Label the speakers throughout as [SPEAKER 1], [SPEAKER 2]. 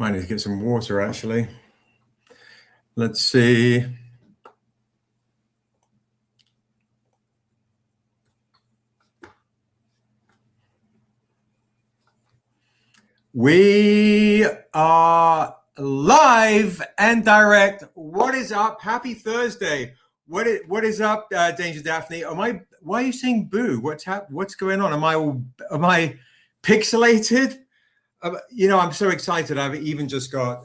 [SPEAKER 1] Might need to get some water, actually. Let's see. We are live and direct. What is up? Happy Thursday. What is up, Danger Daphne? Why are you saying boo? What's going on? Am I pixelated? I'm so excited. I've just got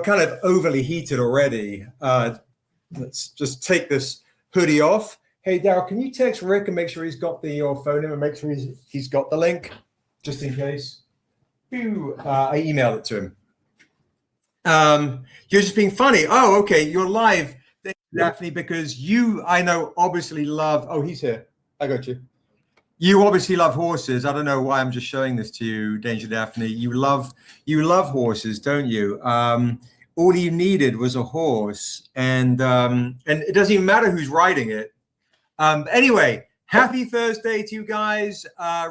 [SPEAKER 1] kind of overly heated already. Let's just take this hoodie off. Hey, Daryl, can you text Rick and make sure he's got your phone number and make sure he's got the link, just in case? I emailed it to him. You're just being funny. Oh, okay. You're live, Daphne, because I know, obviously love. Oh, he's here. I got you. You obviously love horses. I don't know why I'm just showing this to you, Danger Daphne. You love horses, don't you? All you needed was a horse, and it doesn't even matter who's riding it. Anyway, happy Thursday to you guys.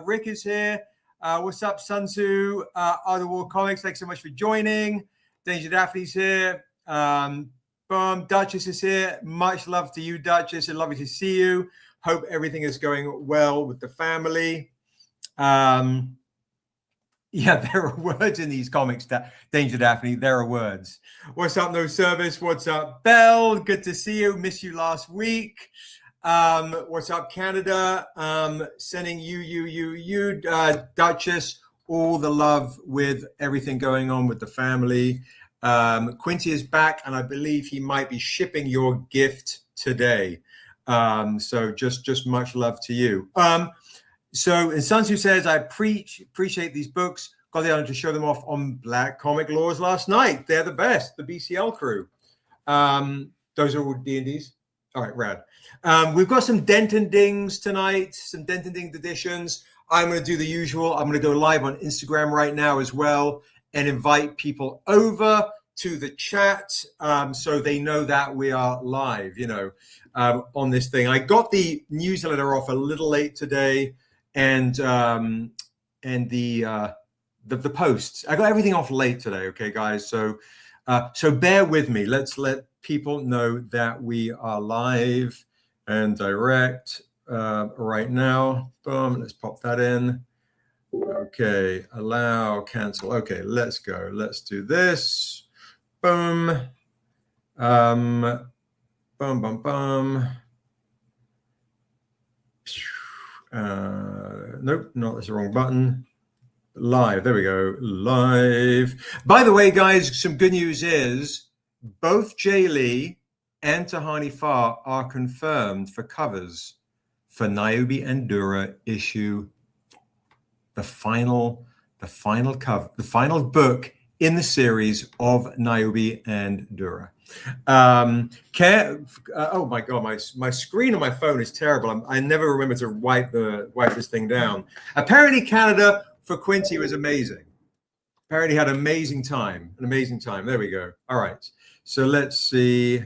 [SPEAKER 1] Rick is here. What's up, Sun Tzu? Other War Comics, thanks so much for joining. Danger Daphne's here. Boom, Duchess is here. Much love to you, Duchess. It's lovely to see you. Hope everything is going well with the family. Yeah, there are words in these comics, Danger Daphne. There are words. What's up, No Service? What's up, Belle? Good to see you. Missed you last week. What's up, Canada? Sending you, Duchess, all the love with everything going on with the family. Quincy is back, and I believe he might be shipping your gift today. So just much love to you. And Sun Tzu says, I appreciate these books. Got the honor to show them off on Black Comic Laws last night. They're the best, the BCL crew. Those are all D&Ds. All right, rad. We've got some Dent and Dings tonight, some Dent and Ding editions. I'm going to do the usual. I'm going to go live on Instagram right now as well and invite people over to the chat so they know that we are live, on this thing. I got the newsletter off a little late today, and the posts. I got everything off late today. Okay, guys. So bear with me. Let's let people know that we are live and direct right now. Boom. Let's pop that in. Okay. Allow. Cancel. Okay. Let's go. Let's do this. Boom. Boom. Boom. Boom. Nope. No, that's the wrong button. Live. There we go. Live. By the way, guys, some good news is both Jay Lee and Tahani Farr are confirmed for covers for Niobe and Dura issue. The final cover, the final book in the series of Niobe and Dura. Oh my God, my screen on my phone is terrible. I never remember to wipe this thing down. Apparently, Canada for Quincy was amazing. Apparently, had an amazing time. There we go. All right. So let's see.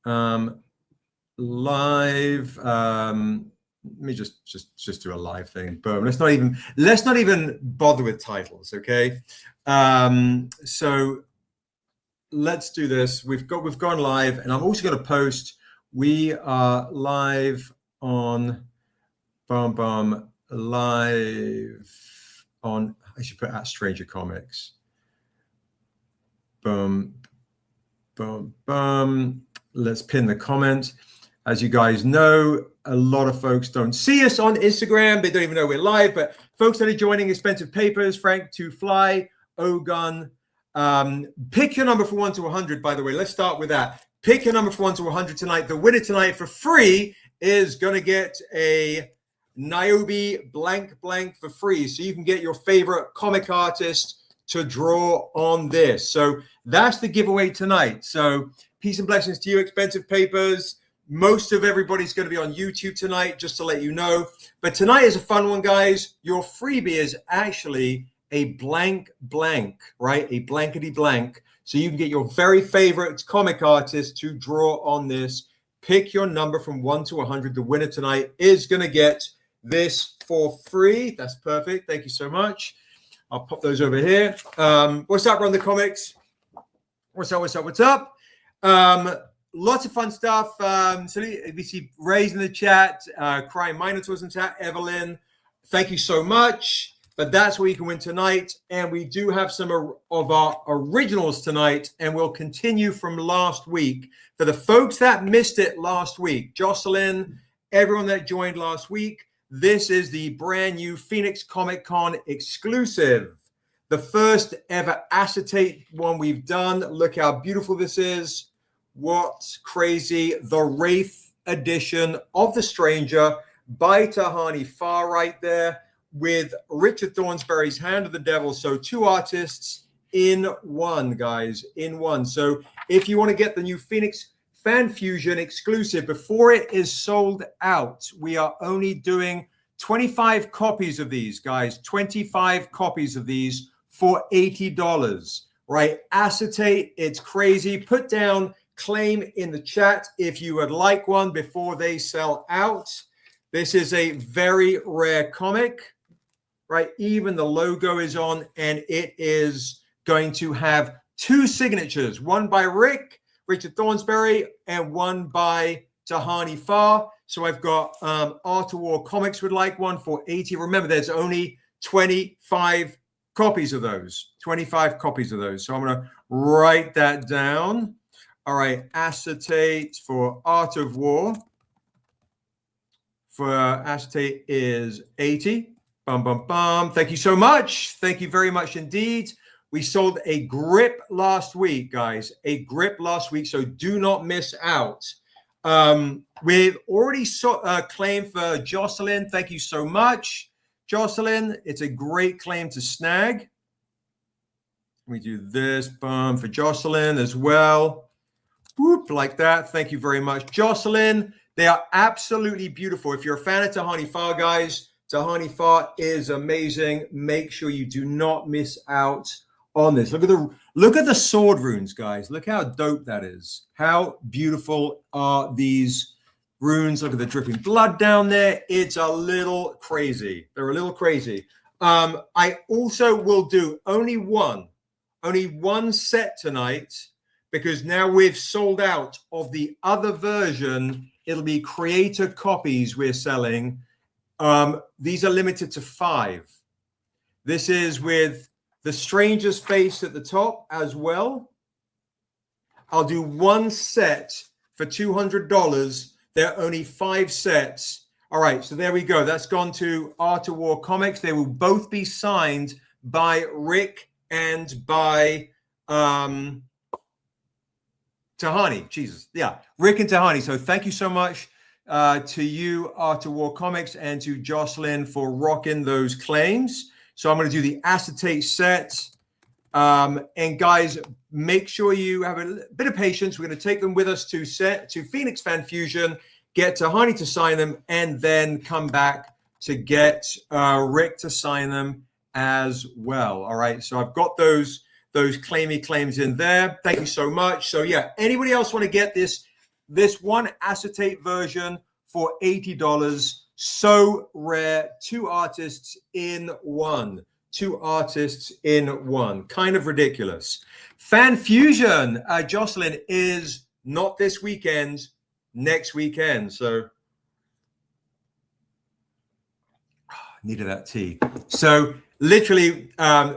[SPEAKER 1] Live. Let me just do a live thing. Boom. Let's not even bother with titles. Okay. So let's do this. We've gone live, and I'm also going to post. We are live on live on. I should put at Stranger Comics. Boom. Boom, boom. Let's pin the comment. As you guys know, a lot of folks don't see us on Instagram. They don't even know we're live, but folks that are joining Expensive Papers, Frank to Fly, Ogun. Pick your number from 1 to 100, by the way. Let's start with that. Pick your number from 1 to 100 tonight. The winner tonight for free is going to get a Niobe blank for free. So you can get your favorite comic artist to draw on this. So that's the giveaway tonight. So peace and blessings to you, Expensive Papers. Most of everybody's going to be on YouTube tonight, just to let you know. But tonight is a fun one, guys. Your freebie is actually a blank, right? A blankety blank. So you can get your very favorite comic artist to draw on this. Pick your number from 1 to 100. The winner tonight is going to get this for free. That's perfect. Thank you so much. I'll pop those over here. What's up, Run the Comics? What's up? Lots of fun stuff. So we see Ray's in the chat, Crying Minotaurs in chat, Evelyn. Thank you so much. But that's where you can win tonight. And we do have some of our originals tonight, and we'll continue from last week. For the folks that missed it last week, Jocelyn, everyone that joined last week, this is the brand new Phoenix Comic Con exclusive. The first ever acetate one we've done. Look how beautiful this is. What's crazy? The Wraith edition of The Stranger by Tahani Farr right there with Richard Thornsberry's Hand of the Devil. So 2 artists in one, guys, in one. So if you want to get the new Phoenix Fan Fusion exclusive before it is sold out, we are only doing 25 copies of these, guys, 25 copies of these for $80, right? Acetate, it's crazy. Put down claim in the chat if you would like one before they sell out. This is a very rare comic, right? Even the logo is on, and it is going to have 2 signatures, one by Richard Thornsberry, and one by Tahani Farr. So I've got Art of War Comics would like one for $80. Remember, there's only 25 copies of those, 25 copies of those. So I'm going to write that down. All right, acetate for Art of War. For acetate is 80. Bum, bum, bum. Thank you so much. Thank you very much indeed. We sold a grip last week, guys. A grip last week, so do not miss out. We've already claimed for Jocelyn. Thank you so much, Jocelyn. It's a great claim to snag. We do this, boom, for Jocelyn as well. Whoop, like that. Thank you very much, Jocelyn. They are absolutely beautiful. If you're a fan of Tahani Farr, guys, Tahani Farr is amazing. Make sure you do not miss out on this. Look at the sword runes, guys. Look how dope that is. How beautiful are these runes? Look at the dripping blood down there. It's a little crazy. They're a little crazy. I also will do only one set tonight, because now we've sold out of the other version. It'll be creator copies we're selling. These are limited to 5. This is with the Stranger's face at the top as well. I'll do 1 set for $200. There are only 5 sets. All right, so there we go. That's gone to Art of War Comics. They will both be signed by Rick and by Tahani. Jesus. Yeah, Rick and Tahani. So thank you so much to you, Art of War Comics, and to Jocelyn for rocking those claims. So I'm going to do the acetate set. And guys, make sure you have a bit of patience. We're going to take them with us to Phoenix Fan Fusion, get Tahani to sign them, and then come back to get Rick to sign them as well. All right. So I've got those claimy claims in there. Thank you so much. So yeah, anybody else want to get this one acetate version for $80? So rare. 2 artists in one. 2 artists in one. Kind of ridiculous. Fan Fusion, Jocelyn, is not this weekend, next weekend. So needed that tea. So literally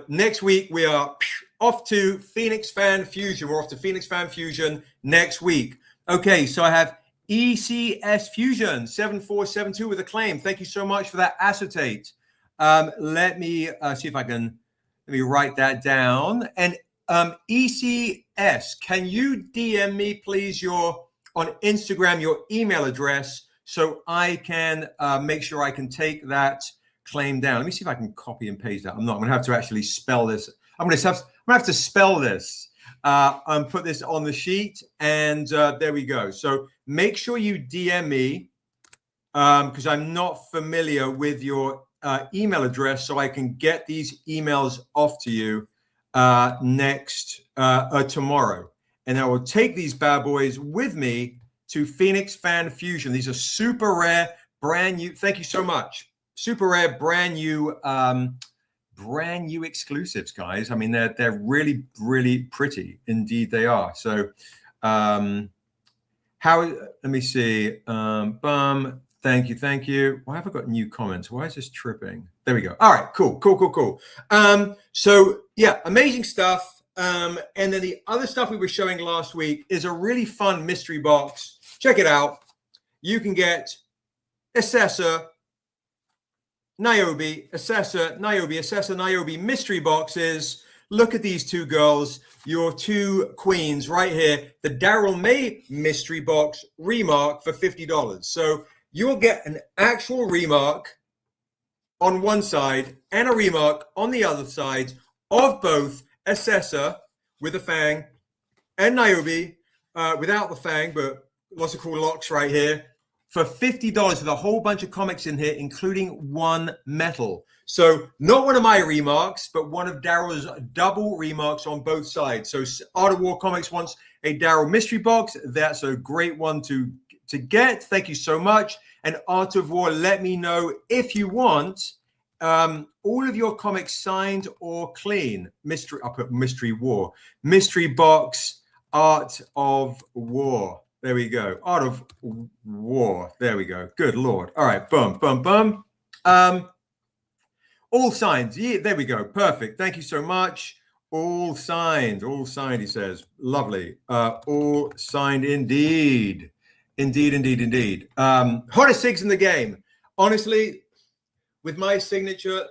[SPEAKER 1] next week we are off to Phoenix Fan Fusion. We're off to Phoenix Fan Fusion next week. Okay, so I have ECS Fusion 7472 with a claim. Thank you so much for that acetate. Let me see if I can, let me write that down. And ECS, can you DM me, please, on Instagram, your email address, so I can make sure I can take that claim down. Let me see if I can copy and paste that. I'm not. I'm going to have to actually spell this. I'm going to have to spell this and put this on the sheet. And there we go. So make sure you DM me because I'm not familiar with your email address, so I can get these emails off to you tomorrow. And I will take these bad boys with me to Phoenix Fan Fusion. These are super rare, brand new. Thank you so much. Super rare, brand new brand new exclusives, guys. I mean, they're really, really pretty. Indeed, they are. So, let me see. Thank you. Why have I got new comments? Why is this tripping? There we go. All right, cool. So yeah, amazing stuff. And then the other stuff we were showing last week is a really fun mystery box. Check it out. You can get Assessor, Niobe, Assessor, Niobe mystery boxes. Look at these two girls, your two queens right here. The Daryl May mystery box remark for $50. So you'll get an actual remark on one side and a remark on the other side of both Assessor with a fang and Niobe without the fang, but lots of cool locks right here for $50 with a whole bunch of comics in here, including one metal. So not one of my remarks, but one of Daryl's double remarks on both sides. So Art of War Comics wants a Daryl mystery box. That's a great one to get. Thank you so much. And Art of War, let me know if you want all of your comics signed or clean. I'll put Mystery War. Mystery box, Art of War. There we go. Art of War. There we go. Good Lord. All right. Boom. All signed. Yeah, there we go. Perfect. Thank you so much. All signed, he says. Lovely. All signed indeed. Indeed. Hottest SIGs in the game. Honestly, with my signature,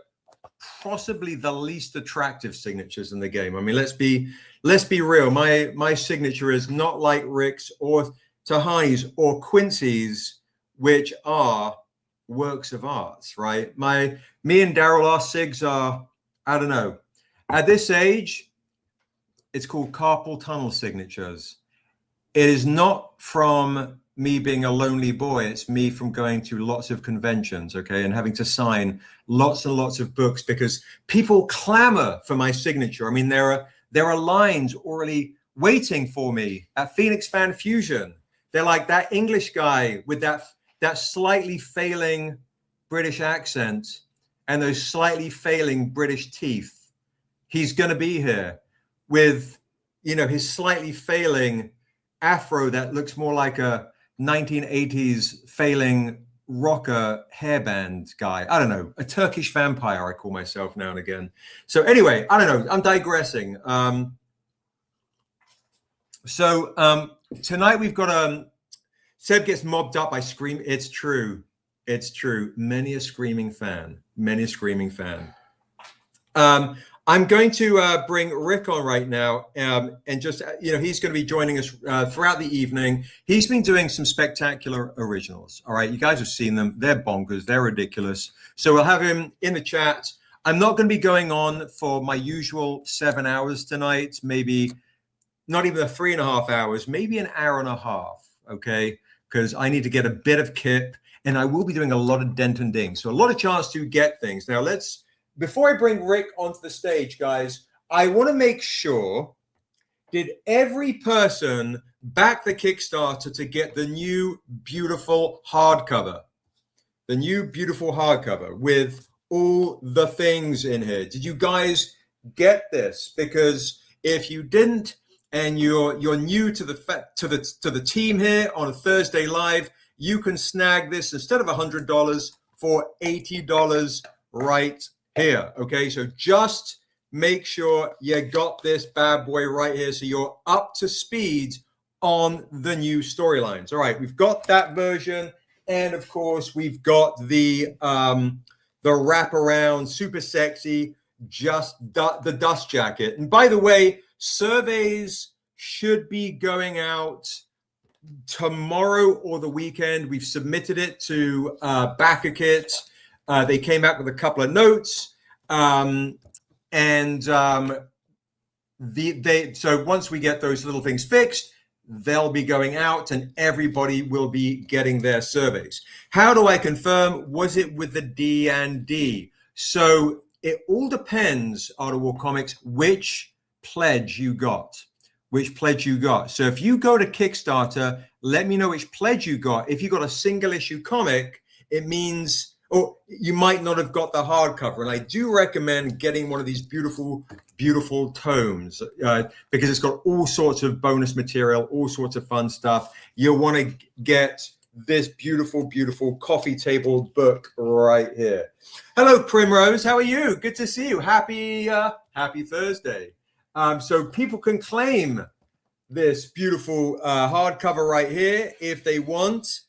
[SPEAKER 1] possibly the least attractive signatures in the game. I mean, let's be real. My signature is not like Rick's or Tahani's or Quincy's, which are works of art, right? Me and Daryl, our SIGs are, I don't know. At this age, it's called carpal tunnel signatures. It is not from me being a lonely boy. It's me from going to lots of conventions, okay, and having to sign lots and lots of books because people clamor for my signature. I mean, there are lines already waiting for me at Phoenix Fan Fusion. They're like, that English guy with that slightly failing British accent and those slightly failing British teeth. He's going to be here with, his slightly failing afro that looks more like a 1980s failing rocker hairband guy. I don't know, a Turkish vampire, I call myself now and again. So anyway, I don't know, I'm digressing. Tonight we've got Seb gets mobbed up by Scream. It's true. Many a screaming fan. I'm going to bring Rick on right now, and just, he's going to be joining us throughout the evening. He's been doing some spectacular originals. All right, you guys have seen them. They're bonkers. They're ridiculous. So we'll have him in the chat. I'm not going to be going on for my usual 7 hours tonight, maybe not even 3.5 hours, maybe an hour and a half, okay? Because I need to get a bit of kip, and I will be doing a lot of dent and ding. So a lot of chance to get things. Now before I bring Rick onto the stage, guys, I want to make sure, did every person back the Kickstarter to get the new beautiful hardcover? The new beautiful hardcover with all the things in here. Did you guys get this? Because if you didn't, and you're new to the team here on a Thursday live, you can snag this instead of $100 for $80 right here. Okay, so just make sure you got this bad boy right here so you're up to speed on the new storylines. All right, we've got that version, and of course we've got the wraparound, super sexy, just the dust jacket. And by the way, surveys should be going out tomorrow or the weekend. We've submitted it to BackerKit. They came back with a couple of notes, so once we get those little things fixed, they'll be going out and everybody will be getting their surveys. How do I confirm? Was it with the D&D? So it all depends, Art of War Comics, which pledge you got. So if you go to Kickstarter, let me know which pledge you got. If you got a single issue comic, it means or you might not have got the hardcover. And I do recommend getting one of these beautiful, beautiful tomes because it's got all sorts of bonus material, all sorts of fun stuff. You'll want to get this beautiful, beautiful coffee table book right here. Hello, Primrose. How are you? Good to see you. Happy Thursday. So people can claim this beautiful hardcover right here if they want.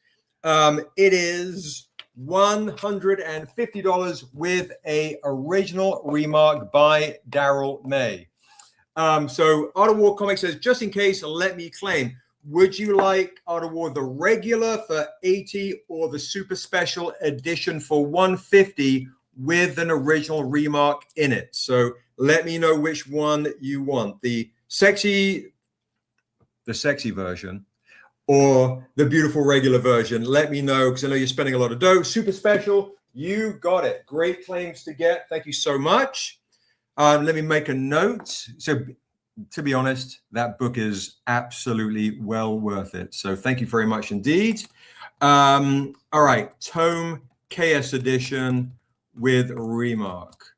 [SPEAKER 1] It is $150 with a original remark by Daryl May. So Art of War Comics says, just in case, let me claim. Would you like Art of War the regular for $80 or the super special edition for $150 with an original remark in it? So let me know which one you want. The sexy version or the beautiful regular version. Let me know because I know you're spending a lot of dough. Super special, you got it. Great claims to get. Thank you so much. Let me make a note. So to be honest, that book is absolutely well worth it. So thank you very much indeed. All right, Tome KS edition with remark.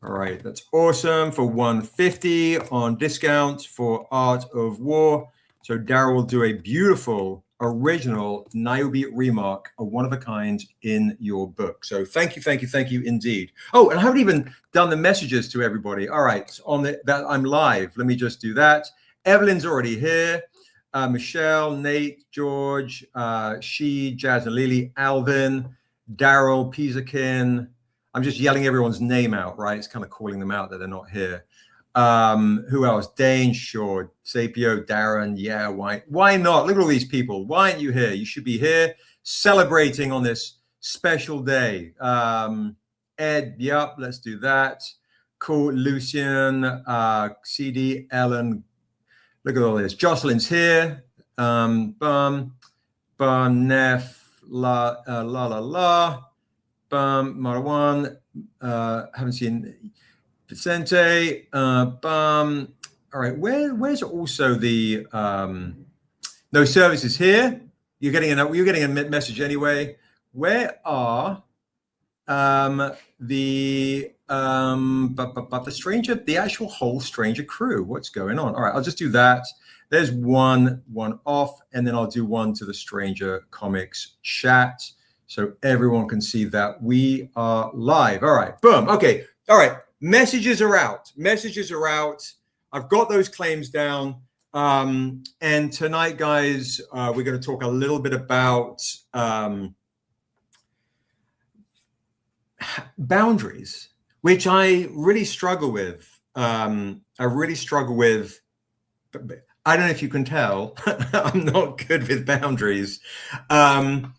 [SPEAKER 1] All right, that's awesome for $150 on discount for Art of War. So Daryl will do a beautiful original Niobe remark, a one of a kind in your book. So thank you indeed. Oh, and I haven't even done the messages to everybody. All right, on that I'm live. Let me just do that. Evelyn's already here. Michelle, Nate, George, she, Jazz and Lily, Alvin, Daryl, Pizakin. I'm just yelling everyone's name out, right? It's kind of calling them out that they're not here. Who else? Dane, sure. Sapio, Darren, yeah, why not? Look at all these people. Why aren't you here? You should be here celebrating on this special day. Ed, yep, let's do that. Cool. Lucian, CD, Ellen. Look at all this. Jocelyn's here. Bum, Neff, la, Bum, Marwan, haven't seen Vicente, Bum. All right, where's also the no services here? You're getting a message anyway. Where are the stranger, the actual whole stranger crew? What's going on? All right, I'll just do that. There's one off, and then I'll do one to the Stranger Comics chat so everyone can see that we are live. All right, boom. Okay, all right. Messages are out. I've got those claims down. And tonight, guys, we're going to talk a little bit about boundaries, which I really struggle with. I don't know if you can tell, I'm not good with boundaries. And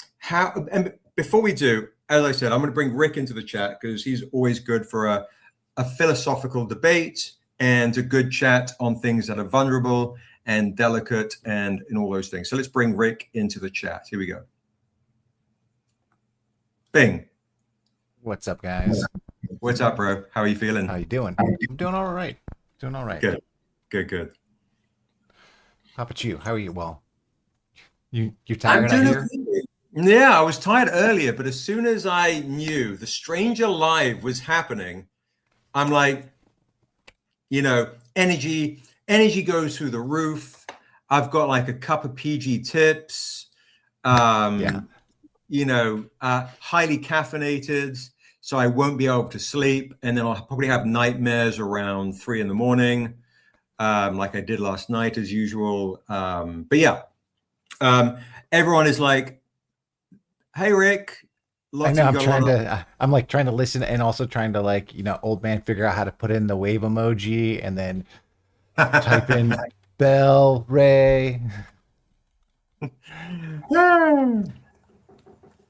[SPEAKER 1] before we do, as I said, I'm going to bring Rick into the chat because he's always good for a philosophical debate and a good chat on things that are vulnerable and delicate and all those things. So let's bring Rick into the chat. Here we go. Bing.
[SPEAKER 2] What's up, guys?
[SPEAKER 1] What's up, bro? How are you feeling?
[SPEAKER 2] How you doing? I'm doing all right.
[SPEAKER 1] Good.
[SPEAKER 2] How about you? How are you? Well, you tired out here?
[SPEAKER 1] Yeah, I was tired earlier, but as soon as I knew the Stranger Live was happening, I'm like, energy goes through the roof. I've got like a cup of PG tips, highly caffeinated, so I won't be able to sleep. And then I'll probably have nightmares around 3 a.m, like I did last night as usual. But yeah, everyone is like, hey, Rick.
[SPEAKER 2] I know I'm trying to listen and also trying to old man figure out how to put in the wave emoji and then type in Bell Ray.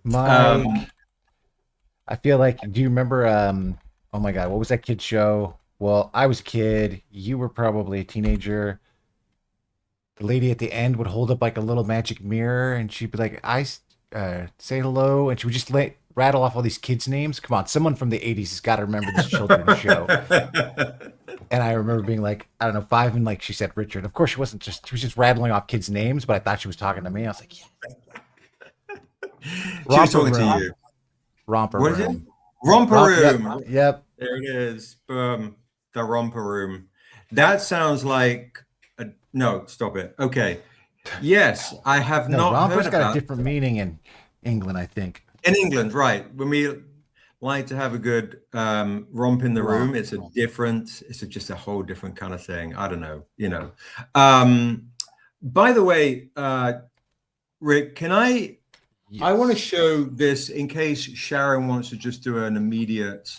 [SPEAKER 2] Mike. I feel like, do you remember oh my god, what was that kid show? Well, I was a kid, you were probably a teenager. The lady at the end would hold up like a little magic mirror and she'd be like, say hello, and she would just rattle off all these kids' names. Come on, someone from the 80s has got to remember this children's show. And I remember being like, I don't know, 5, and like she said Richard. Of course, she was just rattling off kids' names, but I thought she was talking to me. I was like, yeah.
[SPEAKER 1] She was talking to you.
[SPEAKER 2] Romper
[SPEAKER 1] What is it?
[SPEAKER 2] Room.
[SPEAKER 1] Romper
[SPEAKER 2] Yep.
[SPEAKER 1] Room.
[SPEAKER 2] Yep.
[SPEAKER 1] There it is. The Romper Room. That sounds like no, stop it. Okay. Yes, I have
[SPEAKER 2] No,
[SPEAKER 1] not heard
[SPEAKER 2] romper's got a
[SPEAKER 1] about
[SPEAKER 2] different meaning in England, I think.
[SPEAKER 1] in England, right? When we like to have a good romp in the room,
[SPEAKER 2] Romp.
[SPEAKER 1] it's just a whole different kind of thing. I don't know. Um, by the way, Rick, I want to
[SPEAKER 2] Yes.
[SPEAKER 1] show this in case Sharon wants to just do an immediate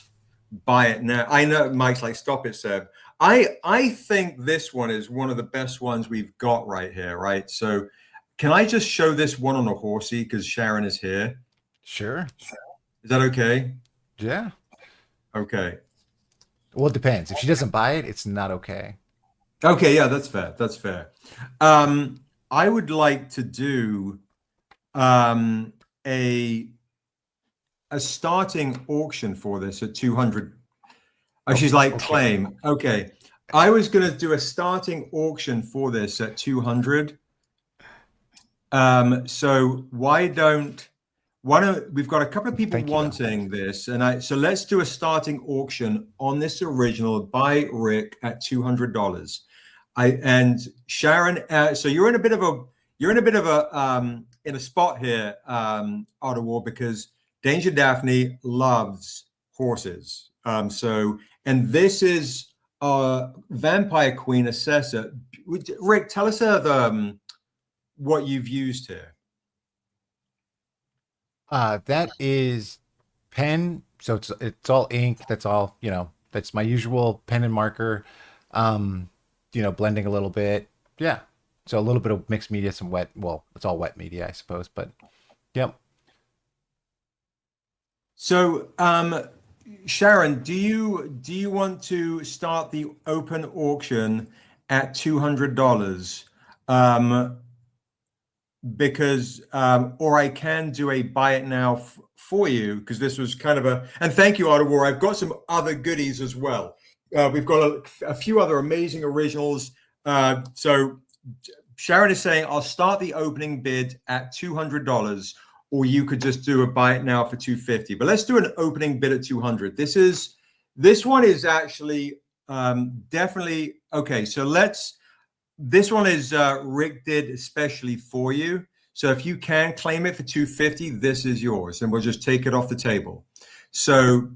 [SPEAKER 1] buy it now. I know Mike's like, stop it, Seb. I think this one is one of the best ones we've got right here, right? So can I just show this one on a horsey because Sharon is here?
[SPEAKER 2] Sure.
[SPEAKER 1] Is that okay?
[SPEAKER 2] Yeah.
[SPEAKER 1] Okay.
[SPEAKER 2] Well, it depends. If she doesn't buy it, it's not okay.
[SPEAKER 1] Okay, yeah, that's fair. That's fair. I would like to do um a a starting auction for this at 200. Oh, she's like,
[SPEAKER 2] Okay.
[SPEAKER 1] claim. Okay. I was going to do a starting auction for this at 200. So why don't we've got a couple of people
[SPEAKER 2] Thank you, though.
[SPEAKER 1] wanting this, and so let's do a starting auction on this original by Rick at $200. And Sharon, so you're in a bit of a in a spot here, Ottawa, because Danger Daphne loves horses. And this is Vampire Queen Assessor. Rick, tell us what you've used here.
[SPEAKER 2] That is pen. So it's all ink. That's all, that's my usual pen and marker. Blending a little bit. Yeah. So a little bit of mixed media, some wet. Well, it's all wet media, I suppose, but yep.
[SPEAKER 1] So, Sharon, do you want to start the open auction at $200? Because or I can do a buy it now for you, because this was kind of and thank you, Ottawa. I've got some other goodies as well. We've got a few other amazing originals. So Sharon is saying I'll start the opening bid at $200, or you could just do a buy it now for $250. But let's do an opening bid at $200. This one is actually definitely okay. So this one is Rick did especially for you. So if you can claim it for $250, this is yours, and we'll just take it off the table. So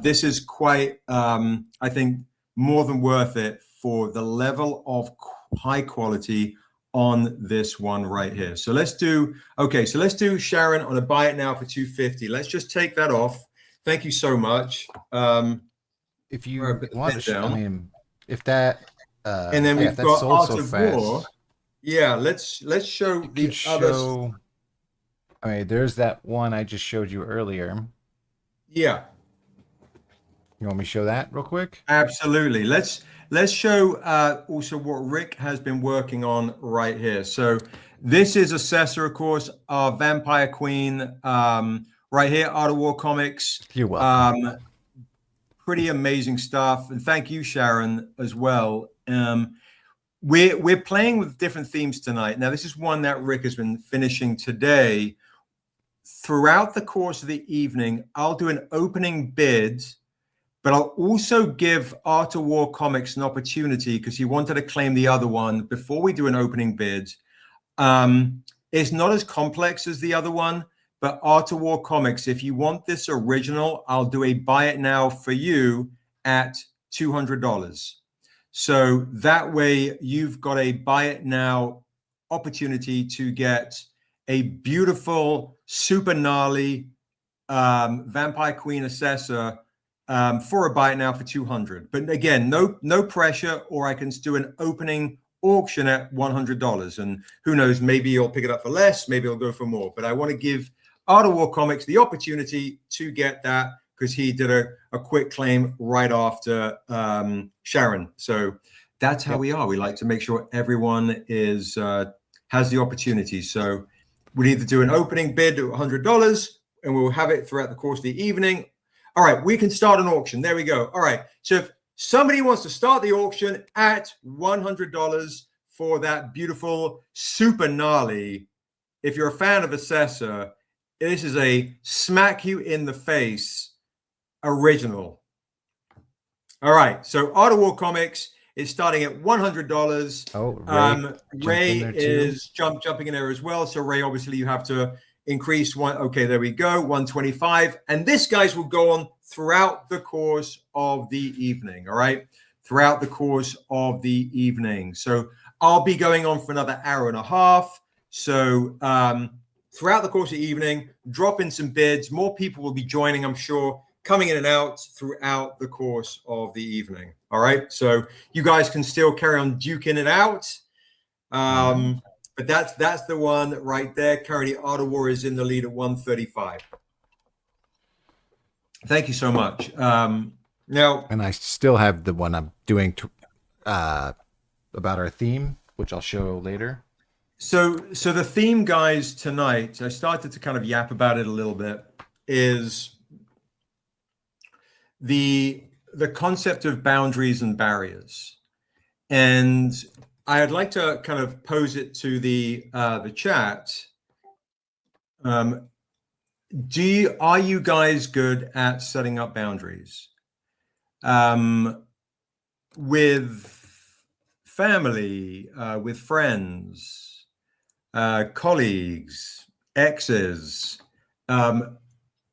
[SPEAKER 1] this is quite, I think, more than worth it for the level of high quality on this one right here. So let's do Sharon on a buy it now for $250. Let's just take that off. Thank you so much.
[SPEAKER 2] If you want to, if that.
[SPEAKER 1] And then we've got Art of War. Yeah, let's show the other.
[SPEAKER 2] There's that one I just showed you earlier.
[SPEAKER 1] Yeah.
[SPEAKER 2] You want me to show that real quick?
[SPEAKER 1] Absolutely. Let's show also what Rick has been working on right here. So this is Assessor, of course, our Vampire Queen right here, Art of War Comics.
[SPEAKER 2] You're welcome.
[SPEAKER 1] Pretty amazing stuff. And thank you, Sharon, as well. We're playing with different themes tonight. Now, this is one that Rick has been finishing today. Throughout the course of the evening, I'll do an opening bid, but I'll also give Art of War Comics an opportunity, because he wanted to claim the other one before we do an opening bid. It's not as complex as the other one, but Art of War Comics, if you want this original, I'll do a buy it now for you at $200. So that way you've got a buy it now opportunity to get a beautiful, super gnarly Vampire Queen Assessor for a buy it now for $200. But again, no pressure, or I can do an opening auction at $100. And who knows, maybe you'll pick it up for less, maybe I'll go for more. But I want to give Art of War Comics the opportunity to get that, because he did a quick claim right after Sharon. So that's how we are. We like to make sure everyone has the opportunity. So we'll either do an opening bid at $100, and we'll have it throughout the course of the evening. All right, we can start an auction. There we go. All right. So if somebody wants to start the auction at $100 for that beautiful, super gnarly, if you're a fan of Assessor, This is a smack you in the face original. All right, so Art of War Comics is starting at $100.
[SPEAKER 2] Oh, Ray jumped in
[SPEAKER 1] Ray
[SPEAKER 2] there too.
[SPEAKER 1] is jumping in there as well. So Ray, obviously, you have to increase one. Okay, there we go, 125. And this, guys, will go on throughout the course of the evening. All right, throughout the course of the evening. So I'll be going on for another hour and a half. So throughout the course of the evening, drop in some bids. More people will be joining, I'm sure, coming in and out throughout the course of the evening. All right. So you guys can still carry on duking it out. But that's the one right there. Currently, Art of War is in the lead at 135. Thank you so much. Now,
[SPEAKER 2] and I still have the one I'm doing about our theme, which I'll show later.
[SPEAKER 1] So the theme, guys, tonight, I started to kind of yap about it a little bit, is the concept of boundaries and barriers. And I'd like to kind of pose it to the chat. Are you guys good at setting up boundaries with family, with friends, colleagues, exes?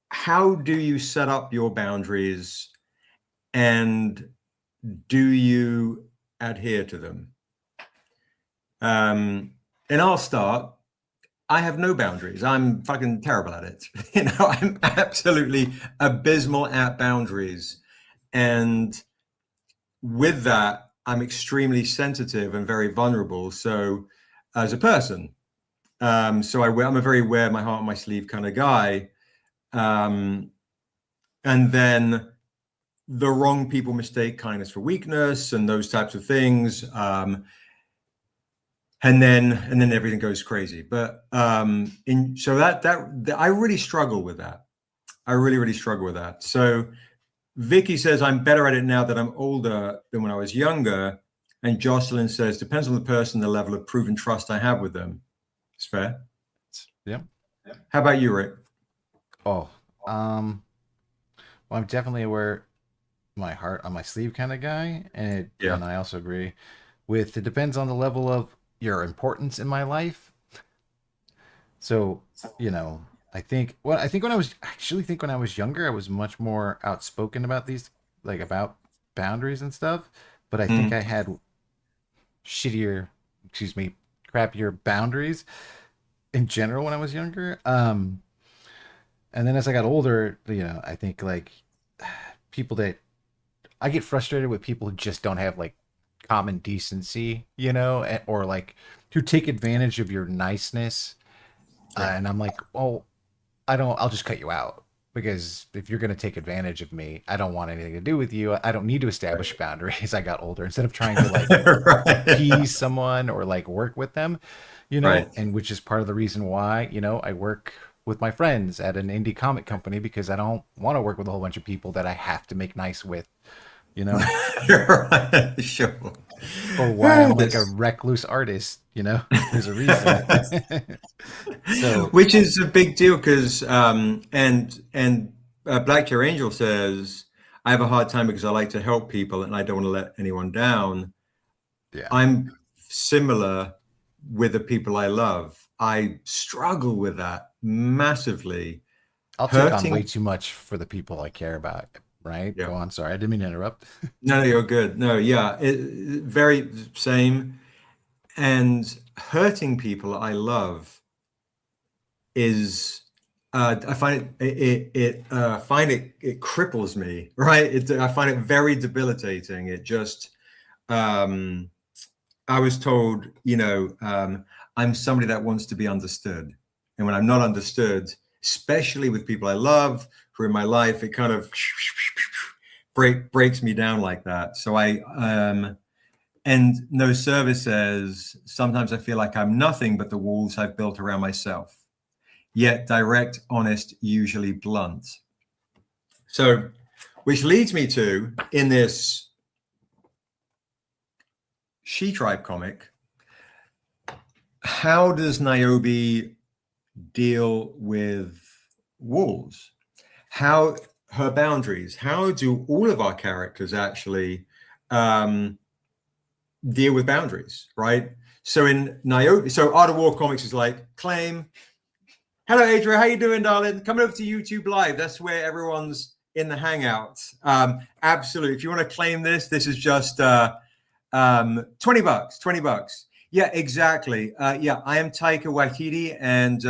[SPEAKER 1] How do you set up your boundaries, and do you adhere to them? And I'll start. I have no boundaries. I'm fucking terrible at it. I'm absolutely abysmal at boundaries. And with that, I'm extremely sensitive and very vulnerable. So as a person, I'm a very wear my heart on my sleeve kind of guy. And then the wrong people mistake kindness for weakness and those types of things. And then everything goes crazy. But that I really struggle with that. I really struggle with that. So Vicky says, I'm better at it now that I'm older than when I was younger. And Jocelyn says, depends on the person, the level of proven trust I have with them. It's fair.
[SPEAKER 2] Yeah.
[SPEAKER 1] How about you, Rick?
[SPEAKER 2] Oh, well, I'm definitely aware my heart on my sleeve kind of guy. And I also agree with, it depends on the level of your importance in my life. So, I think when I was younger, I was much more outspoken about these, like about boundaries and stuff. But I think I had crappier boundaries in general when I was younger. And then as I got older, I think like people that I get frustrated with people who just don't have like common decency, or like who take advantage of your niceness. And I'm like, well, I'll just cut you out, because if you're going to take advantage of me, I don't want anything to do with you. I don't need to establish boundaries. I got older, instead of trying to like appease someone or like work with them, and which is part of the reason why, I work with my friends at an indie comic company, because I don't want to work with a whole bunch of people that I have to make nice with,
[SPEAKER 1] Sure.
[SPEAKER 2] or why I'm like a recluse artist, there's a reason. So,
[SPEAKER 1] which is a big deal, because Black Chair Angel says, I have a hard time because I like to help people and I don't want to let anyone down.
[SPEAKER 2] yeah,
[SPEAKER 1] I'm similar with the people I love. I struggle with that massively.
[SPEAKER 2] I'll take on way too much for the people I care about. Right?
[SPEAKER 1] Yeah.
[SPEAKER 2] Go on. Sorry, I didn't mean to interrupt.
[SPEAKER 1] No, you're good. No, yeah, very same. And hurting people I love is, I find it cripples me, right? I find it very debilitating. It just, I was told, I'm somebody that wants to be understood, and when I'm not understood, especially with people I love who are in my life, it kind of breaks me down like that. So and No Service says, sometimes I feel like I'm nothing but the walls I've built around myself, yet direct, honest, usually blunt. So, which leads me to, in this She-Tribe comic, how does Niobe deal with walls? How her boundaries? How do all of our characters actually deal with boundaries, right? So in Niobe, so Art of War Comics is like claim. Hello, Adria. How you doing, darling? Coming over to YouTube Live. That's where everyone's in the Hangouts. Absolutely. If you want to claim this, this is just $20. $20. Yeah, exactly. Yeah, I am Taika Waititi, and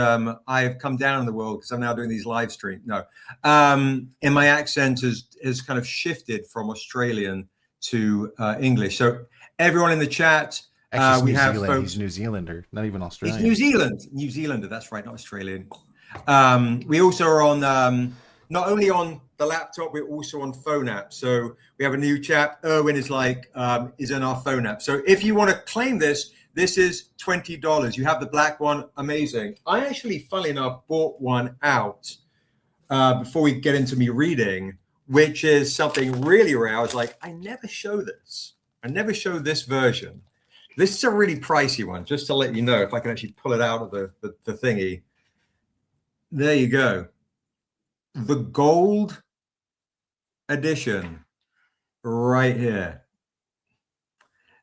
[SPEAKER 1] I have come down in the world because I'm now doing these live streams. No, and my accent has kind of shifted from Australian to English. So everyone in the chat,
[SPEAKER 2] Actually,
[SPEAKER 1] we
[SPEAKER 2] it's New
[SPEAKER 1] have
[SPEAKER 2] Zealand.
[SPEAKER 1] folks.
[SPEAKER 2] He's New Zealander, not even
[SPEAKER 1] He's
[SPEAKER 2] Australian.
[SPEAKER 1] New Zealand, New Zealander. That's right, not Australian. We also are on not only on the laptop, we're also on phone app. So we have a new chap. Erwin is like is in our phone app. So if you want to claim this, this is $20. You have the black one, amazing. I actually, funnily enough, bought one out before we get into me reading, which is something really rare. I was like, I never show this. I never show this version. This is a really pricey one, just to let you know, if I can actually pull it out of the thingy. There you go. The gold edition right here.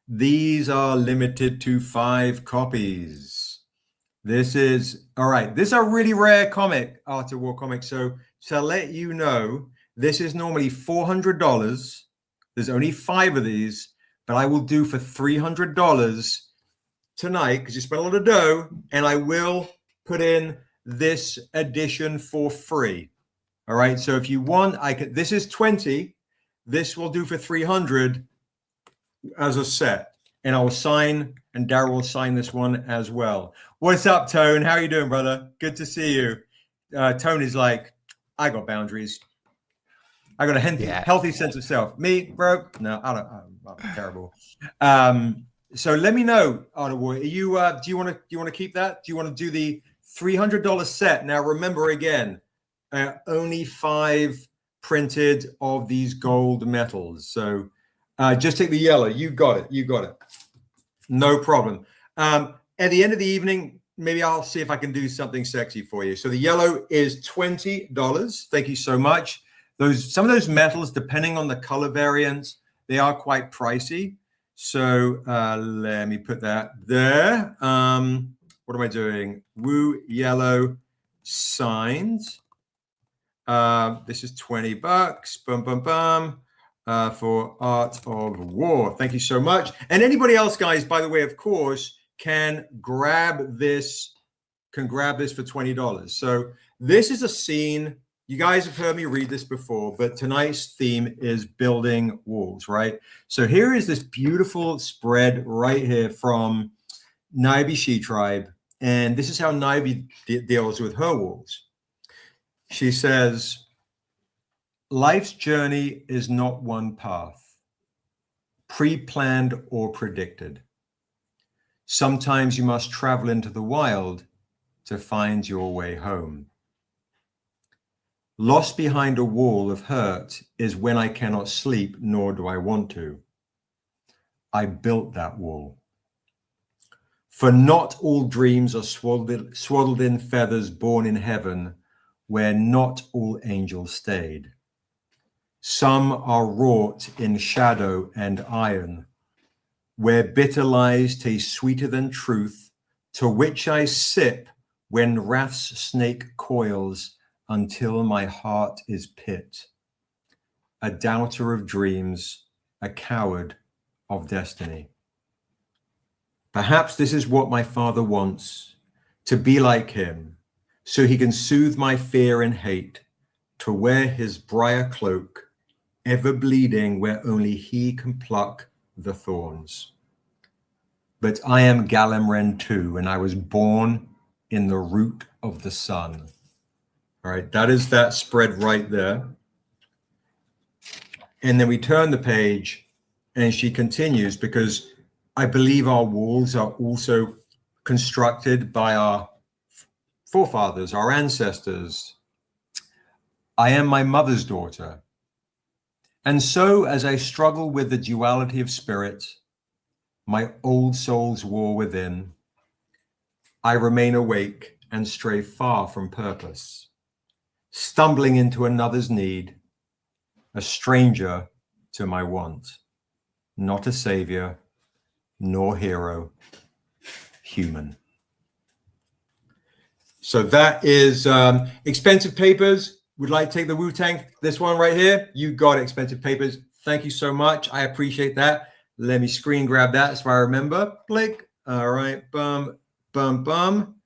[SPEAKER 1] These are limited to 5 copies. This is, all right, this is a really rare comic, Art of War comic. So to let you know, this is normally $400. There's only 5 of these, but I will do for $300 tonight because you spent a lot of dough, and I will put in this edition for free. All right. So if you want, I could. This is 20. This will do for 300 as a set, and I will sign, and Daryl will sign this one as well. What's up, Tone? How are you doing, brother? Good to see you. Tone is like, I got boundaries. I got a healthy sense of self. Me, bro? No, I don't. I'm terrible. So let me know, Art of War. Are you? Do you want to keep that? Do you want to do the $300 set? Now, remember again, only 5 printed of these gold metals. So just take the yellow. You got it. You got it. No problem. At the end of the evening, maybe I'll see if I can do something sexy for you. So the yellow is $20. Thank you so much. Some of those metals, depending on the color variants, they are quite pricey. So let me put that there. What am I doing? Woo yellow signed. This is $20. Bum, bum, bum. For Art of War. Thank you so much. And anybody else, guys, by the way, of course, can grab this for $20. So this is a scene. You guys have heard me read this before, but tonight's theme is building walls, right? So here is this beautiful spread right here from Niobe She Tribe. And this is how Niobe deals with her walls. She says, life's journey is not one path, pre-planned or predicted. Sometimes you must travel into the wild to find your way home. Lost behind a wall of hurt is when I cannot sleep, nor do I want to. I built that wall. For not all dreams are swaddled in feathers born in heaven, where not all angels stayed. Some are wrought in shadow and iron, where bitter lies taste sweeter than truth, to which I sip when wrath's snake coils, until my heart is pit. A doubter of dreams, a coward of destiny. Perhaps this is what my father wants, to be like him, so he can soothe my fear and hate, to wear his briar cloak, ever bleeding where only he can pluck the thorns. But I am Galamren too, and I was born in the root of the sun. All right, that is that spread right there. And then we turn the page and she continues, because I believe our walls are also constructed by our forefathers, our ancestors. I am my mother's daughter. And so as I struggle with the duality of spirit, my old soul's war within, I remain awake and stray far from purpose. stumbling into another's need, a stranger to my want, not a savior, nor hero, human. So that is Expensive Papers. Would like to take the Wu-Tang, this one right here. You got it, Expensive Papers. Thank you so much. I appreciate that. Let me screen grab that so I remember. Click. All right. Bum, bum, bum.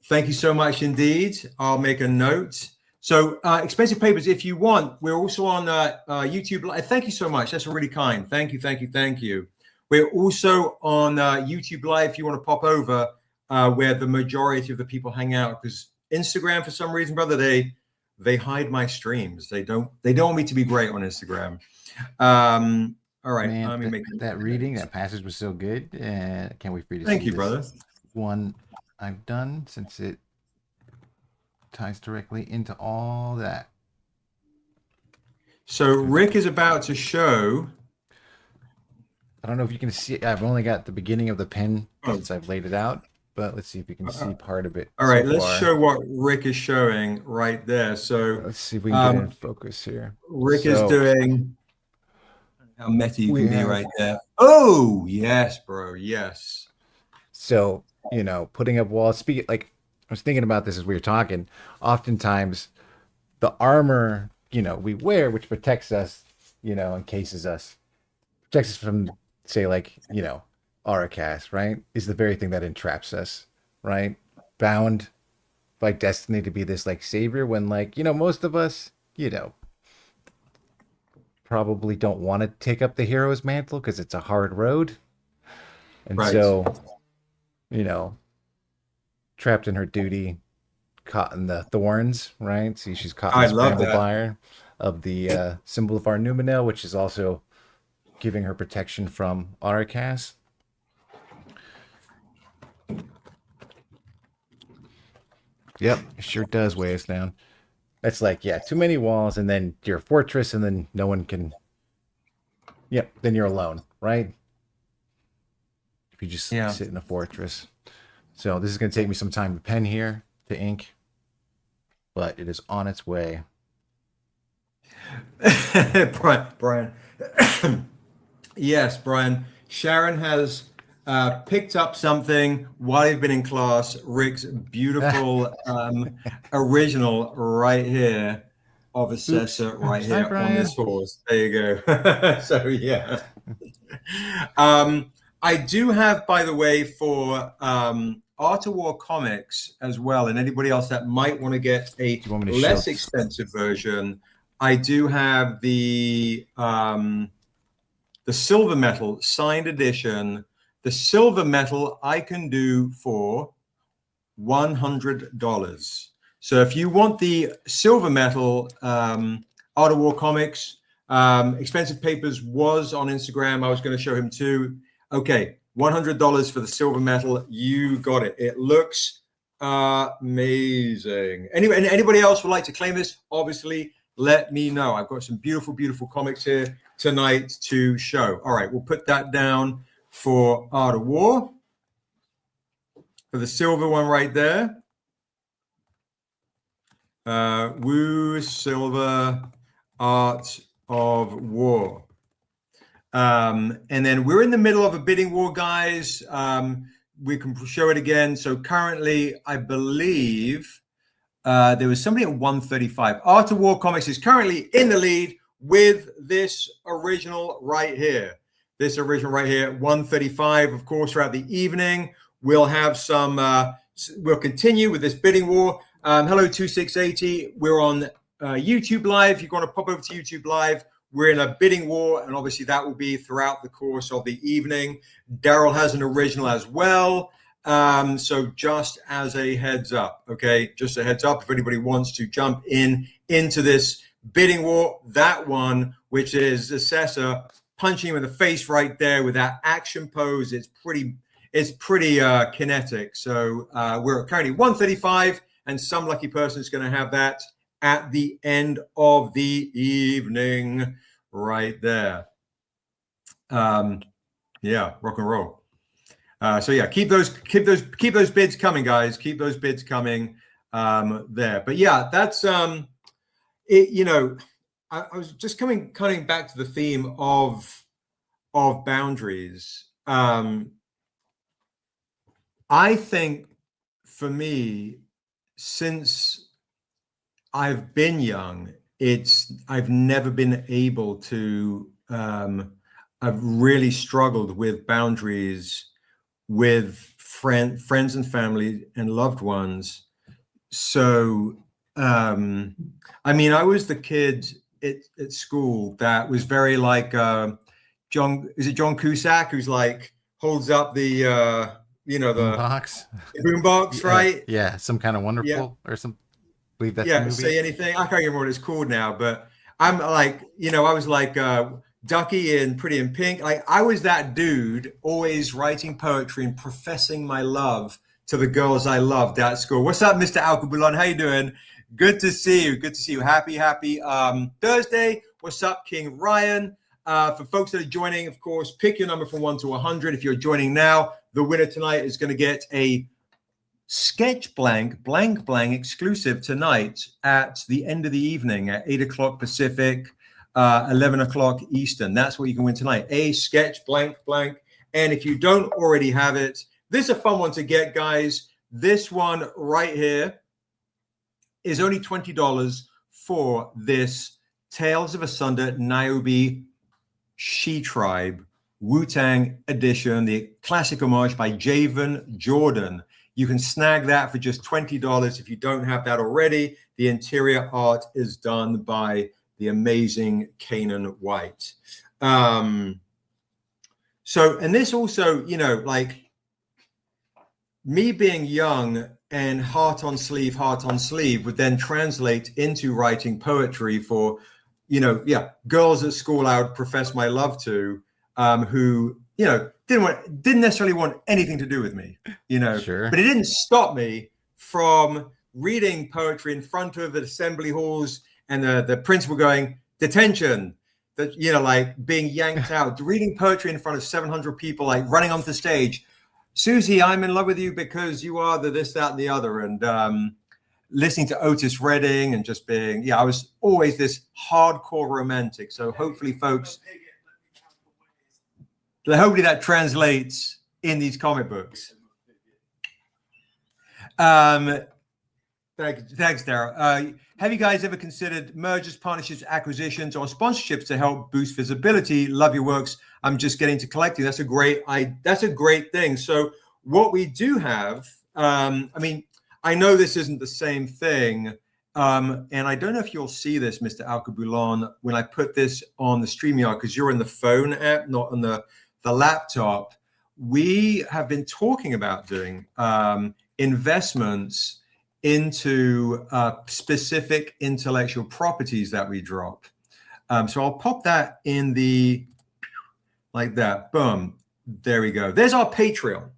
[SPEAKER 1] Thank you so much indeed. I'll make a note. So Expensive Papers, if you want, we're also on YouTube Live. Thank you so much. That's really kind. Thank you, thank you, thank you. We're also on YouTube Live if you want to pop over where the majority of the people hang out, because Instagram, for some reason, brother, they hide my streams. They don't want me to be great on Instagram. All right.
[SPEAKER 2] Man,
[SPEAKER 1] let me make
[SPEAKER 2] that reading, that passage was so good. And can't wait for you to
[SPEAKER 1] Thank
[SPEAKER 2] see
[SPEAKER 1] you,
[SPEAKER 2] this
[SPEAKER 1] brother.
[SPEAKER 2] one I've done, since it ties directly into all that.
[SPEAKER 1] So Rick is about to show.
[SPEAKER 2] I don't know if you can see. I've only got the beginning of the pen since I've laid it out, but let's see if you can see part of it.
[SPEAKER 1] All right,
[SPEAKER 2] so
[SPEAKER 1] let's
[SPEAKER 2] far.
[SPEAKER 1] show what Rick is showing right there. So
[SPEAKER 2] Let's see if we can get in focus here.
[SPEAKER 1] Rick is doing how meta you can be right there. Oh, yes, bro. Yes.
[SPEAKER 2] So, you know, putting up walls. Speak like I was thinking about this as we were talking. Oftentimes, the armor, you know, we wear, which protects us, you know, encases us, protects us from, say, like, you know, Aracast, right? Is the very thing that entraps us, right? Bound by destiny to be this like savior, when, like, you know, most of us, you know, probably don't want to take up the hero's mantle because it's a hard road. And so, you know, trapped in her duty, caught in the thorns, right? See, she's caught in this bramble fire of the symbol of our Numenel, which is also giving her protection from Aracast. Yep, it sure does weigh us down. That's like, yeah, too many walls, and then you're a fortress, and then no one can. Yep, then you're alone, right? If you just sit in a fortress. So this is going to take me some time to pen here, to ink, but it is on its way.
[SPEAKER 1] Brian. Yes, Brian. Sharon has picked up something while you've been in class. Rick's beautiful original right here of Assessor right here on this horse. There you go. So, yeah. I do have, by the way, for Art of War comics as well, and anybody else that might want to get a less expensive version, I do have the silver metal signed edition. The silver metal I can do for $100. So if you want the silver metal Art of War comics, Expensive Papers was on Instagram. I was going to show him too. Okay, $100 for the silver metal. You got it. It looks amazing. Anyway, and anybody else would like to claim this, obviously, let me know. I've got some beautiful, beautiful comics here tonight to show. All right, we'll put that down for Art of War. For the silver one right there. Woo Silver Art of War. And then we're in the middle of a bidding war, guys. We can show it again. So currently, I believe there was somebody at 135. Art of War Comics is currently in the lead with this original right here. This original right here, 135. Of course, throughout the evening, we'll have some, we'll continue with this bidding war. Hello, 2680. We're on YouTube Live. If you're going to pop over to YouTube Live, we're in a bidding war, and obviously that will be throughout the course of the evening. Daryl has an original as well. So just as a heads up, okay, just a heads up, if anybody wants to jump into this bidding war, that one, which is Assessor punching him in the face right there with that action pose, it's pretty kinetic. So we're currently 135, and some lucky person is going to have that at the end of the evening right there. Yeah, rock and roll. So yeah, keep those bids coming, guys. Keep those bids coming there. But yeah, that's I was just coming back to the theme of boundaries. I think for me, since I've been young, I've never been able to. I've really struggled with boundaries with friends and family and loved ones. So, I mean, I was the kid at school that was very like John. Is it John Cusack who's like holds up the the
[SPEAKER 2] Boombox.
[SPEAKER 1] boombox, right?
[SPEAKER 2] Yeah, some kind of
[SPEAKER 1] Yeah,
[SPEAKER 2] wonderful or some. I believe that's the
[SPEAKER 1] yeah.
[SPEAKER 2] movie.
[SPEAKER 1] Say anything. I can't remember what it's called now, but I'm like, I was like Ducky in Pretty in Pink. Like I was that dude, always writing poetry and professing my love to the girls I loved at school. What's up, Mr. Alkebulan? How you doing? Good to see you. Good to see you. Happy Thursday. What's up, King Ryan? For folks that are joining, of course, pick your number from 1 to 100. If you're joining now, the winner tonight is going to get a sketch blank exclusive tonight at the end of the evening at 8 o'clock Pacific, 11 o'clock Eastern. That's what you can win tonight. A sketch blank. And if you don't already have it, this is a fun one to get, guys. This one right here is only $20 for this Tales of Asunder Niobe She-Tribe Wu-Tang edition, the classic homage by Javen Jordan. You can snag that for just $20 if you don't have that already. The interior art is done by the amazing Canaan White. And this also, like me being young and heart on sleeve would then translate into writing poetry for, girls at school I would profess my love to, who, didn't necessarily want anything to do with me,
[SPEAKER 2] Sure.
[SPEAKER 1] but it didn't stop me from reading poetry in front of the assembly halls and the principal going, detention, that, like being yanked out, reading poetry in front of 700 people, like running onto the stage. Susie, I'm in love with you because you are the this, that, and the other. And listening to Otis Redding and just being, I was always this hardcore romantic. So hopefully, folks, hopefully that translates in these comic books. Thanks, Daryl. Have you guys ever considered mergers, partnerships, acquisitions, or sponsorships to help boost visibility? Love your works. I'm just getting to collecting. That's a great thing. So what we do have, I know this isn't the same thing, and I don't know if you'll see this, Mr. Alkebulan, when I put this on the StreamYard, because you're in the phone app, not on the laptop. We have been talking about doing investments into specific intellectual properties that we drop. So I'll pop that in like that. Boom. There we go. There's our Patreon.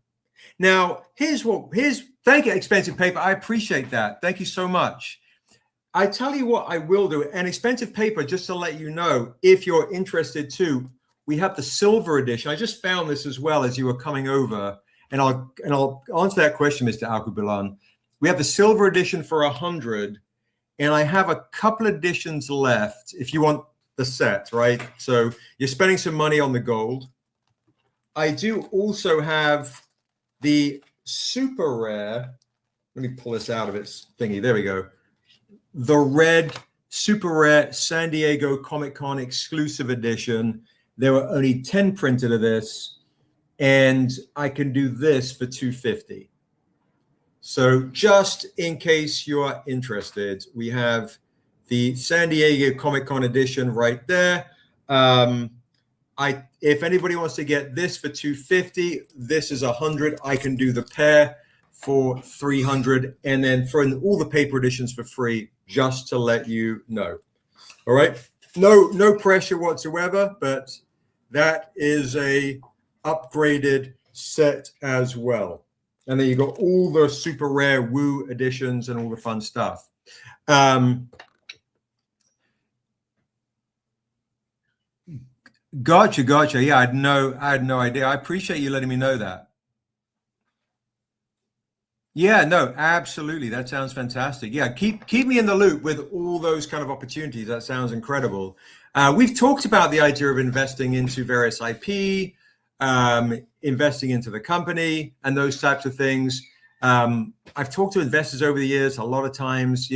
[SPEAKER 1] Now, thank you, Expensive Paper. I appreciate that. Thank you so much. I tell you what I will do. And Expensive Paper, just to let you know, if you're interested too, we have the silver edition. I just found this as well as you were coming over. And I'll answer that question, Mr. Alkebulan. We have the silver edition for 100, and I have a couple editions left if you want the set, right? So you're spending some money on the gold. I do also have the super rare. Let me pull this out of its thingy. There we go. The red super rare San Diego Comic-Con exclusive edition. There were only 10 printed of this, and I can do this for $250. So just in case you are interested, we have the San Diego Comic-Con edition right there. If anybody wants to get this for $250, this is $100. I can do the pair for $300, and then throw in all the paper editions for free, just to let you know. All right, no pressure whatsoever, but that is a upgraded set as well. And then you got all the super rare Woo editions and all the fun stuff. Gotcha. Yeah, I had no idea. I appreciate you letting me know that. Yeah, no, absolutely. That sounds fantastic. Yeah, keep me in the loop with all those kind of opportunities. That sounds incredible. We've talked about the idea of investing into various IP, investing into the company, and those types of things. I've talked to investors over the years. A lot of times,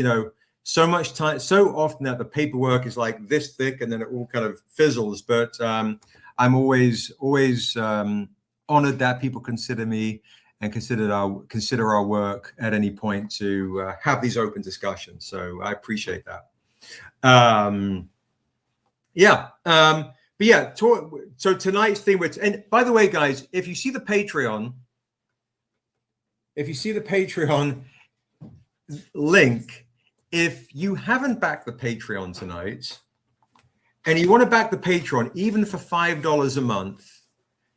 [SPEAKER 1] so much time, so often that the paperwork is like this thick, and then it all kind of fizzles. But I'm always honored that people consider me and consider our work at any point to have these open discussions. So I appreciate that. Yeah. But yeah, so tonight's theme, and by the way, guys, if you see the Patreon link, if you haven't backed the Patreon tonight and you want to back the Patreon, even for $5 a month,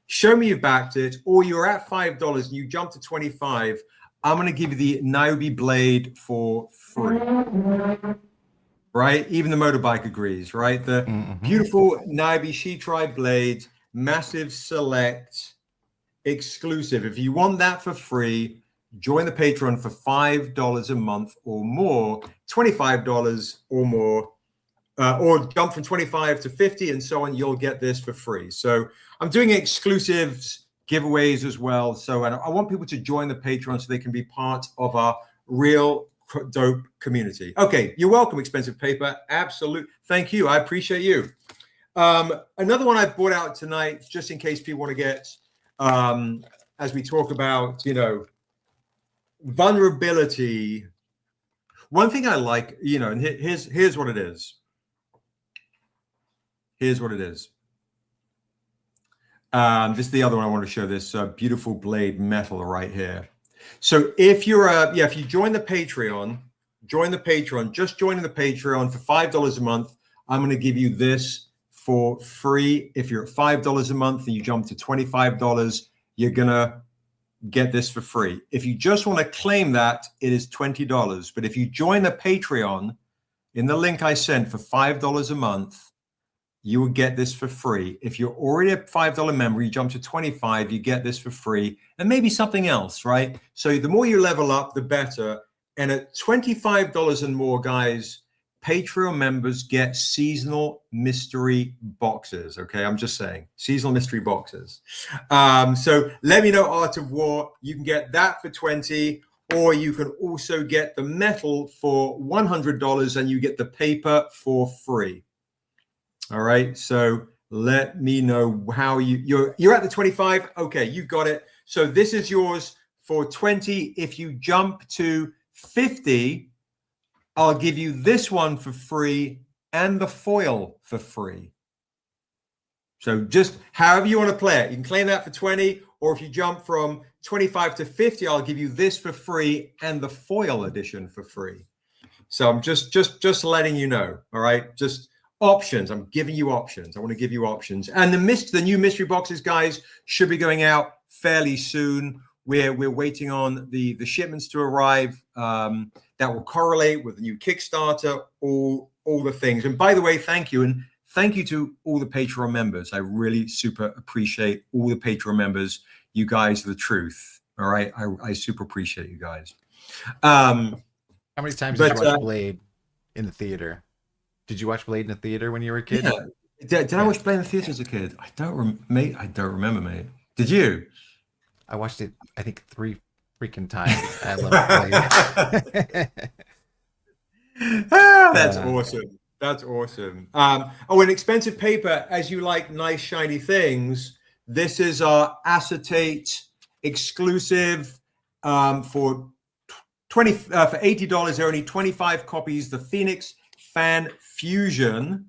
[SPEAKER 1] show me you've backed it, or you're at $5 and you jump to 25. I'm going to give you the Niobe blade for free. Right? Even the motorbike agrees, right? The beautiful Niobe She-Tribe blade, massive select, exclusive. If you want that for free, join the Patreon for $5 a month or more, $25 or more, or jump from 25 to 50 and so on. You'll get this for free. So I'm doing exclusives, giveaways as well. So I want people to join the Patreon so they can be part of our real dope community. Okay, you're welcome, Expensive Paper. Absolute. Thank you. I appreciate you. Another one I've brought out tonight, just in case people want to get, as we talk about, vulnerability. One thing I like, and here's what it is. Here's what it is. This is the other one I want to show, this beautiful blade metal right here. So if you're if you join the Patreon, just joining the Patreon for $5 a month, I'm going to give you this for free. If you're at $5 a month and you jump to $25, you're going to get this for free. If you just want to claim that, it is $20. But if you join the Patreon in the link I sent for $5 a month, you will get this for free. If you're already a $5 member, you jump to 25, you get this for free, and maybe something else, right? So the more you level up, the better. And at $25 and more, guys, Patreon members get seasonal mystery boxes. Okay, I'm just saying, seasonal mystery boxes. So let me know, Art of War. You can get that for 20, or you can also get the metal for $100, and you get the paper for free. All right, so let me know how you're at the 25. Okay, you got it. So this is yours for 20. If you jump to 50, I'll give you this one for free and the foil for free. So just however you want to play it, you can claim that for 20, or if you jump from 25 to 50, I'll give you this for free and the foil edition for free. So I'm just letting you know. All right, just options. I'm giving you options. I want to give you options. And the new mystery boxes, guys, should be going out fairly soon. We're waiting on the shipments to arrive. That will correlate with the new Kickstarter, all the things. And by the way, thank you. And thank you to all the Patreon members. I really super appreciate all the Patreon members. You guys are the truth. All right. I super appreciate you guys.
[SPEAKER 2] How many times did you watch Blade in the theater? Did you watch Blade in the theater when you were a kid?
[SPEAKER 1] Yeah. Did I watch Blade in the theater as a kid? I don't remember, mate. Did you?
[SPEAKER 2] I watched it, I think, 3 freaking times. I love Blade.
[SPEAKER 1] That's awesome. That's awesome. An Expensive Paper, as you like nice shiny things, this is our acetate exclusive for $80. There are only 25 copies. The Phoenix Fan Fusion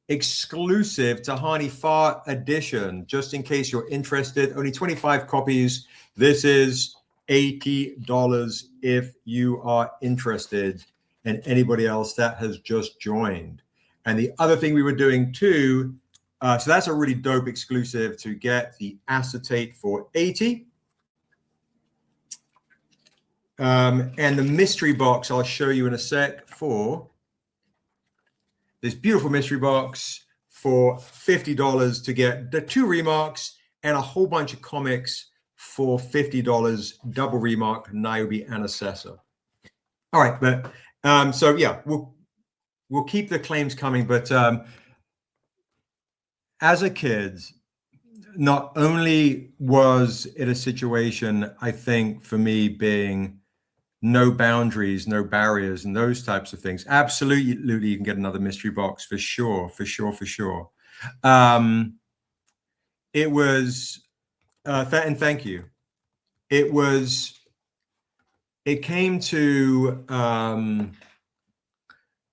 [SPEAKER 1] exclusive Tahani Far edition, just in case you're interested. Only 25 copies. This is $80 if you are interested, and anybody else that has just joined. And the other thing we were doing too, so that's a really dope exclusive to get the acetate for 80. And the mystery box I'll show you in a sec for this beautiful mystery box for $50 to get the 2 remarks and a whole bunch of comics for $50, double remark, Niobe and Assessor. All right, but so yeah, we'll keep the claims coming, but as a kid, not only was it a situation, I think, for me being no boundaries, no barriers, and those types of things. Absolutely, you can get another mystery box for sure, for sure, for sure. It was, and thank you. It came to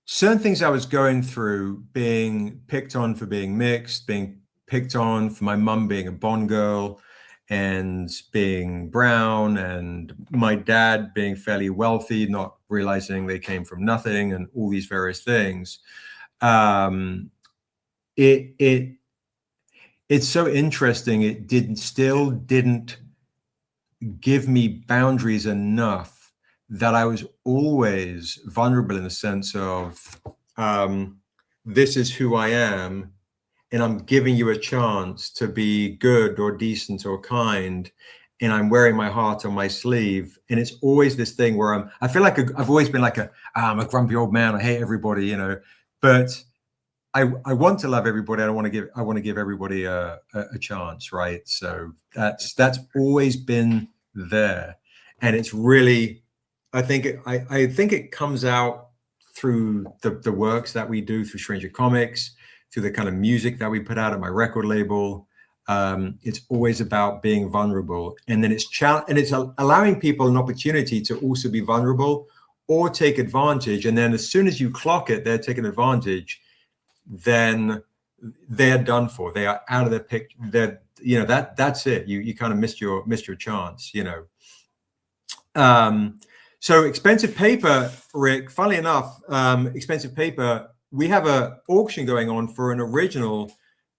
[SPEAKER 1] certain things I was going through, being picked on for being mixed, being picked on for my mum being a Bond girl and being brown, and my dad being fairly wealthy, not realizing they came from nothing, and all these various things. It's so interesting. It still didn't give me boundaries enough that I was always vulnerable in the sense of this is who I am, and I'm giving you a chance to be good or decent or kind, and I'm wearing my heart on my sleeve. And it's always this thing where I feel like I've always been like I'm a grumpy old man. I hate everybody, you know, but I want to love everybody. I want to give everybody a chance, right? So that's always been there, and it's really, I think it comes out through the works that we do through Stranger Comics, through the kind of music that we put out at my record label. It's always about being vulnerable, and then it's allowing people an opportunity to also be vulnerable or take advantage. And then as soon as you clock it, they're taking advantage, then they're done for. They are out of their picture. They're, you know, that's it. You kind of missed your chance, you know. So Expensive Paper, Rick, funnily enough, Expensive Paper, we have an auction going on for an original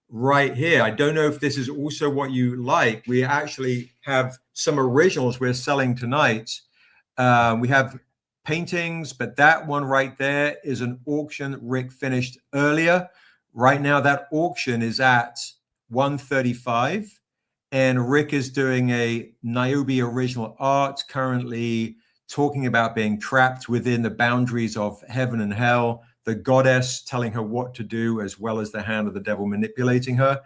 [SPEAKER 1] right here. I don't know if this is also what you like. We actually have some originals we're selling tonight. We have paintings, but that one right there is an auction Rick finished earlier. Right now, that auction is at $135, and Rick is doing a Niobe original art, currently talking about being trapped within the boundaries of heaven and hell, the goddess telling her what to do, as well as the hand of the devil manipulating her.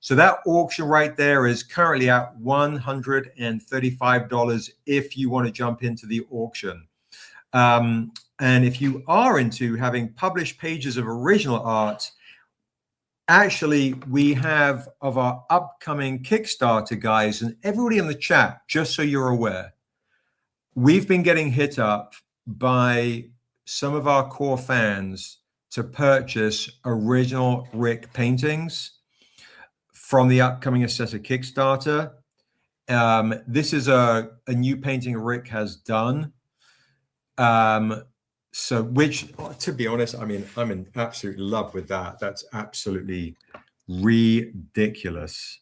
[SPEAKER 1] So that auction right there is currently at $135 if you want to jump into the auction. And if you are into having published pages of original art, actually, we have of our upcoming Kickstarter guys, and everybody in the chat, just so you're aware, we've been getting hit up by some of our core fans to purchase original Rick paintings from the upcoming Assessor Kickstarter. This is a new painting Rick has done. So, which, to be honest, I mean, I'm in absolute love with that. That's absolutely ridiculous.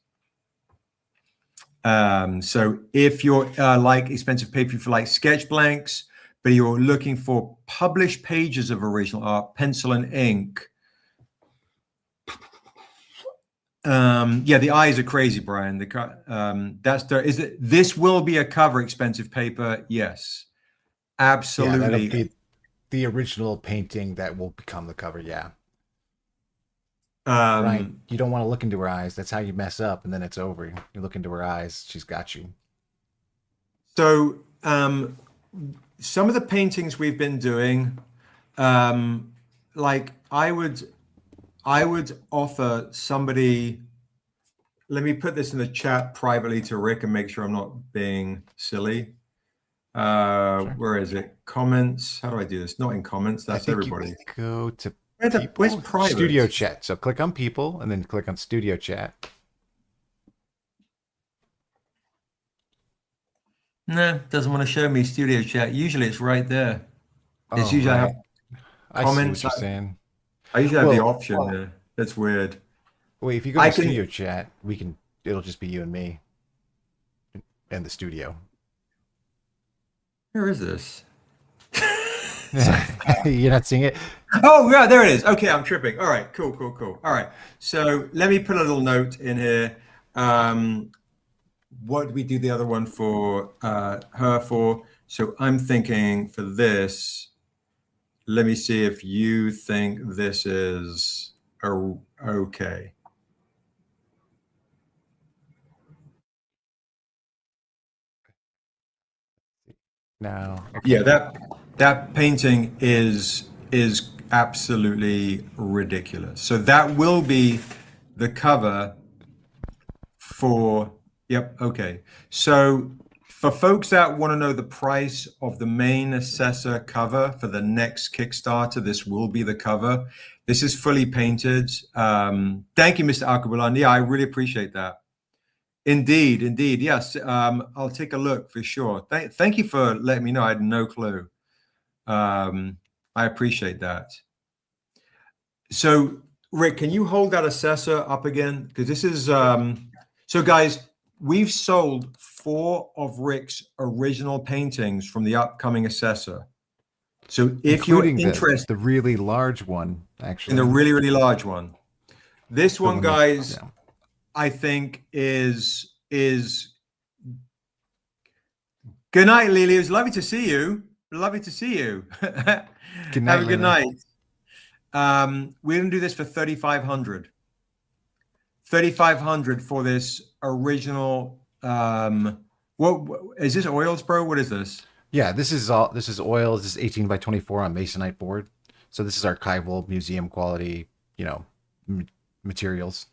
[SPEAKER 1] So if you're like Expensive Paper, if you like sketch blanks, but you're looking for published pages of original art, pencil and ink. Yeah, the eyes are crazy, Brian. This will be a cover, Expensive Paper. Yes, absolutely.
[SPEAKER 2] Yeah, that'll be the original painting that will become the cover. Yeah. Right. You don't want to look into her eyes. That's how you mess up, and then it's over. You look into her eyes, she's got you.
[SPEAKER 1] So some of the paintings we've been doing, like I would offer somebody, let me put this in the chat privately to Rick and make sure I'm not being silly. Sure. Where is it? Comments. How do I do this? Not in comments. That's everybody.
[SPEAKER 2] Go to
[SPEAKER 1] where's private?
[SPEAKER 2] Studio chat. So click on people and then click on studio chat.
[SPEAKER 1] No, doesn't want to show me studio chat. Usually it's right there. It's usually
[SPEAKER 2] right.
[SPEAKER 1] I have comments.
[SPEAKER 2] I see what you're saying.
[SPEAKER 1] I usually have the option there. That's weird.
[SPEAKER 2] Wait, if you go to studio chat, it'll just be you and me and the studio.
[SPEAKER 1] Where is this?
[SPEAKER 2] You're not seeing it?
[SPEAKER 1] Oh, yeah, there it is. Okay, I'm tripping. All right, cool. All right, so let me put a little note in here. what did we do the other one for her for? So I'm thinking for this, let me see if you think this is okay.
[SPEAKER 2] No. Okay.
[SPEAKER 1] Yeah, that painting is absolutely ridiculous. So that will be the cover for, yep, okay. So for folks that want to know the price of the main assessor cover for the next Kickstarter, this will be the cover. This is fully painted. Thank you, Mr. Akabulan. Yeah, I really appreciate that. Indeed, indeed. Yes, I'll take a look for sure. Thank you for letting me know. I had no clue. I appreciate that. So, Rick, can you hold that assessor up again? Because this is so, guys. We've sold 4 of Rick's original paintings from the upcoming assessor. So, if you're
[SPEAKER 2] Including
[SPEAKER 1] interested
[SPEAKER 2] the really large one,
[SPEAKER 1] in
[SPEAKER 2] actually.
[SPEAKER 1] the really, really large one, this
[SPEAKER 2] The
[SPEAKER 1] one,
[SPEAKER 2] one
[SPEAKER 1] guys,
[SPEAKER 2] yeah.
[SPEAKER 1] I think is good night, Lily. It was lovely to see you. Lovely to see you.
[SPEAKER 2] Good night,
[SPEAKER 1] Have a good
[SPEAKER 2] Lily.
[SPEAKER 1] night. We're gonna do this for 3,500. 3,500 for this original. What is this oils, bro? What is this?
[SPEAKER 2] Yeah, this is all. This is oil. This is 18 by 24 on masonite board. So this is archival, museum quality, materials.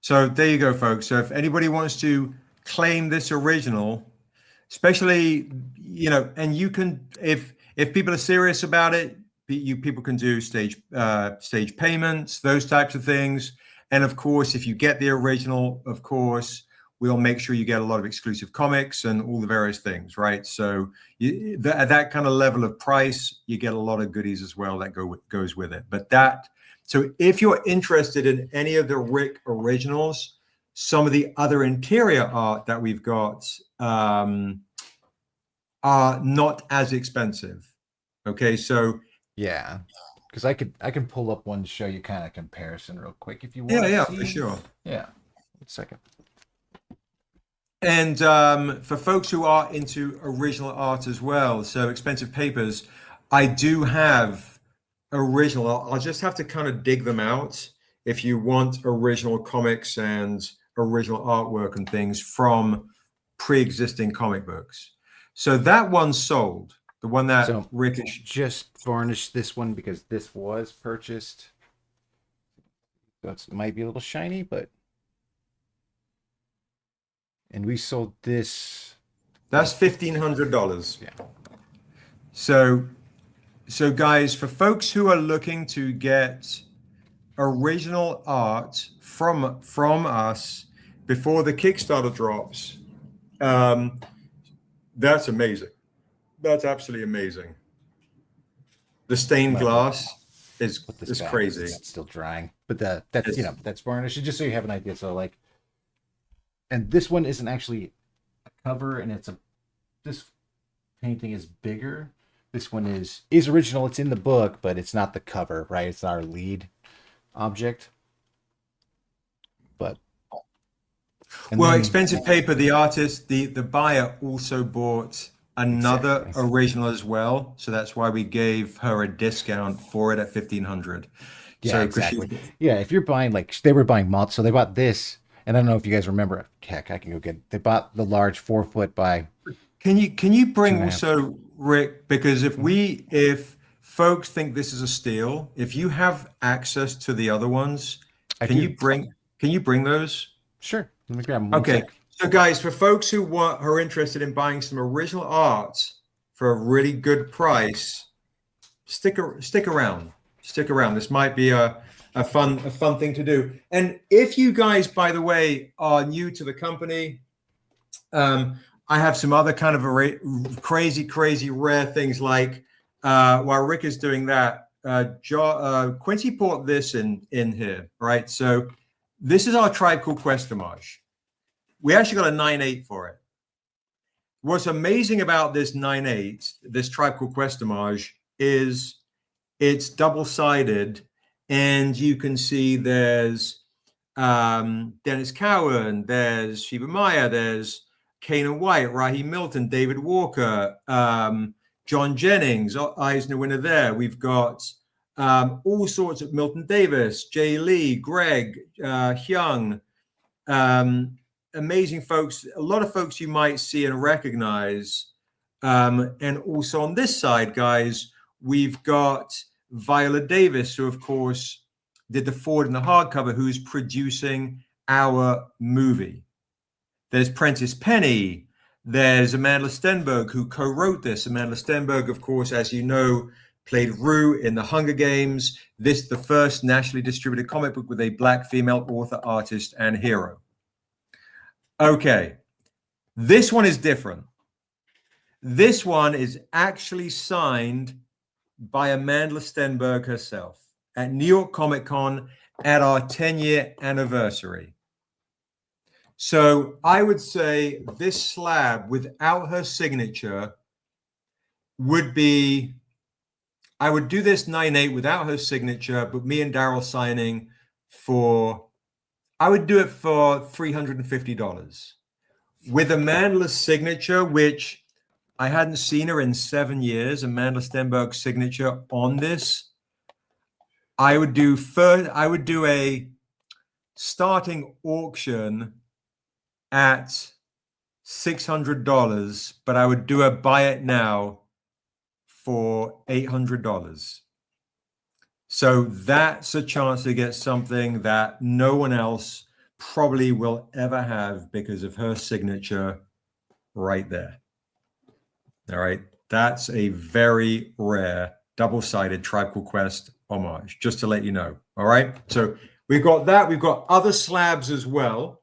[SPEAKER 1] So there you go, folks. So if anybody wants to claim this original, especially and you can, if people are serious about it, people can do stage payments, those types of things. And of course, if you get the original, of course, we'll make sure you get a lot of exclusive comics and all the various things, right? So at that kind of level of price, you get a lot of goodies as well that goes with it. So if you're interested in any of the Rick originals, some of the other interior art that we've got are not as expensive. Okay, so
[SPEAKER 2] Yeah, because I can pull up one to show you kind of comparison real quick if you want to
[SPEAKER 1] yeah,
[SPEAKER 2] see.
[SPEAKER 1] for sure.
[SPEAKER 2] Yeah, 1 second.
[SPEAKER 1] And for folks who are into original art as well, so expensive papers, I do have original. I'll just have to kind of dig them out if you want original comics and original artwork and things from pre-existing comic books. So that one sold, the one that
[SPEAKER 2] So
[SPEAKER 1] Rick is.
[SPEAKER 2] just varnish this one because this was purchased. So it might be a little shiny, and we sold this.
[SPEAKER 1] That's $1,500.
[SPEAKER 2] Yeah.
[SPEAKER 1] So guys, for folks who are looking to get original art from us before the Kickstarter drops, that's amazing. That's absolutely amazing. The stained glass is crazy.
[SPEAKER 2] It's still drying, but that's varnish. Just so you have an idea. So and this one isn't actually a cover, and this painting is bigger. This one is original. It's in the book, but it's not the cover, right? It's our lead object. But
[SPEAKER 1] expensive paper. The artist, the buyer also bought another original as well, so that's why we gave her a discount for it at 1,500.
[SPEAKER 2] Yeah,
[SPEAKER 1] so,
[SPEAKER 2] exactly. Yeah, if you're buying they were buying months, so they bought this, and I don't know if you guys remember. Heck, I can go get it. They bought the large 4-foot by.
[SPEAKER 1] Can you bring also, Rick, because if folks think this is a steal, if you have access to the other ones, can you bring those?
[SPEAKER 2] Sure. Let me grab them.
[SPEAKER 1] Okay. So guys, for folks who are interested in buying some original art for a really good price, stick around. Stick around. This might be a fun thing to do. And if you guys, by the way, are new to the company, I have some other kind of crazy rare things like while Rick is doing that, Quincy brought this in here, right? So this is our Tribe Called Quest homage. We actually got a 9.8 for it. What's amazing about this 9.8, this Tribe Called Quest homage, is it's double-sided, and you can see there's Dennis Cowan, there's Sheba Maya, there's Kanan White, Raheem Milton, David Walker, John Jennings, Eisner winner there. We've got all sorts of Milton Davis, Jay Lee, Greg, Hyung, amazing folks, a lot of folks you might see and recognize. And also on this side, guys, we've got Viola Davis, who, of course, did the forward and the hardcover, who's producing our movie. There's Prentice Penny. There's Amanda Stenberg, who co-wrote this. Amanda Stenberg, of course, as you know, played Rue in the Hunger Games. This is the first nationally distributed comic book with a Black female author, artist, and hero. Okay, this one is different. This one is actually signed by Amanda Stenberg herself at New York Comic Con at our 10-year anniversary. So I would say this slab without her signature would be, I would do this 9.8 without her signature, but me and Daryl signing for, I would do it for $350. With Amanda's signature, which I hadn't seen her in 7 years, Amanda Stenberg's signature on this, I would do a starting auction at $600, but I would do a buy it now for $800. So that's a chance to get something that no one else probably will ever have because of her signature right there. All right, that's a very rare double-sided Tribe Called Quest homage, just to let you know. All right, so we've got that. We've got other slabs as well.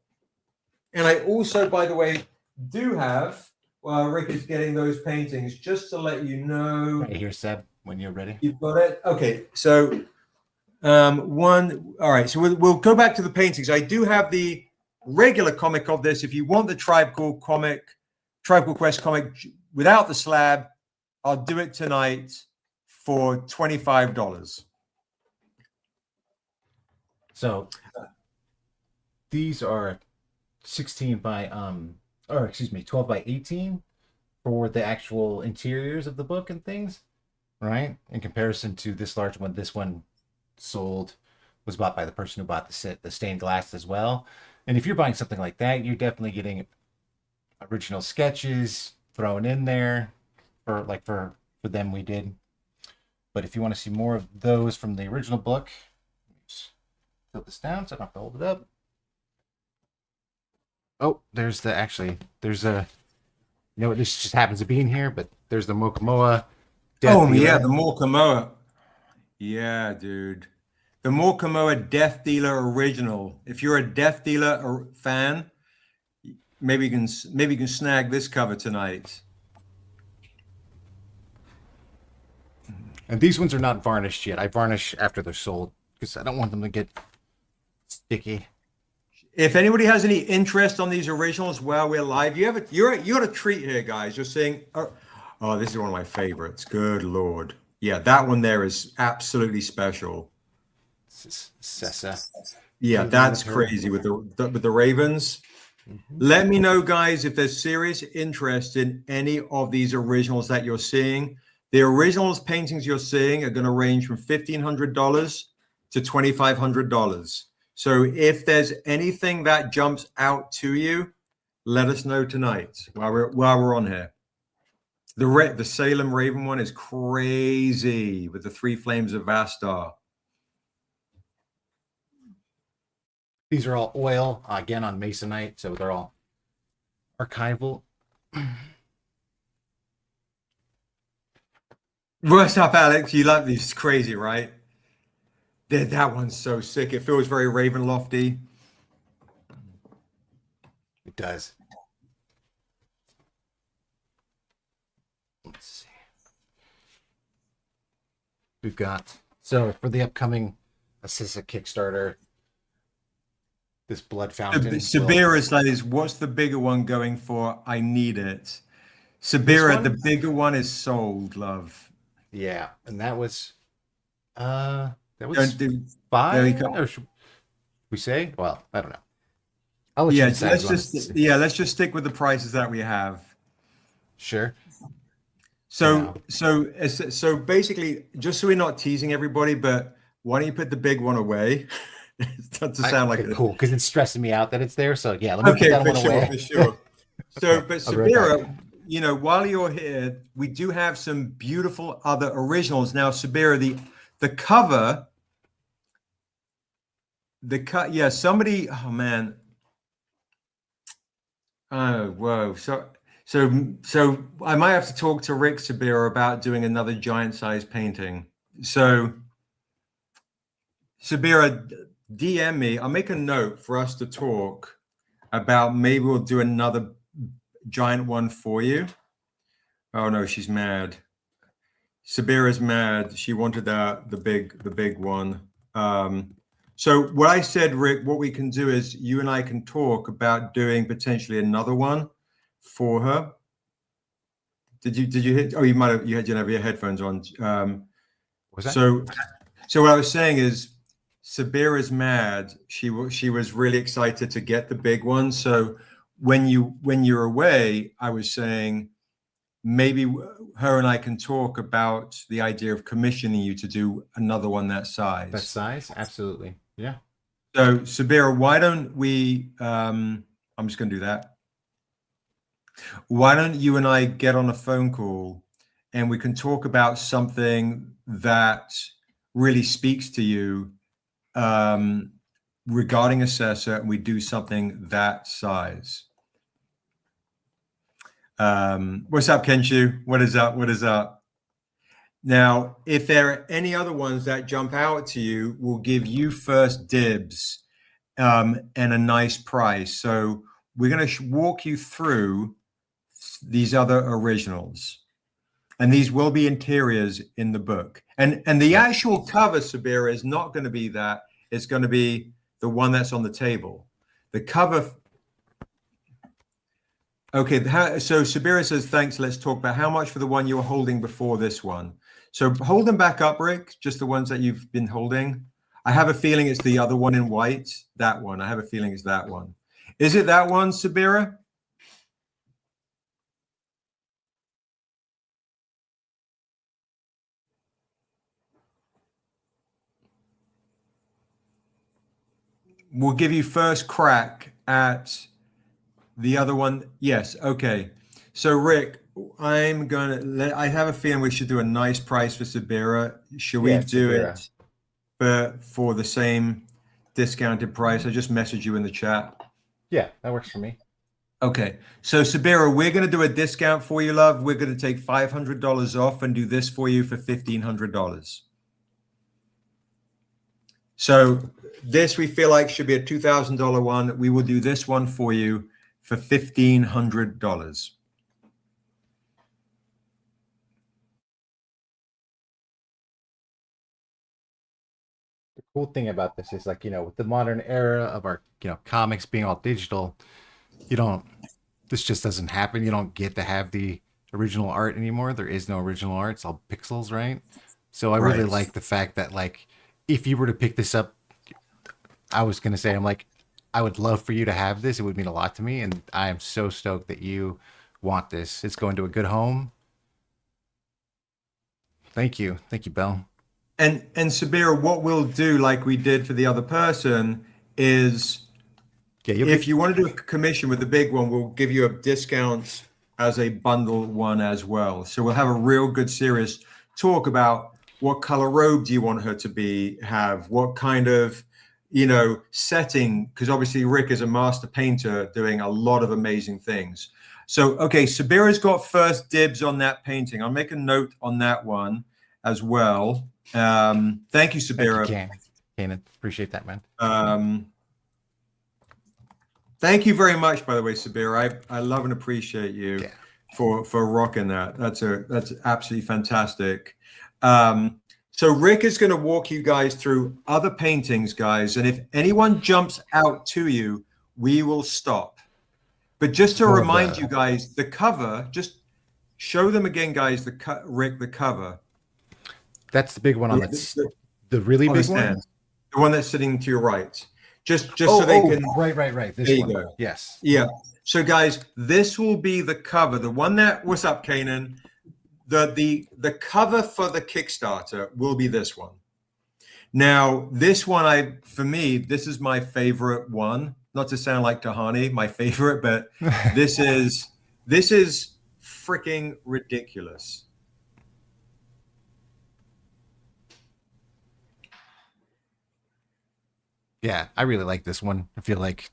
[SPEAKER 1] And I also, by the way, do have, while Rick is getting those paintings, just to let you know.
[SPEAKER 2] Right here, Seb, when you're ready.
[SPEAKER 1] You've got it? Okay, so all right, so we'll go back to the paintings. I do have the regular comic of this. If you want the Tribe Called Quest comic without the slab, I'll do it tonight for $25.
[SPEAKER 2] So these are 16 by 12 by 18 for the actual interiors of the book and things, right? In comparison to this large one, this one was bought by the person who bought the stained glass as well. And if you're buying something like that, you're definitely getting original sketches thrown in there for them we did. But if you want to see more of those from the original book, just tilt this down so I don't have to hold it up. Oh, there's a, this just happens to be in here, but there's the Mokamoa.
[SPEAKER 1] Yeah, the Mokamoa. Yeah, dude. The Mokamoa Death Dealer original. If you're a Death Dealer fan, maybe you can snag this cover tonight.
[SPEAKER 2] And these ones are not varnished yet. I varnish after they're sold because I don't want them to get sticky.
[SPEAKER 1] If anybody has any interest on these originals while we're live, you got a treat here, guys. You're seeing, oh, this is one of my favorites. Good Lord. Yeah, that one there is absolutely special.
[SPEAKER 2] This is Sessa.
[SPEAKER 1] Yeah, that's crazy with the Ravens. Mm-hmm. Let me know, guys, if there's serious interest in any of these originals that you're seeing. The originals paintings you're seeing are going to range from $1,500 to $2,500. So if there's anything that jumps out to you, let us know tonight while we're on here. The Salem Raven one is crazy with the 3 flames of Vastar.
[SPEAKER 2] These are all oil, again, on Masonite, so they're all archival.
[SPEAKER 1] What's up, Alex? You love these? Crazy, right? That one's so sick. It feels very Ravenlofty.
[SPEAKER 2] It does. Let's see. We've got, so for the upcoming Assisa Kickstarter, this blood fountain.
[SPEAKER 1] Sabira says, what's the bigger one going for? I need it. Sabira, the bigger one is sold, love.
[SPEAKER 2] Yeah, and that was 5 We say? Well, I don't know. I'll let you
[SPEAKER 1] Yeah,
[SPEAKER 2] decide if you want to.
[SPEAKER 1] let's just stick with the prices that we have.
[SPEAKER 2] Sure. For
[SPEAKER 1] So
[SPEAKER 2] now.
[SPEAKER 1] so basically, just so we're not teasing everybody, but why don't you put the big one away? It doesn't sound like
[SPEAKER 2] Okay,
[SPEAKER 1] it.
[SPEAKER 2] cool. Because it's stressing me out that it's there. So yeah, let me put
[SPEAKER 1] Okay,
[SPEAKER 2] that
[SPEAKER 1] for
[SPEAKER 2] one
[SPEAKER 1] sure,
[SPEAKER 2] away.
[SPEAKER 1] for sure. So,
[SPEAKER 2] Okay,
[SPEAKER 1] but
[SPEAKER 2] I'll be right back.
[SPEAKER 1] Sabira, while you're here, we do have some beautiful other originals. Now, Sabira, the cover, yeah, somebody, oh man, oh whoa, so I might have to talk to Rick Sabira about doing another giant size painting. So, Sabira, DM me. I'll make a note for us to talk about. Maybe we'll do another giant one for you. Oh no, she's mad. Sabira's mad. She wanted the big one. So what I said, Rick, what we can do is you and I can talk about doing potentially another one for her. Did you hit? Oh, you might have. You didn't have your headphones on.
[SPEAKER 2] Was that?
[SPEAKER 1] So so what I was saying is, Sabira's mad. She was really excited to get the big one. So when you're away, I was saying maybe her and I can talk about the idea of commissioning you to do another one that
[SPEAKER 2] That
[SPEAKER 1] size.
[SPEAKER 2] size? Absolutely. Yeah.
[SPEAKER 1] So, Sabira, why don't we? I'm just going to do that. Why don't you and I get on a phone call and we can talk about something that really speaks to you um, regarding Assessor, and we do something that size. What's up, Kenshu? What is up? What is up? Now, if there are any other ones that jump out to you, we'll give you first dibs and a nice price. So we're going to walk you through these other originals, and these will be interiors in the book. And the
[SPEAKER 2] Yep.
[SPEAKER 1] actual cover, Sabira, is not going to be that. It's going to be the one that's on the table. The cover. Okay, so Sabira says, thanks. Let's talk about how much for the one you were holding before this one. So hold them back up, Rick, just the ones that you've been holding. I have a feeling it's the other one in white, that one. I have a feeling it's that one. Is it that one, Sabira? We'll give you first crack at the other one. Yes, okay. So Rick, I have a feeling we should do a nice price for Sabira. Should we
[SPEAKER 2] Yeah,
[SPEAKER 1] do
[SPEAKER 2] Sabira.
[SPEAKER 1] it for the same discounted price? I just messaged you in the chat.
[SPEAKER 2] Yeah, that works for me.
[SPEAKER 1] Okay, so Sabira, we're going to do a discount for you, love. We're going to take $500 off and do this for you for $1,500. So this we feel like should be a $2,000 one. We will do this one for you for $1,500.
[SPEAKER 2] The cool thing about this is like, with the modern era of our, comics being all digital, you don't this just doesn't happen. You don't get to have the original art anymore. There is no original art. It's all pixels, right? So I really
[SPEAKER 1] Right.
[SPEAKER 2] like the fact that like if you were to pick this up, I was gonna say I'm like I would love for you to have this. It would mean a lot to me, and I am so stoked that you want this. It's going to a good home. Thank you, Bell.
[SPEAKER 1] And Sabira, what we'll do, like we did for the other person, is
[SPEAKER 2] Yeah, you'll
[SPEAKER 1] if
[SPEAKER 2] get.
[SPEAKER 1] you want to do a commission with the big one, we'll give you a discount as a bundle one as well. So we'll have a real good serious talk about what color robe do you want her to have, what kind of setting, because obviously Rick is a master painter doing a lot of amazing things. So okay, Sabira's got first dibs on that painting. I'll make a note on that one as well. Thank you,
[SPEAKER 2] Thank you,
[SPEAKER 1] Sabira.
[SPEAKER 2] Kanan. Appreciate that, man.
[SPEAKER 1] Thank you very much, by the way, Sabir. I love and appreciate you
[SPEAKER 2] Yeah.
[SPEAKER 1] for rocking that. That's absolutely fantastic. So Rick is going to walk you guys through other paintings, guys, and if anyone jumps out to you, we will stop. But just to
[SPEAKER 2] One of
[SPEAKER 1] remind you
[SPEAKER 2] the
[SPEAKER 1] guys, the cover, just show them again, guys. Rick, the cover.
[SPEAKER 2] That's the big one on
[SPEAKER 1] The,
[SPEAKER 2] the really
[SPEAKER 1] on the
[SPEAKER 2] big one.
[SPEAKER 1] stand, the one that's sitting to your right. just so they can.
[SPEAKER 2] Right. This
[SPEAKER 1] There you
[SPEAKER 2] one.
[SPEAKER 1] go.
[SPEAKER 2] Yes.
[SPEAKER 1] Yeah. So guys, this will be the cover. The one that what's up, Kanan? The cover for the Kickstarter will be this one. Now, this one, for me, this is my favorite one. Not to sound like Tahani, my favorite, but this is freaking ridiculous.
[SPEAKER 2] Yeah, I really like this one. I feel like,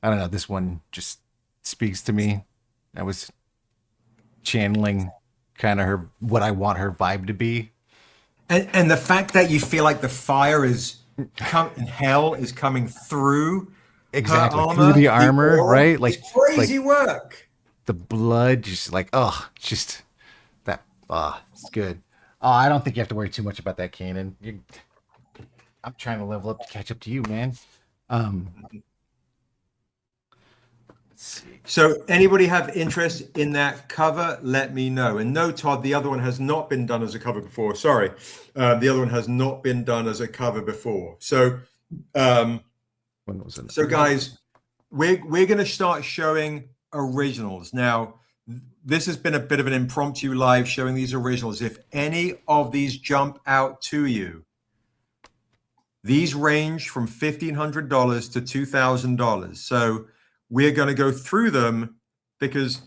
[SPEAKER 2] I don't know, this one just speaks to me. I was channeling kind of her, what I want her vibe to be.
[SPEAKER 1] And the fact that you feel like the fire is hell is coming through her
[SPEAKER 2] Exactly. Through
[SPEAKER 1] armor,
[SPEAKER 2] the
[SPEAKER 1] the
[SPEAKER 2] armor,
[SPEAKER 1] aura,
[SPEAKER 2] right?
[SPEAKER 1] it's crazy
[SPEAKER 2] Like
[SPEAKER 1] work.
[SPEAKER 2] the blood, just like, oh, just that, it's good. Oh, I don't think you have to worry too much about that, Kanan. I'm trying to level up to catch up to you, man. Let's see.
[SPEAKER 1] So anybody have interest in that cover, let me know. And no, Todd, the other one has not been done as a cover before. Sorry. The other one has not been done as a cover before. So
[SPEAKER 2] When was it?
[SPEAKER 1] so guys, we're going to start showing originals. Now, this has been a bit of an impromptu live showing these originals. If any of these jump out to you, these range from $1,500 to $2,000. So we're going to go through them because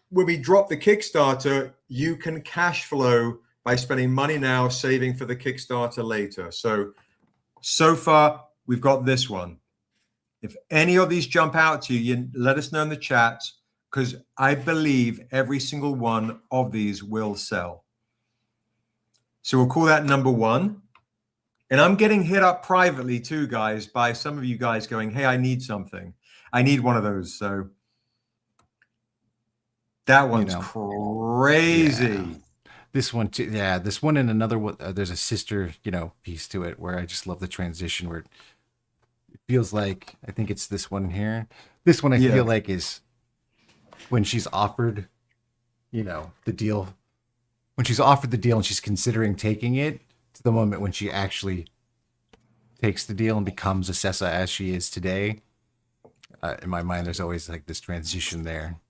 [SPEAKER 1] when we drop the Kickstarter, you can cash flow by spending money now, saving for the Kickstarter later. So far, we've got this one. If any of these jump out to you, let us know in the chat because I believe every single one of these will sell. So we'll call that number one. And I'm getting hit up privately too, guys, by some of you guys going, hey, I need something. I need one of those. So that one's crazy.
[SPEAKER 2] Yeah. This one too. Yeah, this one and another one. There's a sister, piece to it where I just love the transition where it feels like, I think it's this one here. This one I feel like is when she's offered, the deal. When she's offered the deal and she's considering taking it, to the moment when she actually takes the deal and becomes Assessa as she is today. In my mind, there's always like this transition there.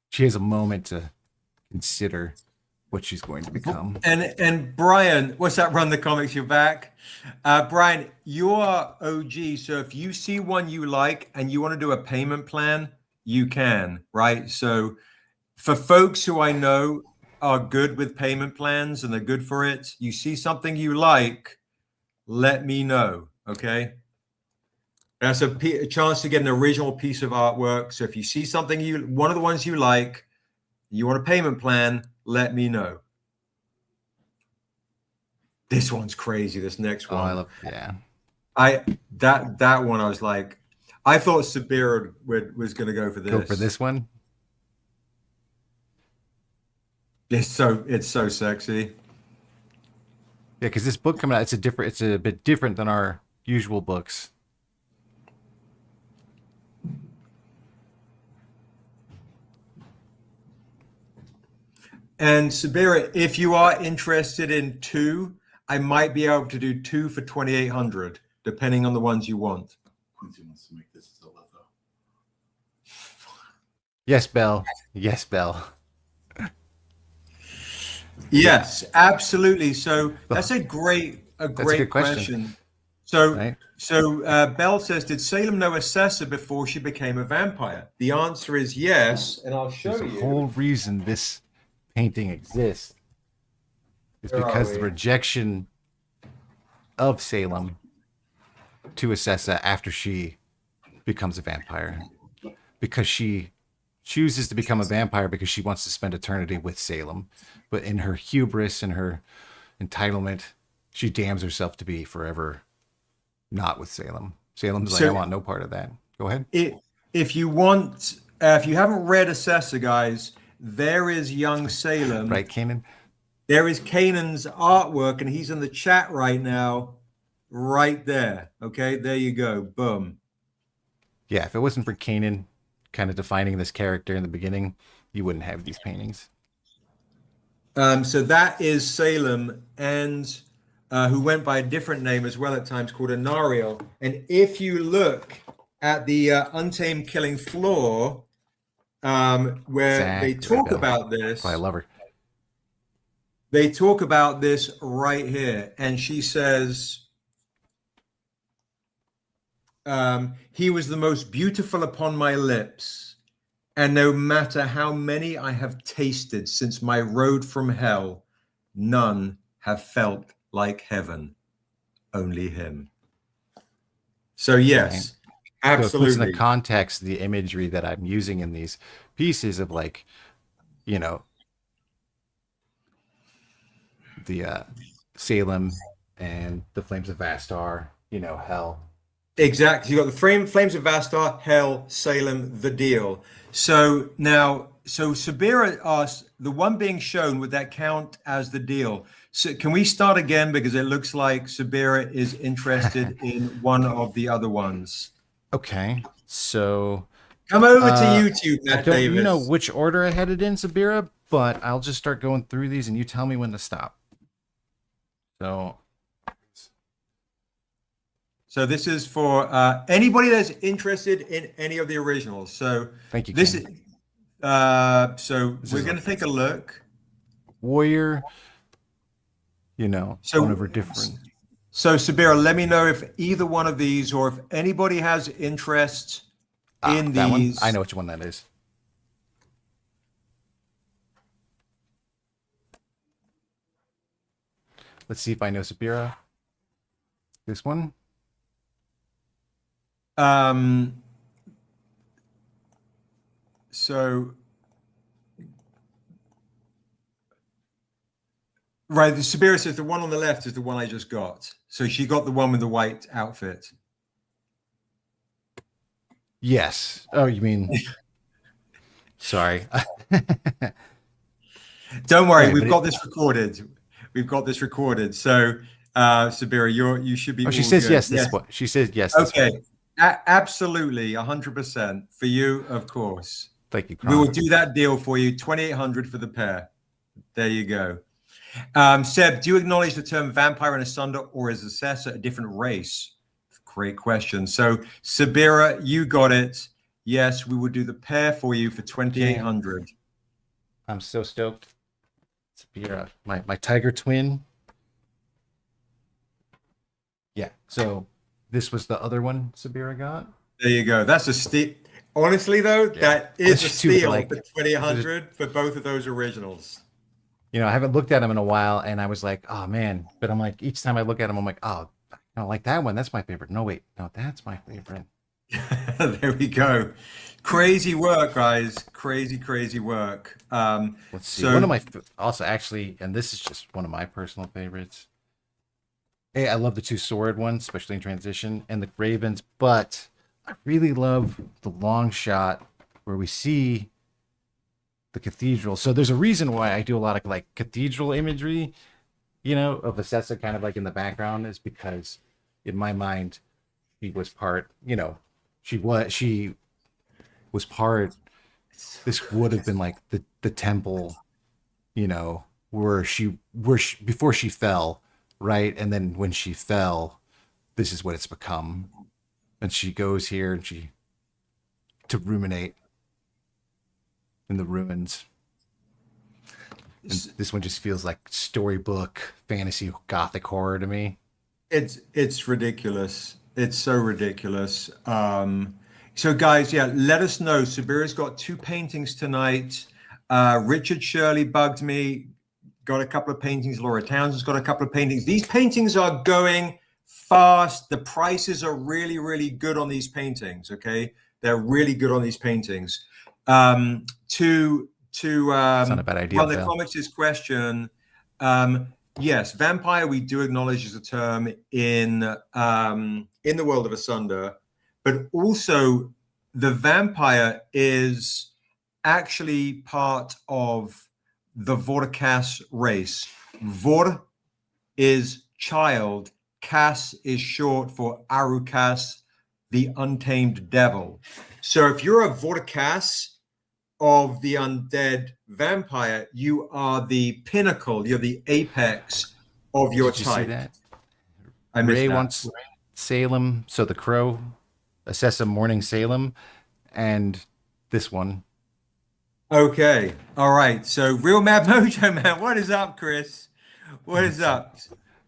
[SPEAKER 2] She has a moment to consider what she's going to become.
[SPEAKER 1] And Brian, what's that? Run the comics, you're back. Brian, you're OG. So if you see one you like and you want to do a payment plan, you can, right? So for folks who I know are good with payment plans and they're good for it, you see something you like, let me know, okay? That's a chance to get an original piece of artwork. So if you see something one of the ones you like, you want a payment plan, let me know. This one's crazy. This next one.
[SPEAKER 2] Oh, I love, yeah.
[SPEAKER 1] That one I was like, I thought Sabir was going to go for this.
[SPEAKER 2] Go for this one.
[SPEAKER 1] It's so sexy.
[SPEAKER 2] Yeah, because this book coming out, it's a bit different than our usual books.
[SPEAKER 1] And Sabira, if you are interested in two, I might be able to do two for 2,800, depending on the ones you want.
[SPEAKER 3] Quincy wants to make this as a litho.
[SPEAKER 2] Yes, Belle. Yes, Belle.
[SPEAKER 1] Yes, absolutely. So that's a great question. So,
[SPEAKER 2] right?
[SPEAKER 1] Belle says, did Salem know Assessa before she became a vampire? The answer is yes, and I'll show
[SPEAKER 2] There's
[SPEAKER 1] you.
[SPEAKER 2] The whole reason this painting exists is because the rejection of Salem to Assessa after she becomes a vampire. Because she chooses to become a vampire because she wants to spend eternity with Salem. But in her hubris and her entitlement, she damns herself to be forever not with Salem. Salem's like, I want no part of that. Go ahead.
[SPEAKER 1] If you want, if you haven't read Assessa, guys, there is young Salem.
[SPEAKER 2] Right, Kanan?
[SPEAKER 1] There is Kanan's artwork, and he's in the chat right now, right there. Okay, there you go. Boom.
[SPEAKER 2] Yeah, if it wasn't for Kanan kind of defining this character in the beginning, you wouldn't have these paintings.
[SPEAKER 1] So that is Salem, and who went by a different name as well at times, called Anariel. And if you look at the Untamed Killing floor, where they talk about this,
[SPEAKER 2] I love her.
[SPEAKER 1] they talk about this right here. And she says, he was the most beautiful upon my lips. And no matter how many I have tasted since my road from hell, none have felt like heaven, only him. So yes, absolutely.
[SPEAKER 2] So it puts in the context the imagery that I'm using in these pieces of, like, you know, the Salem and the flames of Vastar, you know, hell.
[SPEAKER 1] Exactly. You got the flames of Vastar, hell, Salem, the deal. So now, so Sabira asked, the one being shown, would that count as the deal? So can we start again, because it looks like Sabira is interested in one of the other ones.
[SPEAKER 2] Okay, so
[SPEAKER 1] come over to YouTube, Matt
[SPEAKER 2] I don't
[SPEAKER 1] Davis.
[SPEAKER 2] know which order I had it in, Sabira, but I'll just start going through these and you tell me when to stop.
[SPEAKER 1] So this is for anybody that's interested in any of the originals. So
[SPEAKER 2] thank you.
[SPEAKER 1] This is so
[SPEAKER 2] this
[SPEAKER 1] we're
[SPEAKER 2] is
[SPEAKER 1] going to take a look.
[SPEAKER 2] Warrior, you know,
[SPEAKER 1] so
[SPEAKER 2] one over different.
[SPEAKER 1] So Sabira, let me know if either one of these, or if anybody has interest in
[SPEAKER 2] that
[SPEAKER 1] these.
[SPEAKER 2] One? I know which one that is. Let's see if I know Sabira. This one.
[SPEAKER 1] So right, the Sabira says the one on the left is the one I just got. So she got the one with the white outfit.
[SPEAKER 2] Yes. Oh, you mean? Sorry.
[SPEAKER 1] Don't worry, we've got this recorded. We've got this recorded. So Sabira, you should be.
[SPEAKER 2] Oh, she says good. Yes. This one. She says yes.
[SPEAKER 1] Okay. Absolutely, 100% for you, of course.
[SPEAKER 2] Thank you.
[SPEAKER 1] We will do that deal for you. 2,800 for the pair. There you go. Seb, do you acknowledge the term vampire and asunder, or is Assessor a different race? Great question. So Sabira, you got it. Yes, we will do the pair for you for 2,800.
[SPEAKER 2] I'm so stoked. Sabira, my tiger twin. Yeah. So this was the other one Sabira got.
[SPEAKER 1] There you go. That's a steal. Honestly, though, that is a steal for 2,800 for both of those originals.
[SPEAKER 2] You know, I haven't looked at them in a while, and I was like, oh man. But I'm like, each time I look at them, I'm like, oh, I don't like that one. That's my favorite. No, wait, no, that's my favorite.
[SPEAKER 1] There we go. Crazy work, guys. Crazy work.
[SPEAKER 2] Let's see. One of my also actually, and this is just one of my personal favorites. Hey, I love the two sword ones, especially in transition, and the ravens, but I really love the long shot where we see the cathedral. So there's a reason why I do a lot of like cathedral imagery, you know, of Assessa kind of like in the background, is because in my mind, she was part, you know, she was part, this would have been like the temple, you know, where she before she fell, right? And then when she fell, this is what it's become. And she goes here and to ruminate in the ruins. And this one just feels like storybook, fantasy, gothic horror to me.
[SPEAKER 1] It's ridiculous. It's so ridiculous. So guys, yeah, let us know. Sabira's got 2 paintings tonight. Richard Shirley bugged me, got a couple of paintings. Laura Townsend's got a couple of paintings. These paintings are going fast. The prices are really, really good on these paintings. Okay, they're really good on these paintings. To
[SPEAKER 2] it's not a bad idea.
[SPEAKER 1] On the comics' question, yes, vampire we do acknowledge as a term in the world of Asunder, but also the vampire is actually part of the Vorkas race. Vor is child. Kas is short for Arukas, the untamed devil. So if you're a Vorkas of the undead vampire, you are the pinnacle, you're the apex of your type. I missed
[SPEAKER 2] Ray
[SPEAKER 1] that.
[SPEAKER 2] wants Salem, so the Crow, Assessa Morning Salem, and this one.
[SPEAKER 1] Okay. All right. So Real Mad Mojo, man. What is up, Chris? What is up?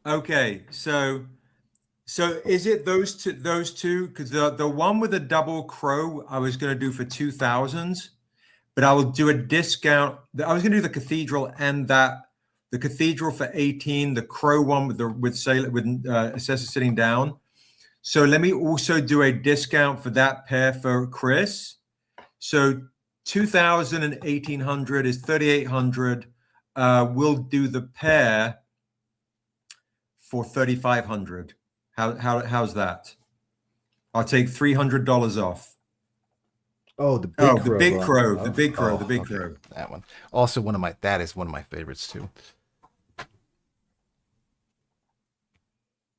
[SPEAKER 1] Okay. So is it those two? Because the one with the double crow I was going to do for 2000s, but I will do a discount. I was going to do the cathedral and the cathedral for 18, the crow one with Sailor with Assessor sitting down. So let me also do a discount for that pair for Chris. So 2000 and 1800 is 3800. We'll do the pair for 3500. How's that? I'll take $300 off.
[SPEAKER 2] Oh, the big
[SPEAKER 1] Oh,
[SPEAKER 2] crow.
[SPEAKER 1] the big
[SPEAKER 2] one.
[SPEAKER 1] crow,
[SPEAKER 2] Oh,
[SPEAKER 1] the big crow,
[SPEAKER 2] oh,
[SPEAKER 1] the big
[SPEAKER 2] okay.
[SPEAKER 1] crow.
[SPEAKER 2] That one. Also, that is one of my favorites too.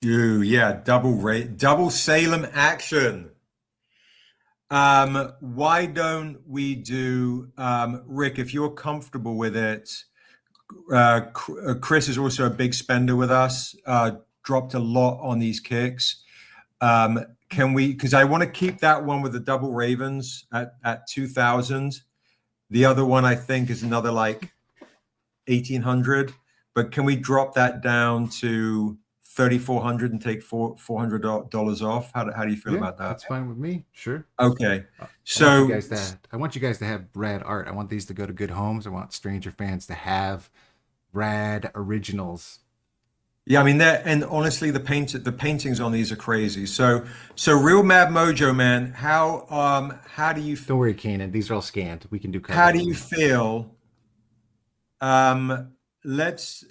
[SPEAKER 1] Ooh, yeah, double Salem action. Why don't we do Rick, if you're comfortable with it? Chris is also a big spender with us. Dropped a lot on these kicks. Can we? Because I want to keep that one with the double Ravens at 2000. The other one I think is another like 1800. But can we drop that down to 3400 and take $400 off? How do you feel about that?
[SPEAKER 2] That's fine with me. Sure.
[SPEAKER 1] Okay.
[SPEAKER 2] I
[SPEAKER 1] So
[SPEAKER 2] want you guys to have rad art. I want these to go to good homes. I want Stranger fans to have rad originals.
[SPEAKER 1] yeah, I mean, and honestly, the paintings on these are crazy. So Real Mad Mojo, man, how do you
[SPEAKER 2] Don't worry, Kanan. These are all scanned. We can do
[SPEAKER 1] how do
[SPEAKER 2] covers.
[SPEAKER 1] you feel? Let's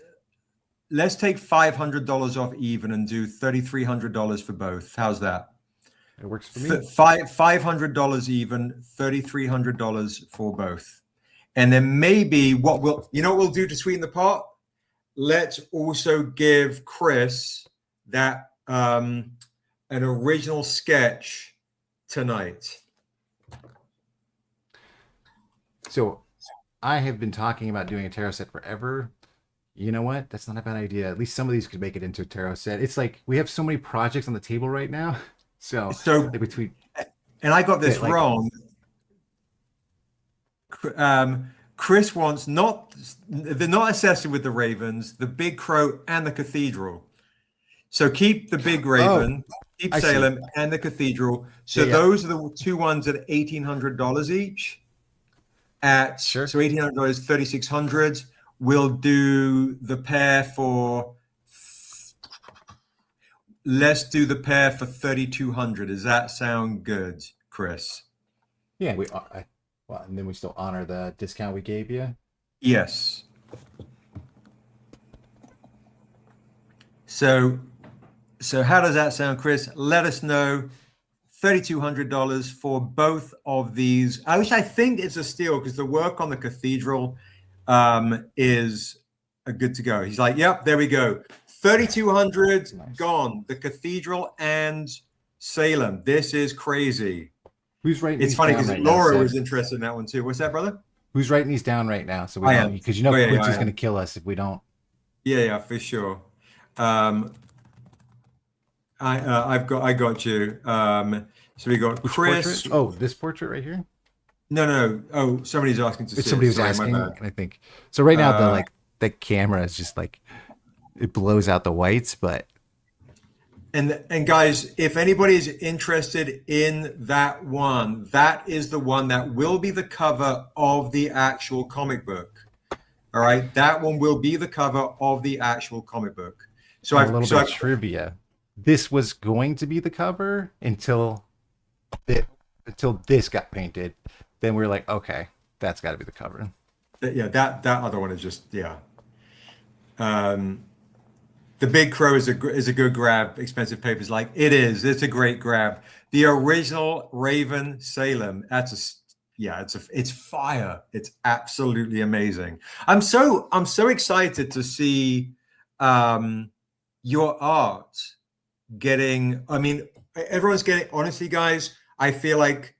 [SPEAKER 1] take $500 off even and do $3,300 for both. How's that?
[SPEAKER 2] It works for me.
[SPEAKER 1] $500 even, $3,300 for both. And then maybe what we'll do to sweeten the pot? Let's also give Chris that an original sketch tonight.
[SPEAKER 2] So I have been talking about doing a tarot set forever. You know what? That's not a bad idea. At least some of these could make it into a tarot set. It's like we have so many projects on the table right now. So like between
[SPEAKER 1] and I got this
[SPEAKER 2] like,
[SPEAKER 1] wrong. Chris wants they're not assessing with the Ravens, the Big Crow, and the Cathedral. So keep the Big Raven, keep Salem, and the Cathedral. So those are the two ones at $1,800 each. So $1,800, $3,600. We'll do the pair for. Let's do the pair for $3,200. Does that sound good, Chris?
[SPEAKER 2] Yeah, and then we still honor the discount we gave you.
[SPEAKER 1] Yes. So how does that sound, Chris? Let us know. $3,200 for both of these, which I think is a steal because the work on the Cathedral is good to go. He's like, yep, there we go. 3,200 nice. Gone. The Cathedral and Salem. This is crazy.
[SPEAKER 2] Who's writing?
[SPEAKER 1] It's funny because Laura was interested in that one too. What's that, brother?
[SPEAKER 2] Who's writing these down right now? So we don't, because Quincy's going to kill us if we don't.
[SPEAKER 1] Yeah, for sure. I got you. So we got Chris.
[SPEAKER 2] Portrait? Oh, this portrait right here.
[SPEAKER 1] No. Oh, somebody's asking to see.
[SPEAKER 2] Somebody was asking, I think. So right now, the camera is just like it blows out the whites, but.
[SPEAKER 1] And guys, if anybody is interested in that one, that is the one that will be the cover of the actual comic book. All right, that one will be the cover of the actual comic book. So
[SPEAKER 2] a little bit of trivia. This was going to be the cover until this got painted. Then we were like, okay, that's got to be the cover.
[SPEAKER 1] Yeah, that other one is just The Big Crow is a good grab. Expensive papers, like it is. It's a great grab. The original Raven Salem. It's fire. It's absolutely amazing. I'm so excited to see your art getting. I mean, everyone's getting. Honestly, guys, I feel like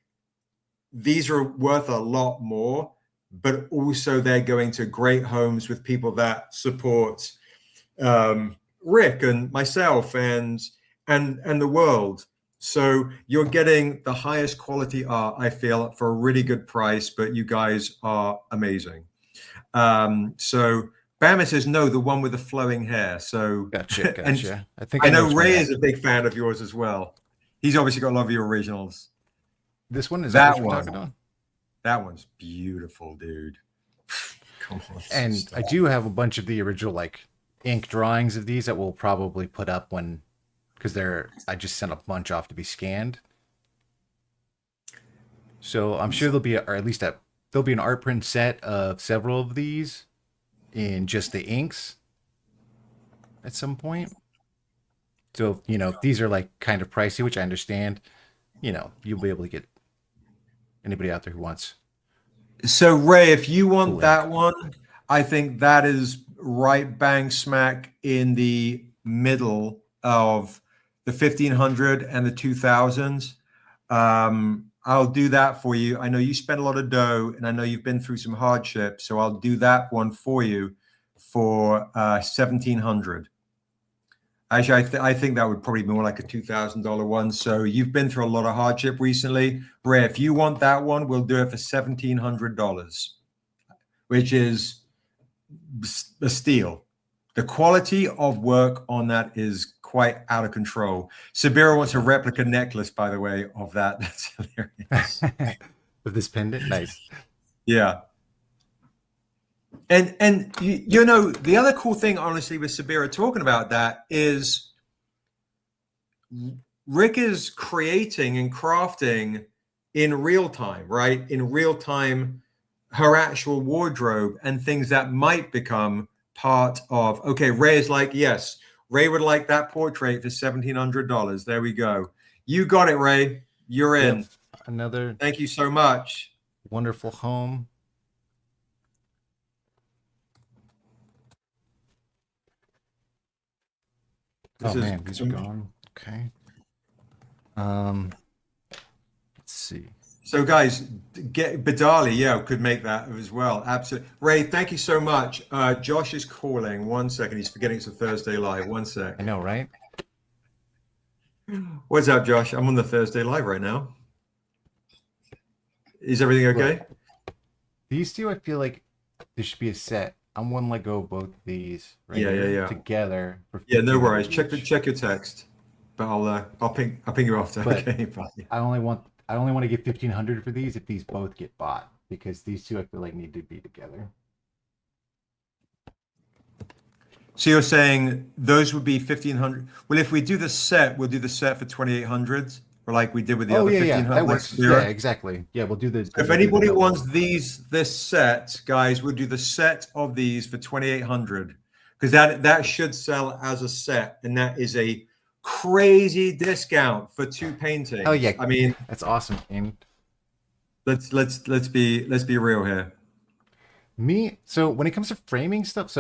[SPEAKER 1] these are worth a lot more, but also they're going to great homes with people that support Rick and myself and the world. So you're getting the highest quality art, I feel, for a really good price. But you guys are amazing. So Bama says no, the one with the flowing hair. So
[SPEAKER 2] Gotcha,
[SPEAKER 1] and
[SPEAKER 2] gotcha. I think
[SPEAKER 1] I
[SPEAKER 2] I know
[SPEAKER 1] know
[SPEAKER 2] which one
[SPEAKER 1] Ray
[SPEAKER 2] that
[SPEAKER 1] is a big fan of yours as well. He's obviously got a lot of your originals.
[SPEAKER 2] this one is that
[SPEAKER 1] That
[SPEAKER 2] what you're
[SPEAKER 1] one.
[SPEAKER 2] talking on?
[SPEAKER 1] That one's beautiful, dude. Come on.
[SPEAKER 2] And I do have a bunch of the original like ink drawings of these that we'll probably put up when because I just sent a bunch off to be scanned. So I'm sure there'll be an art print set of several of these in just the inks at some point. So, these are like kind of pricey, which I understand. You'll be able to get anybody out there who wants.
[SPEAKER 1] So Ray, if you want
[SPEAKER 2] Cool
[SPEAKER 1] that one, I think that is right bang smack in the middle of the 1500 and the 2000s. I'll do that for you. I know you spent a lot of dough and I know you've been through some hardship. So I'll do that one for you for 1700. Actually, I think that would probably be more like a $2,000 one. So you've been through a lot of hardship recently. Ray, if you want that one, we'll do it for $1,700, which is a steal. The quality of work on that is quite out of control. Sabira wants a replica necklace, by the way, of that. That's hilarious.
[SPEAKER 2] With this pendant, nice.
[SPEAKER 1] Yeah. And the other cool thing, honestly, with Sabira talking about that is Rick is creating and crafting in real time, right? In real time, her actual wardrobe and things that might become part of. Okay, Ray is like, yes, Ray would like that portrait for $1,700. There we go. You got it, Ray. You're in.
[SPEAKER 2] Yep. Another
[SPEAKER 1] Thank you so much.
[SPEAKER 2] wonderful home. Oh man, these are gone. Okay. Let's see.
[SPEAKER 1] So guys, get Bidali, yeah, could make that as well. Absolutely. Ray, thank you so much. Josh is calling. 1 second. He's forgetting it's a Thursday live. 1 sec.
[SPEAKER 2] I know, right?
[SPEAKER 1] What's up, Josh? I'm on the Thursday live right now. Is everything okay?
[SPEAKER 2] Look, these two, I feel like there should be a set. I'm one let go of both of these
[SPEAKER 1] Yeah.
[SPEAKER 2] together. For
[SPEAKER 1] Yeah, no
[SPEAKER 2] 15
[SPEAKER 1] worries.
[SPEAKER 2] each.
[SPEAKER 1] Check your text. But I'll ping you after.
[SPEAKER 2] But
[SPEAKER 1] Okay, bye.
[SPEAKER 2] I only want to get 1,500 for these if these both get bought because these two I feel like need to be together.
[SPEAKER 1] So you're saying those would be 1,500. Well, if we do the set, we'll do the set for 2,800, or like we did with the other
[SPEAKER 2] yeah,
[SPEAKER 1] 1,500.
[SPEAKER 2] that works.
[SPEAKER 1] Zero.
[SPEAKER 2] Yeah, exactly. Yeah, we'll do the.
[SPEAKER 1] If anybody wants this set, guys, we'll do the set of these for 2,800 because that should sell as a set, and that is a crazy discount for two paintings.
[SPEAKER 2] Oh yeah,
[SPEAKER 1] I mean
[SPEAKER 2] that's awesome. And
[SPEAKER 1] let's be real here.
[SPEAKER 2] So when it comes to framing stuff,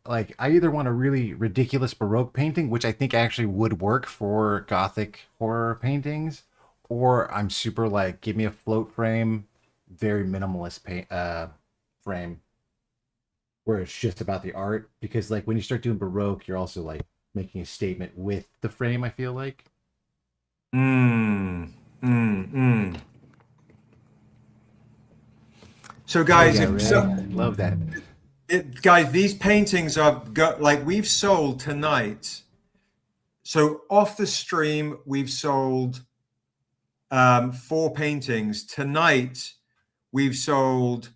[SPEAKER 2] like I either want a really ridiculous Baroque painting, which I think actually would work for Gothic horror paintings, or I'm super like give me a float frame, very minimalist frame, where it's just about the art. Because like when you start doing Baroque, you're also like making a statement with the frame. I feel like.
[SPEAKER 1] So guys,
[SPEAKER 2] love that.
[SPEAKER 1] Guys, these paintings like we've sold tonight. So off the stream, we've sold 4 paintings. Tonight, we've sold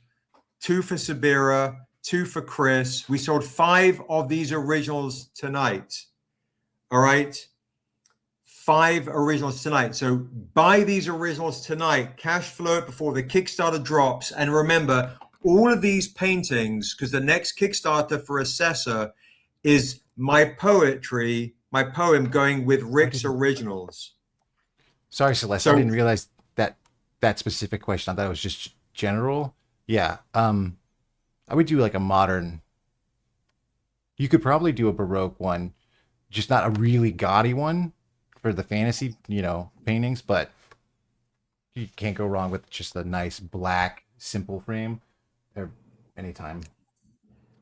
[SPEAKER 1] 2 for Sabira, 2 for Chris. We sold 5 of these originals tonight. All right. 5 originals tonight. So buy these originals tonight, cash flow it before the Kickstarter drops. And remember, all of these paintings, because the next Kickstarter for Assessor is my poem going with Rick's originals.
[SPEAKER 2] Sorry, Celeste, I didn't realize that specific question. I thought it was just general. Yeah. I would do like a modern. You could probably do a Baroque one, just not a really gaudy one for the fantasy, paintings, but you can't go wrong with just a nice black simple frame anytime.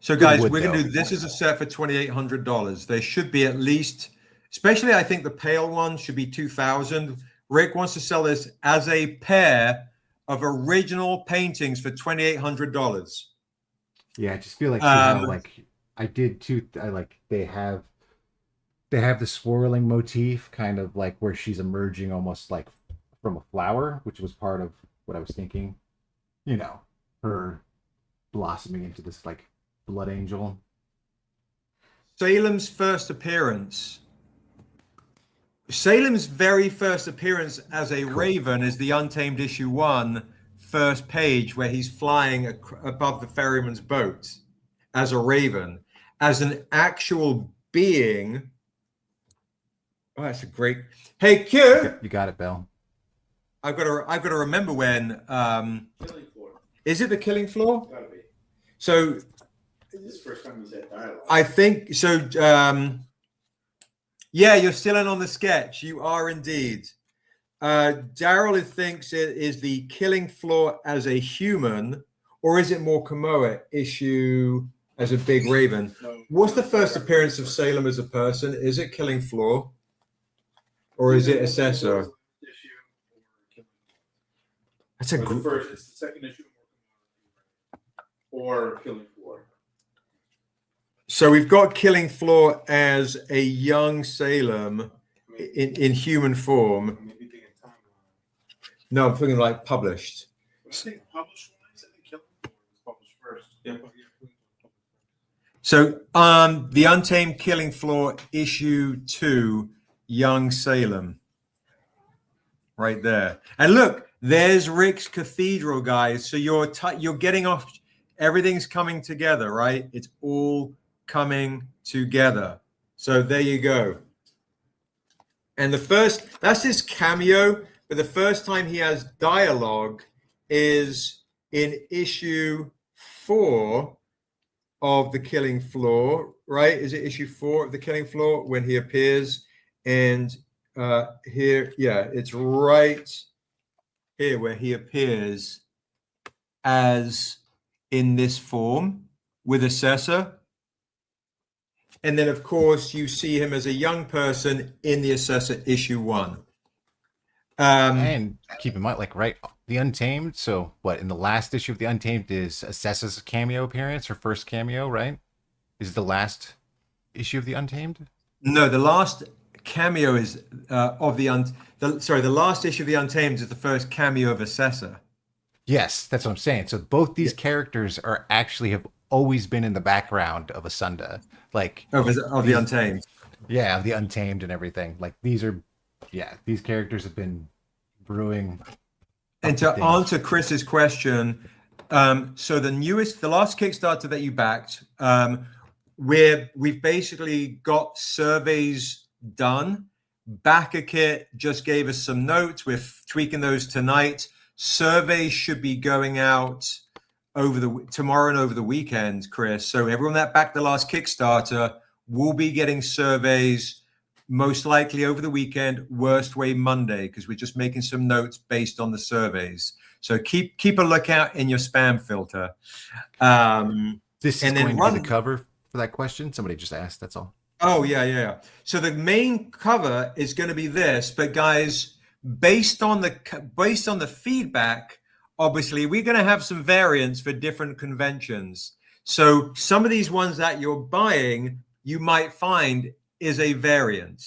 [SPEAKER 1] So, guys,
[SPEAKER 2] would,
[SPEAKER 1] we're going to
[SPEAKER 2] though.
[SPEAKER 1] do this as a set for $2,800. There should be at least, especially I think the pale one should be 2,000. Rick wants to sell this as a pair of original paintings for $2,800.
[SPEAKER 2] Yeah, I just feel like see how like I did too. I like they have the swirling motif, kind of like where she's emerging almost like from a flower, which was part of what I was thinking. You know, her blossoming into this like blood angel.
[SPEAKER 1] Salem's first appearance. Salem's very first appearance as a raven is the Untamed issue 1 first page where he's flying above the ferryman's boat as a raven. As an actual being. Oh, that's a great. Hey, Q.
[SPEAKER 2] You got it, Bill.
[SPEAKER 1] I've got to remember when.
[SPEAKER 3] Killing floor.
[SPEAKER 1] Is it the killing floor?
[SPEAKER 3] Gotta be.
[SPEAKER 1] So
[SPEAKER 3] This is the first time he's had dialogue.
[SPEAKER 1] I think so. Yeah, you're still in on the sketch. You are indeed. Daryl thinks it is the killing floor as a human, or is it more Kamoa issue as a big raven? What's the first appearance of Salem as a person? Is it killing floor, or is it Assessor?
[SPEAKER 3] Issue
[SPEAKER 1] That's a
[SPEAKER 3] or the
[SPEAKER 1] group.
[SPEAKER 3] first. It's the second issue or killing floor.
[SPEAKER 1] So we've got killing floor as a young Salem in human form.
[SPEAKER 3] Maybe thinking timeline.
[SPEAKER 1] No, I'm thinking like published.
[SPEAKER 3] But I think published wise, I think killing floor was published first. Yeah, but yeah.
[SPEAKER 1] So the Untamed Killing Floor issue 2, Young Salem. Right there. And look, there's Rick's Cathedral, guys. So you're getting off, everything's coming together, right? It's all coming together. So there you go. And that's his cameo, but the first time he has dialogue is in issue 4 of The Killing Floor, right? Is it issue 4 of The Killing Floor when he appears? And here, yeah, it's right here where he appears as in this form with Assessor. And then, of course, you see him as a young person in the Assessor issue 1.
[SPEAKER 2] And keep in mind, like, right, the Untamed. So, what in the last issue of the Untamed is Assessa's cameo appearance, her first cameo, right? Is the last issue of the Untamed?
[SPEAKER 1] No, the last cameo is of the last issue of the Untamed is the first cameo of Assessor.
[SPEAKER 2] Yes, that's what I'm saying. So both these characters are actually have always been in the background of Asunda, like
[SPEAKER 1] of the Untamed.
[SPEAKER 2] Yeah, of the Untamed and everything. Like these characters have been brewing.
[SPEAKER 1] And to answer Chris's question, so the last Kickstarter that you backed, we've basically got surveys done. Backer Kit just gave us some notes. We're tweaking those tonight. Surveys should be going out tomorrow and over the weekend, Chris. So everyone that backed the last Kickstarter will be getting surveys most likely over the weekend, worst way Monday, because we're just making some notes based on the surveys. So keep a lookout in your spam filter.
[SPEAKER 2] This is going to be the cover for that question. Somebody just asked. That's all.
[SPEAKER 1] Oh, yeah. So the main cover is going to be this, but guys, based on the feedback, obviously we're going to have some variants for different conventions. So some of these ones that you're buying, you might find is a variant.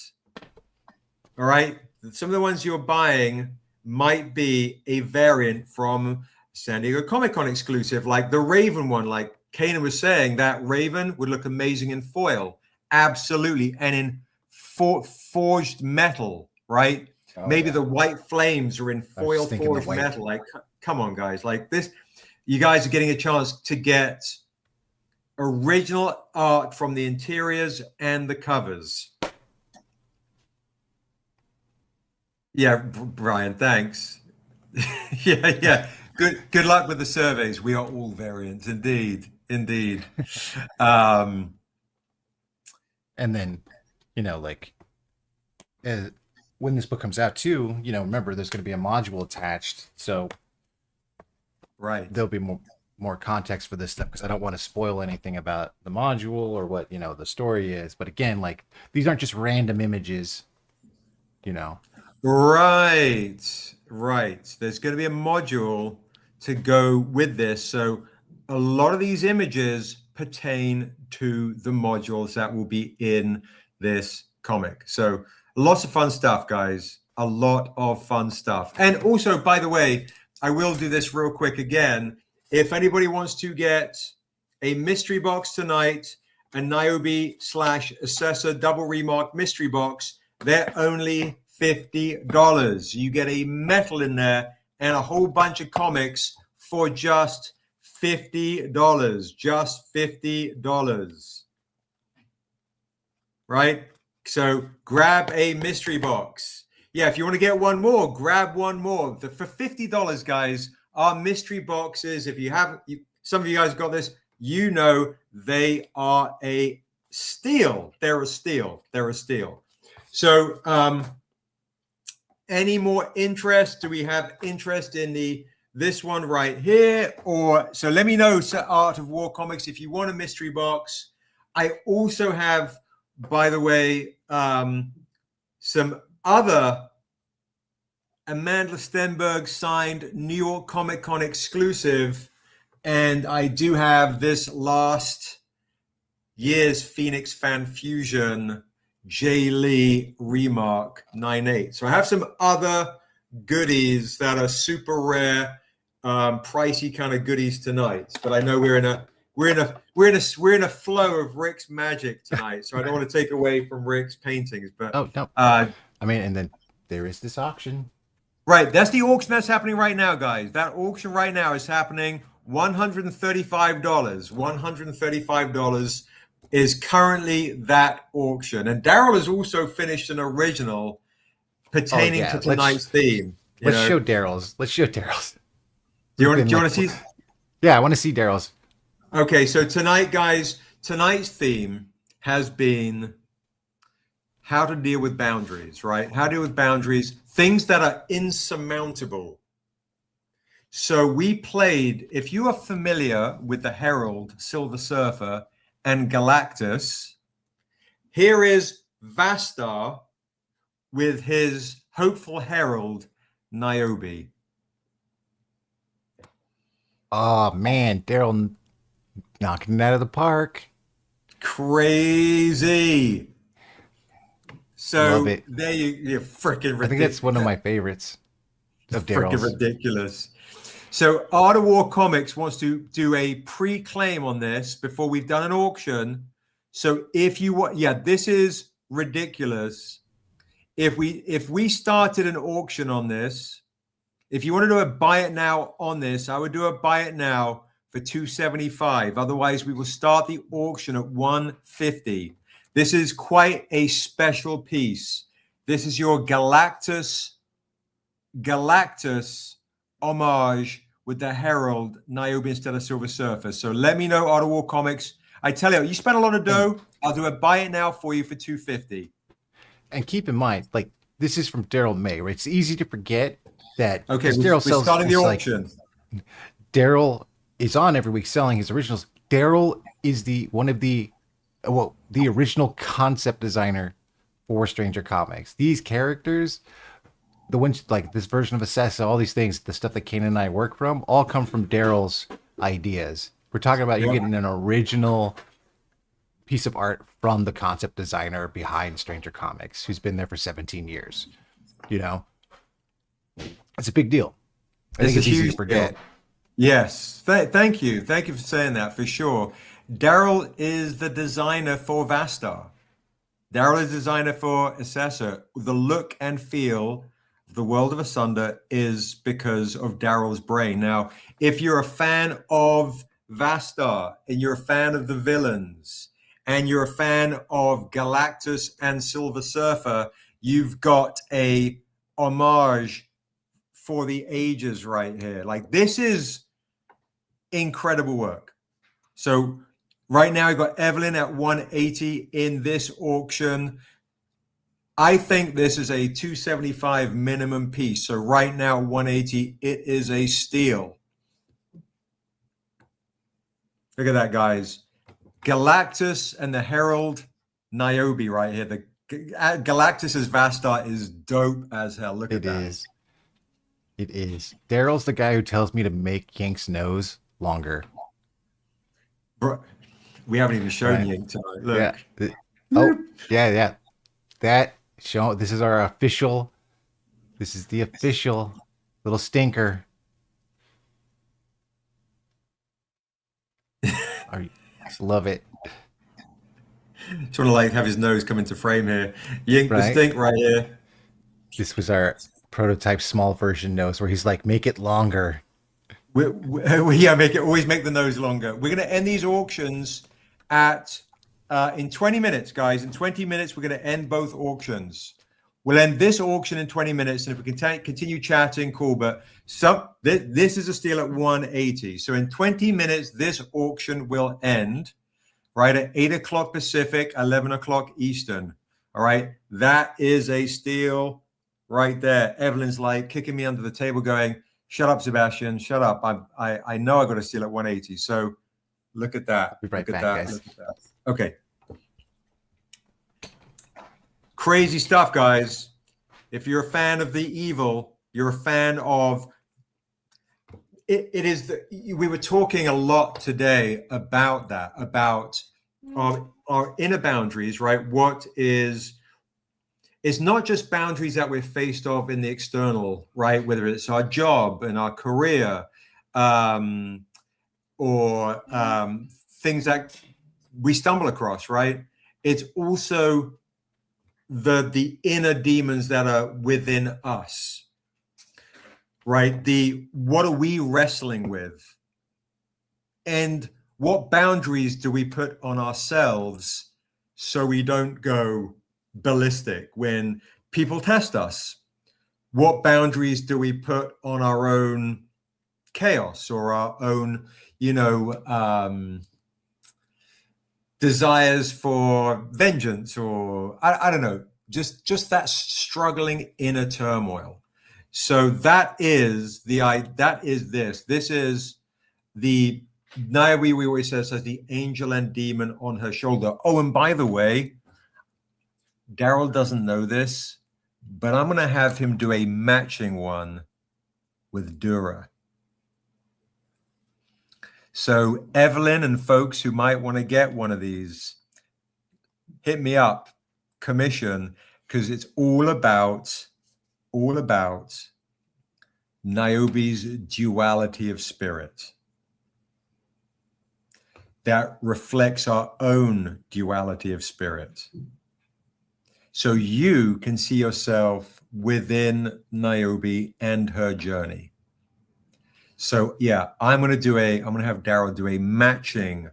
[SPEAKER 1] All right. Some of the ones you're buying might be a variant from San Diego Comic-Con exclusive, like the Raven one, like Kanan was saying, that Raven would look amazing in foil. Absolutely. And in forged metal, right?
[SPEAKER 2] Oh,
[SPEAKER 1] maybe the white flames are in foil forged metal. Like, come on, guys. Like this, you guys are getting a chance to get original art from the interiors and the covers. Yeah, Brian, thanks. yeah. Good luck with the surveys. We are all variants, indeed.
[SPEAKER 2] And then, like, when this book comes out too, remember there's going to be a module attached, so
[SPEAKER 1] right,
[SPEAKER 2] there'll be more context for this stuff because I don't want to spoil anything about the module or what, the story is. But again, like these aren't just random images, you know.
[SPEAKER 1] Right, right. There's going to be a module to go with this. So a lot of these images pertain to the modules that will be in this comic. So lots of fun stuff, guys. A lot of fun stuff. And also, by the way, I will do this real quick again. If anybody wants to get a mystery box tonight, a Niobe / Assessor double remark mystery box, they're only $50. You get a metal in there and a whole bunch of comics for just $50. Just $50. Right? So grab a mystery box. Yeah, if you want to get one more, grab one more. For $50, guys, our mystery boxes, if you haven't, some of you guys got this, they are a steal. They're a steal. They're a steal. So, any more interest? Do we have interest in this one right here? Or so let me know, Art of War Comics, if you want a mystery box. I also have, by the way, some other Amanda Stenberg signed New York Comic Con exclusive, and I do have this last year's Phoenix Fan Fusion Jay Lee Remark 9.8. So I have some other goodies that are super rare, pricey kind of goodies tonight. But I know we're in a flow of Rick's magic tonight, so I don't want to take away from Rick's paintings. But
[SPEAKER 2] oh no, I mean, and then there is this auction.
[SPEAKER 1] Right, that's the auction that's happening right now, guys. That auction right now is happening. $135. $135 is currently that auction. And Daryl has also finished an original pertaining to tonight's theme.
[SPEAKER 2] Let's show Daryl's.
[SPEAKER 1] Do you want to see?
[SPEAKER 2] Yeah, I want to see Daryl's.
[SPEAKER 1] Okay, so tonight, guys, tonight's theme has been how to deal with boundaries, right? How to deal with boundaries, things that are insurmountable. So we played, if you are familiar with the Herald, Silver Surfer, and Galactus, here is Vastar with his hopeful herald, Niobe.
[SPEAKER 2] Oh, man, Daryl knocking it out of the park.
[SPEAKER 1] Crazy. So
[SPEAKER 2] love it.
[SPEAKER 1] There you're freaking ridiculous.
[SPEAKER 2] I think that's one of my favorites of Daryl's.
[SPEAKER 1] Freaking ridiculous. So Art of War Comics wants to do a pre-claim on this before we've done an auction. So if you want, yeah, this is ridiculous. If we started an auction on this, if you want to do a buy it now on this, I would do a buy it now for $275. Otherwise, we will start the auction at $150. This is quite a special piece. This is your Galactus homage with the Herald, Niobe instead of Silver Surfer. So let me know, Art of War Comics. I tell you, you spent a lot of dough. I'll do a buy it now for you for $250.
[SPEAKER 2] And keep in mind, like, this is from Daryl May, right? It's easy to forget that.
[SPEAKER 1] Okay,
[SPEAKER 2] Daryl
[SPEAKER 1] we're starting the auction.
[SPEAKER 2] Like, Daryl is on every week selling his originals. Daryl is the original concept designer for Stranger Comics. These characters, the ones like this version of Assessa, all these things, the stuff that Kane and I work from, all come from Daryl's ideas. We're talking about you getting an original piece of art from the concept designer behind Stranger Comics, who's been there for 17 years. You know, it's a big deal. I think it's easy to forget.
[SPEAKER 1] Deal. Yes. Thank you. Thank you for saying that, for sure. Daryl is the designer for Vastar. Daryl is the designer for Assessor. The look and feel of the World of Asunder is because of Daryl's brain. Now, if you're a fan of Vastar and you're a fan of the villains and you're a fan of Galactus and Silver Surfer, you've got a homage for the ages right here. Like, this is incredible work. So right now, we've got Evelyn at 180 in this auction. I think this is a 275 minimum piece. So right now, 180, it is a steal. Look at that, guys. Galactus and the Herald Niobe right here. The Galactus's Vastar is dope as hell. Look at that.
[SPEAKER 2] It is. Daryl's the guy who tells me to make Yank's nose longer.
[SPEAKER 1] Bro, we haven't even shown
[SPEAKER 2] Right.
[SPEAKER 1] Yank tonight. Look.
[SPEAKER 2] Yeah. Oh, yeah. That show. This is our official. This is the official little stinker. Love it.
[SPEAKER 1] Sort of like have his nose come into frame here. Yank the
[SPEAKER 2] Right.
[SPEAKER 1] stink right here.
[SPEAKER 2] This was our prototype small version nose where he's like, make it longer.
[SPEAKER 1] Yeah, always make the nose longer. We're going to end these auctions at in 20 minutes, guys. In 20 minutes, we're going to end both auctions. We'll end this auction in 20 minutes, and if we can continue chatting, cool. But this is a steal at 180. So in 20 minutes, this auction will end right at 8 o'clock Pacific, 11 o'clock Eastern. All right, that is a steal right there. Evelyn's like kicking me under the table, going, "Shut up, Sebastian! Shut up! I know I got a steal at 180." So look at that.
[SPEAKER 2] Be right
[SPEAKER 1] Look at
[SPEAKER 2] back,
[SPEAKER 1] that.
[SPEAKER 2] guys.
[SPEAKER 1] Look at that. Okay. Crazy stuff, guys. If you're a fan of the evil, you're a fan of it. It is we were talking a lot today about that, about our inner boundaries, right? What is it's not just boundaries that we're faced of in the external, right? Whether it's our job and our career, or things that we stumble across, right? It's also the inner demons that are within us, right? What are we wrestling with? And what boundaries do we put on ourselves so we don't go ballistic when people test us? What boundaries do we put on our own chaos or our own, desires for vengeance, or I don't know, just that struggling inner turmoil. So that is the Niobe, we always says, has the angel and demon on her shoulder. Oh, and by the way, Daryl doesn't know this, but I'm going to have him do a matching one with Dura. So Evelyn and folks who might want to get one of these, hit me up, commission, because it's all about Niobe's duality of spirit that reflects our own duality of spirit. So you can see yourself within Niobe and her journey. So yeah, I'm going to have Daryl do a matching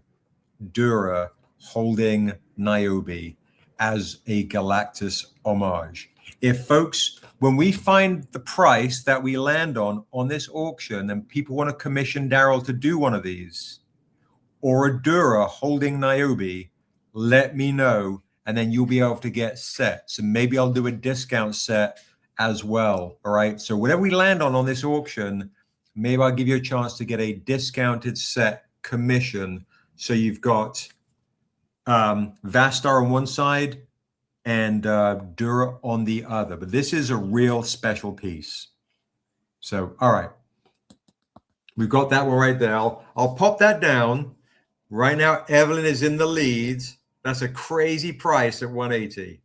[SPEAKER 1] Dura holding Niobe as a Galactus homage. If folks, when we find the price that we land on this auction and people want to commission Daryl to do one of these or a Dura holding Niobe, let me know, and then you'll be able to get sets. And maybe I'll do a discount set as well. All right. So whatever we land on this auction, maybe I'll give you a chance to get a discounted set commission. So you've got Vastar on one side and Dura on the other. But this is a real special piece. So, all right. We've got that one right there. I'll pop that down. Right now, Evelyn is in the lead. That's a crazy price at 180.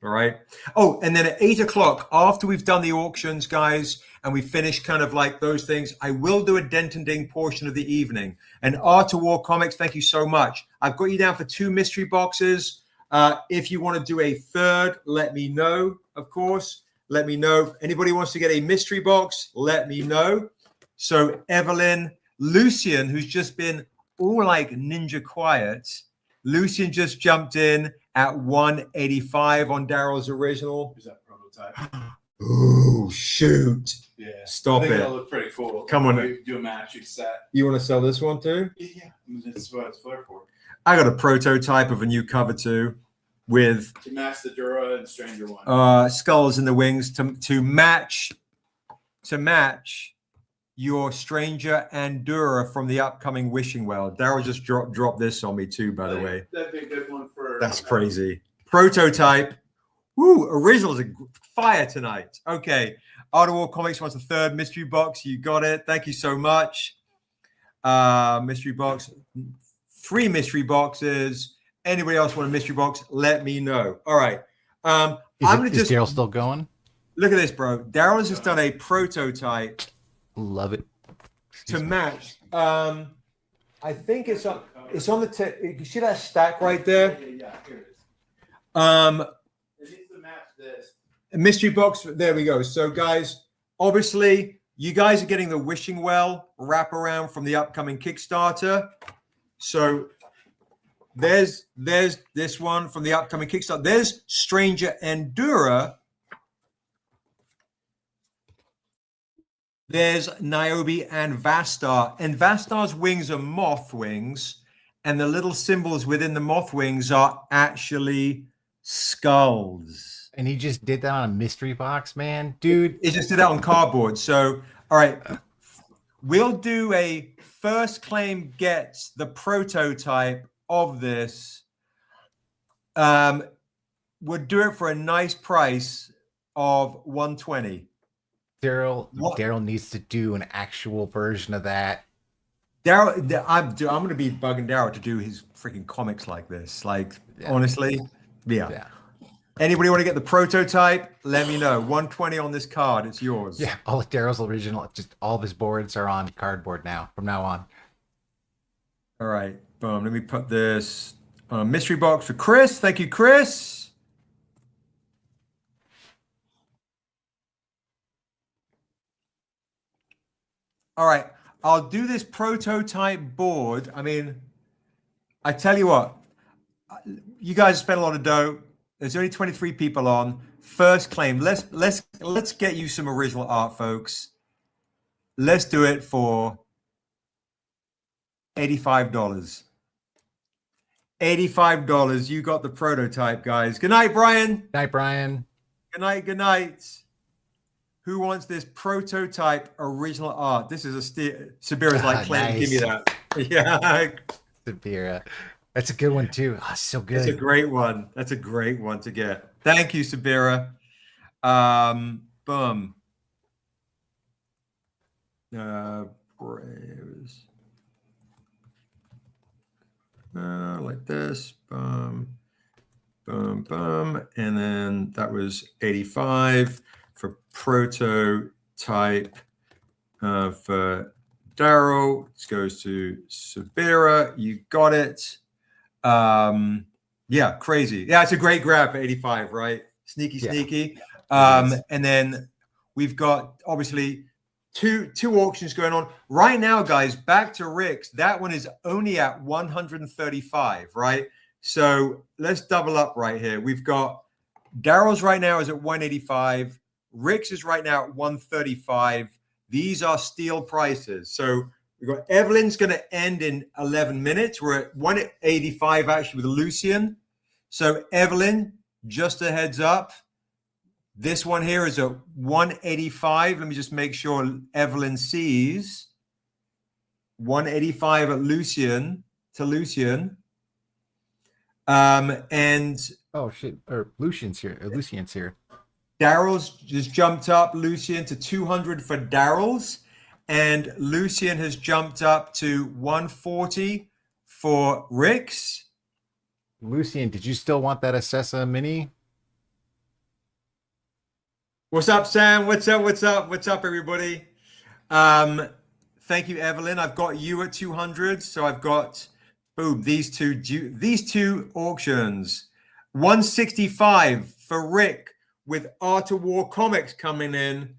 [SPEAKER 1] All right. Oh, and then at 8 o'clock, after we've done the auctions, guys, and we finish kind of like those things, I will do a Dent and Ding portion of the evening. And Art of War Comics, thank you so much. I've got you down for 2 mystery boxes. If you want to do a third, let me know, of course. Let me know. If anybody wants to get a mystery box, let me know. So Evelyn, Lucian, who's just been all like ninja quiet, Lucian just jumped in at 185 on Daryl's original.
[SPEAKER 3] Here's that prototype.
[SPEAKER 1] Oh, shoot.
[SPEAKER 3] Yeah.
[SPEAKER 1] Stop
[SPEAKER 3] I think
[SPEAKER 1] it.
[SPEAKER 3] that'll look pretty cool.
[SPEAKER 1] Come on.
[SPEAKER 3] We do a matching set.
[SPEAKER 1] You want to sell this one too?
[SPEAKER 3] Yeah. That's what it's there for.
[SPEAKER 1] I got a prototype of a new cover too with
[SPEAKER 3] To match the Dura and Stranger one.
[SPEAKER 1] skulls in the wings to match your Stranger and Dura from the upcoming Wishing Well. Daryl just dropped this on me too, by the way.
[SPEAKER 3] That'd be a good one for.
[SPEAKER 1] That's crazy. Prototype. Woo, originals are fire tonight. Okay. Art of War Comics wants a third mystery box. You got it. Thank you so much. Mystery box. 3 mystery boxes. Anybody else want a mystery box? Let me know. All right. I'm gonna
[SPEAKER 2] Is Daryl still going?
[SPEAKER 1] look at this, bro. Daryl has just done a prototype
[SPEAKER 2] Love it.
[SPEAKER 1] to match. I think it's on the you see that stack right there?
[SPEAKER 3] Yeah, here it is. It needs to match this.
[SPEAKER 1] Mystery box. There we go. So, guys, obviously, you guys are getting the Wishing Well wraparound from the upcoming Kickstarter. So, there's this one from the upcoming Kickstarter. There's Stranger and Dura. There's Niobe and Vastar. And Vastar's wings are moth wings. And the little symbols within the moth wings are actually skulls.
[SPEAKER 2] And he just did that on a mystery box, man. Dude.
[SPEAKER 1] He just did that on cardboard. So, all right. We'll do a first claim gets the prototype of this. We'll do it for a nice price of $120.
[SPEAKER 2] Daryl needs to do an actual version of that.
[SPEAKER 1] Daryl, I'm going to be bugging Daryl to do his freaking comics like this. Like, honestly, yeah. Anybody want to get the prototype? Let me know. $120 on this card. It's yours.
[SPEAKER 2] Yeah, all of Daryl's original. Just all of his boards are on cardboard now. From now on.
[SPEAKER 1] All right. Boom. Let me put this mystery box for Chris. Thank you, Chris. All right. I'll do this prototype board. I mean, I tell you what, you guys spent a lot of dough. There's only 23 people on. First claim. Let's get you some original art, folks. Let's do it for $85. $85. You got the prototype, guys. Good night, Brian.
[SPEAKER 2] Good night, Brian.
[SPEAKER 1] Good night. Good night. Who wants this prototype original art? This is a Sabira's like, Clinton,
[SPEAKER 2] nice.
[SPEAKER 1] Give me that. Yeah.
[SPEAKER 2] Sabira. That's a good one too. Oh, so good.
[SPEAKER 1] That's a great one. That's a great one to get. Thank you, Sabira. Boom. Braves. Like this. Boom. Boom, boom. And then that was 85 for prototype for Daryl. This goes to Sabira. You got it. Yeah, crazy. Yeah, it's a great grab for 85, right? Sneaky. And then we've got obviously two auctions going on right now, guys. Back to Rick's. That one is only at 135, right? So let's double up right here. We've got Daryl's right now is at 185. Rick's is right now at 135. These are steal prices. So we've got Evelyn's going to end in 11 minutes. We're at 185 actually with Lucian. So Evelyn, just a heads up. This one here is at 185. Let me just make sure Evelyn sees. 185 at Lucian to Lucian. And
[SPEAKER 2] oh shit, or Lucian's here.
[SPEAKER 1] Daryl's just jumped up, Lucian, to 200 for Daryl's. And Lucian has jumped up to 140 for Rick's.
[SPEAKER 2] Lucian, did you still want that Assessa mini?
[SPEAKER 1] What's up, Sam? What's up, everybody? Thank you, Evelyn. I've got you at 200. So I've got, boom, these two auctions. 165 for Rick with Art of War Comics coming in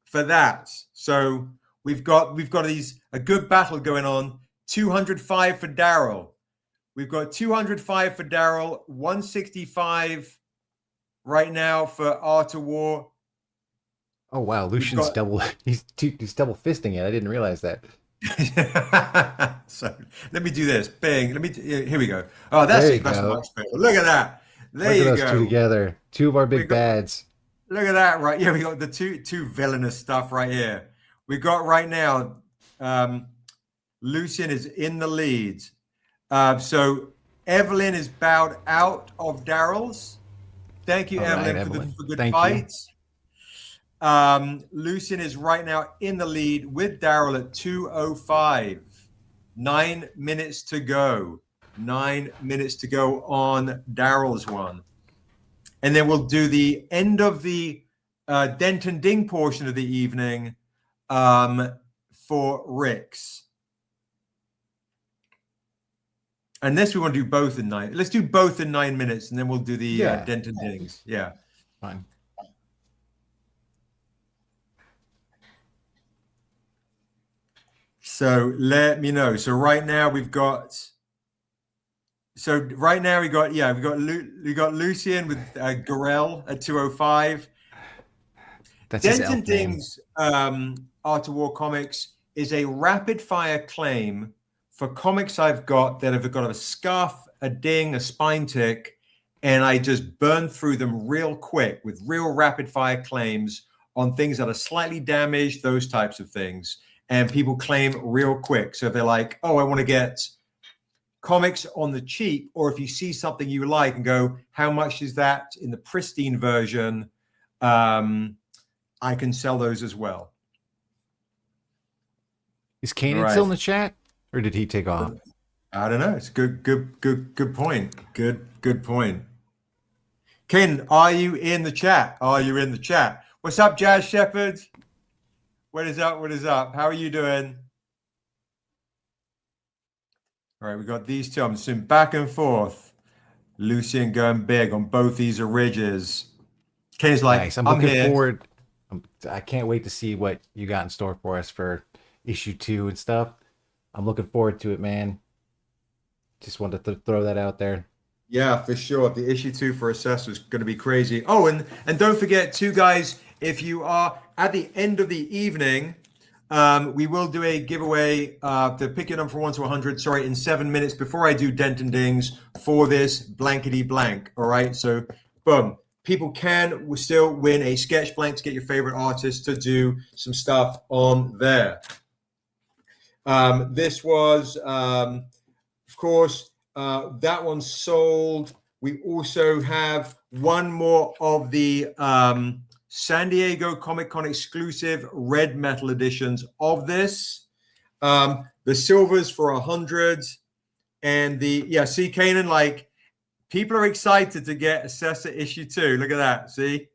[SPEAKER 1] for that. So we've got a good battle going on. 205 for Daryl. We've got 205 for Daryl, 165 right now for Art of War.
[SPEAKER 2] Oh wow, Lucian's he's double fisting it. I didn't realize that.
[SPEAKER 1] So let me do this. Bang. Here we go. Oh, that's much better. Look at that. There you go.
[SPEAKER 2] Look at us two together. Two of our big bads.
[SPEAKER 1] Look at that, right? Yeah, we got the two villainous stuff right here. We got right now, Lucian is in the lead. So Evelyn is bowed out of Daryl's. Thank you,
[SPEAKER 2] All right,
[SPEAKER 1] Evelyn,
[SPEAKER 2] Evelyn.
[SPEAKER 1] for good
[SPEAKER 2] Thank
[SPEAKER 1] fights. Lucian is right now in the lead with Daryl at 2:05. 9 minutes to go. 9 minutes to go on Daryl's one. And then we'll do the end of the Dent and Ding portion of the evening for Rick's. Unless we want to do both in 9. Let's do both in 9 minutes, and then we'll do the Dent and Dings. Yeah.
[SPEAKER 2] Fine.
[SPEAKER 1] So let me know. So right now we got Lucian with Gorell at 2:05.
[SPEAKER 2] That's his
[SPEAKER 1] Dent and
[SPEAKER 2] elf name.
[SPEAKER 1] Dings Art of War Comics is a rapid fire claim for comics I've got that have got a scuff, a ding, a spine tick, and I just burn through them real quick with real rapid fire claims on things that are slightly damaged, those types of things. And people claim real quick. So if they're like, oh, I want to get comics on the cheap, or if you see something you like and go, how much is that in the pristine version? I can sell those as well.
[SPEAKER 2] Is Kanan still in the chat, or did he take off?
[SPEAKER 1] I don't know. It's good point. Good point. Kanan, are you in the chat? Are you in the chat? What's up, Jazz Shepherd? What is up? What is up? How are you doing? All right, we got these two. I'm assuming back and forth. Lucian going big on both these ridges. Kane's like,
[SPEAKER 2] nice. I'm
[SPEAKER 1] looking
[SPEAKER 2] here. Forward. I can't wait to see what you got in store for us for issue 2 and stuff. I'm looking forward to it, man. Just wanted to throw that out there.
[SPEAKER 1] Yeah, for sure. The issue 2 for Assess was going to be crazy. Oh, and don't forget, too, guys, if you are at the end of the evening, we will do a giveaway to pick your number from 1 to 100. Sorry, in 7 minutes before I do Dent and Dings for this blankety blank. All right, so boom. People can still win a sketch blank to get your favorite artist to do some stuff on there. This was, of course, that one sold. We also have one more of the San Diego Comic-Con exclusive red metal editions of this. The silvers for 100, and see, Kanan, like, people are excited to get Assessor issue 2. Look at that. See?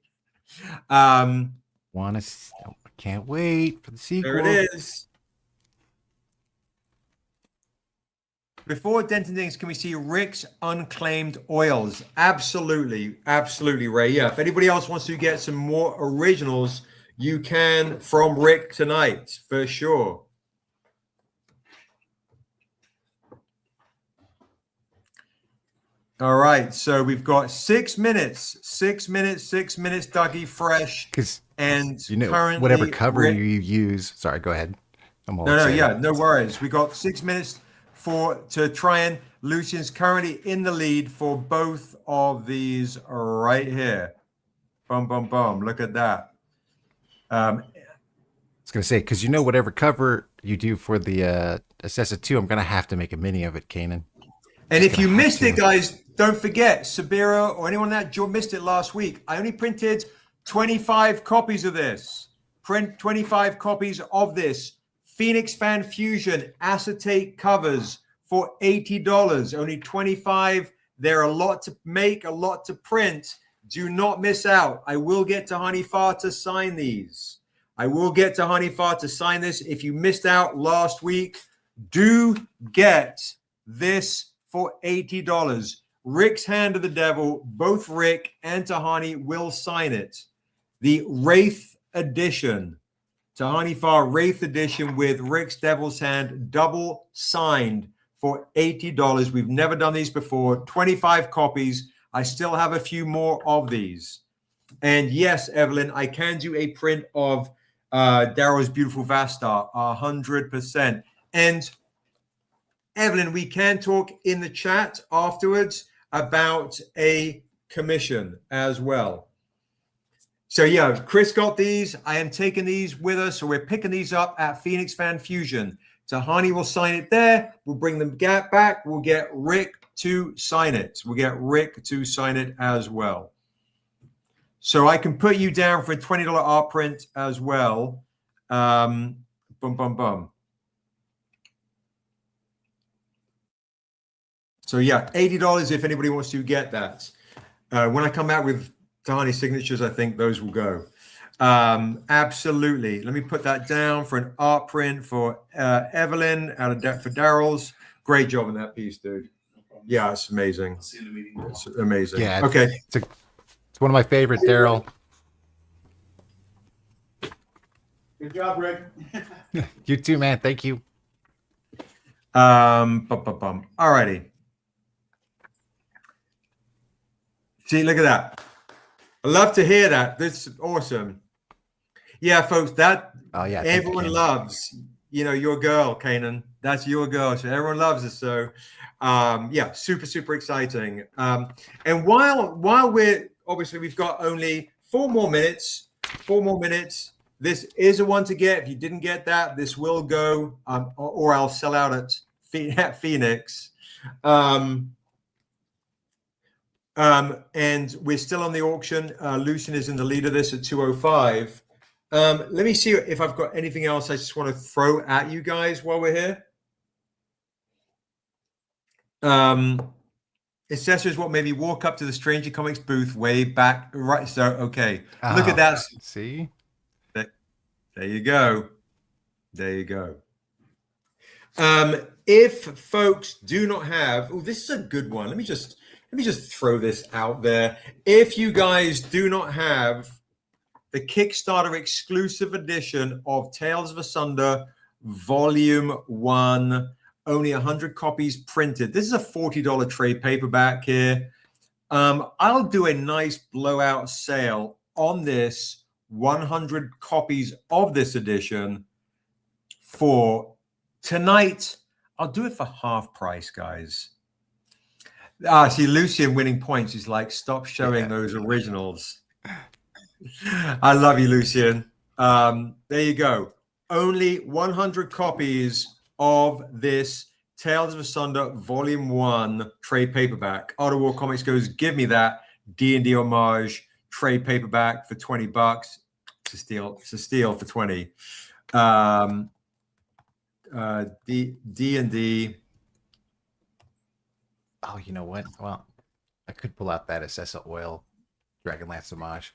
[SPEAKER 2] Can't wait for the sequel.
[SPEAKER 1] There it is. Before Dent and Dings, can we see Rick's Unclaimed Oils? Absolutely. Absolutely, Ray. Yeah, if anybody else wants to get some more originals, you can from Rick tonight, for sure. All right, so we've got 6 minutes. 6 minutes, Dougie Fresh. And currently
[SPEAKER 2] whatever cover you use. Sorry, go ahead.
[SPEAKER 1] No worries. We got 6 minutes to try, and Lucian's currently in the lead for both of these right here. Boom, boom, boom. Look at that.
[SPEAKER 2] I was going to say, because whatever cover you do for the Assessor 2, I'm going to have to make a mini of it, Kanan.
[SPEAKER 1] And if you missed it, guys, don't forget, Sabira or anyone that missed it last week, I only printed 25 copies of this. Print 25 copies of this. Phoenix Fan Fusion acetate covers for $80. Only 25. They're a lot to make, a lot to print. Do not miss out. I will get to Honey Far to sign these. If you missed out last week, do get this for $80. Rick's Hand of the Devil, both Rick and Tahani will sign it. The Wraith Edition. Tahani Far Wraith Edition with Rick's Devil's Hand, double signed for $80. We've never done these before. 25 copies. I still have a few more of these. And yes, Evelyn, I can do a print of Darrow's Beautiful Vastar, 100%. And Evelyn, we can talk in the chat afterwards about a commission as well. So yeah, Chris got these. I am taking these with us. So we're picking these up at Phoenix Fan Fusion. Tahani will sign it there. We'll bring them back. We'll get Rick to sign it. We'll get Rick to sign it as well. So I can put you down for a $20 art print as well. Bum, bum, bum. So yeah, $80 if anybody wants to get that. When I come out with Tahani signatures, I think those will go. Absolutely. Let me put that down for an art print for Evelyn out of for Daryl's. Great job on that piece, dude. Yeah, it's amazing.
[SPEAKER 3] I'll see you in the meeting.
[SPEAKER 1] It's amazing.
[SPEAKER 2] Yeah.
[SPEAKER 1] Okay.
[SPEAKER 2] It's one of my favorites, Daryl.
[SPEAKER 3] Good job, Rick.
[SPEAKER 2] You too, man. Thank you.
[SPEAKER 1] All righty. See, look at that. I love to hear that. That's awesome. Yeah, folks, that everyone loves, your girl, Kanan. That's your girl. So everyone loves her. So yeah, super, super exciting. And while we're obviously we've got only 4 more minutes. This is a one to get. If you didn't get that, this will go, or I'll sell out at Phoenix. And we're still on the auction. Lucian is in the lead of this at 205. Let me see if I've got anything else I just want to throw at you guys while we're here. Accessories, what maybe walk up to the Stranger Comics booth way back. Right. So, okay. Look at that.
[SPEAKER 2] See?
[SPEAKER 1] There you go. There you go. If folks do not have, this is a good one. Let me just throw this out there. If you guys do not have the Kickstarter exclusive edition of Tales of Asunder Volume 1, only 100 copies printed. This is a $40 trade paperback here. I'll do a nice blowout sale on this 100 copies of this edition for tonight. I'll do it for half price, guys. See Lucian winning points. He's like, stop showing those originals. I love you, Lucian. There you go. Only 100 copies of this Tales of Asunder Volume 1 trade paperback. Art of War Comics goes, give me that D&D homage trade paperback for $20. It's a steal for 20. D&D.
[SPEAKER 2] Oh, you know what? Well, I could pull out that Assessa Oil Dragonlance homage.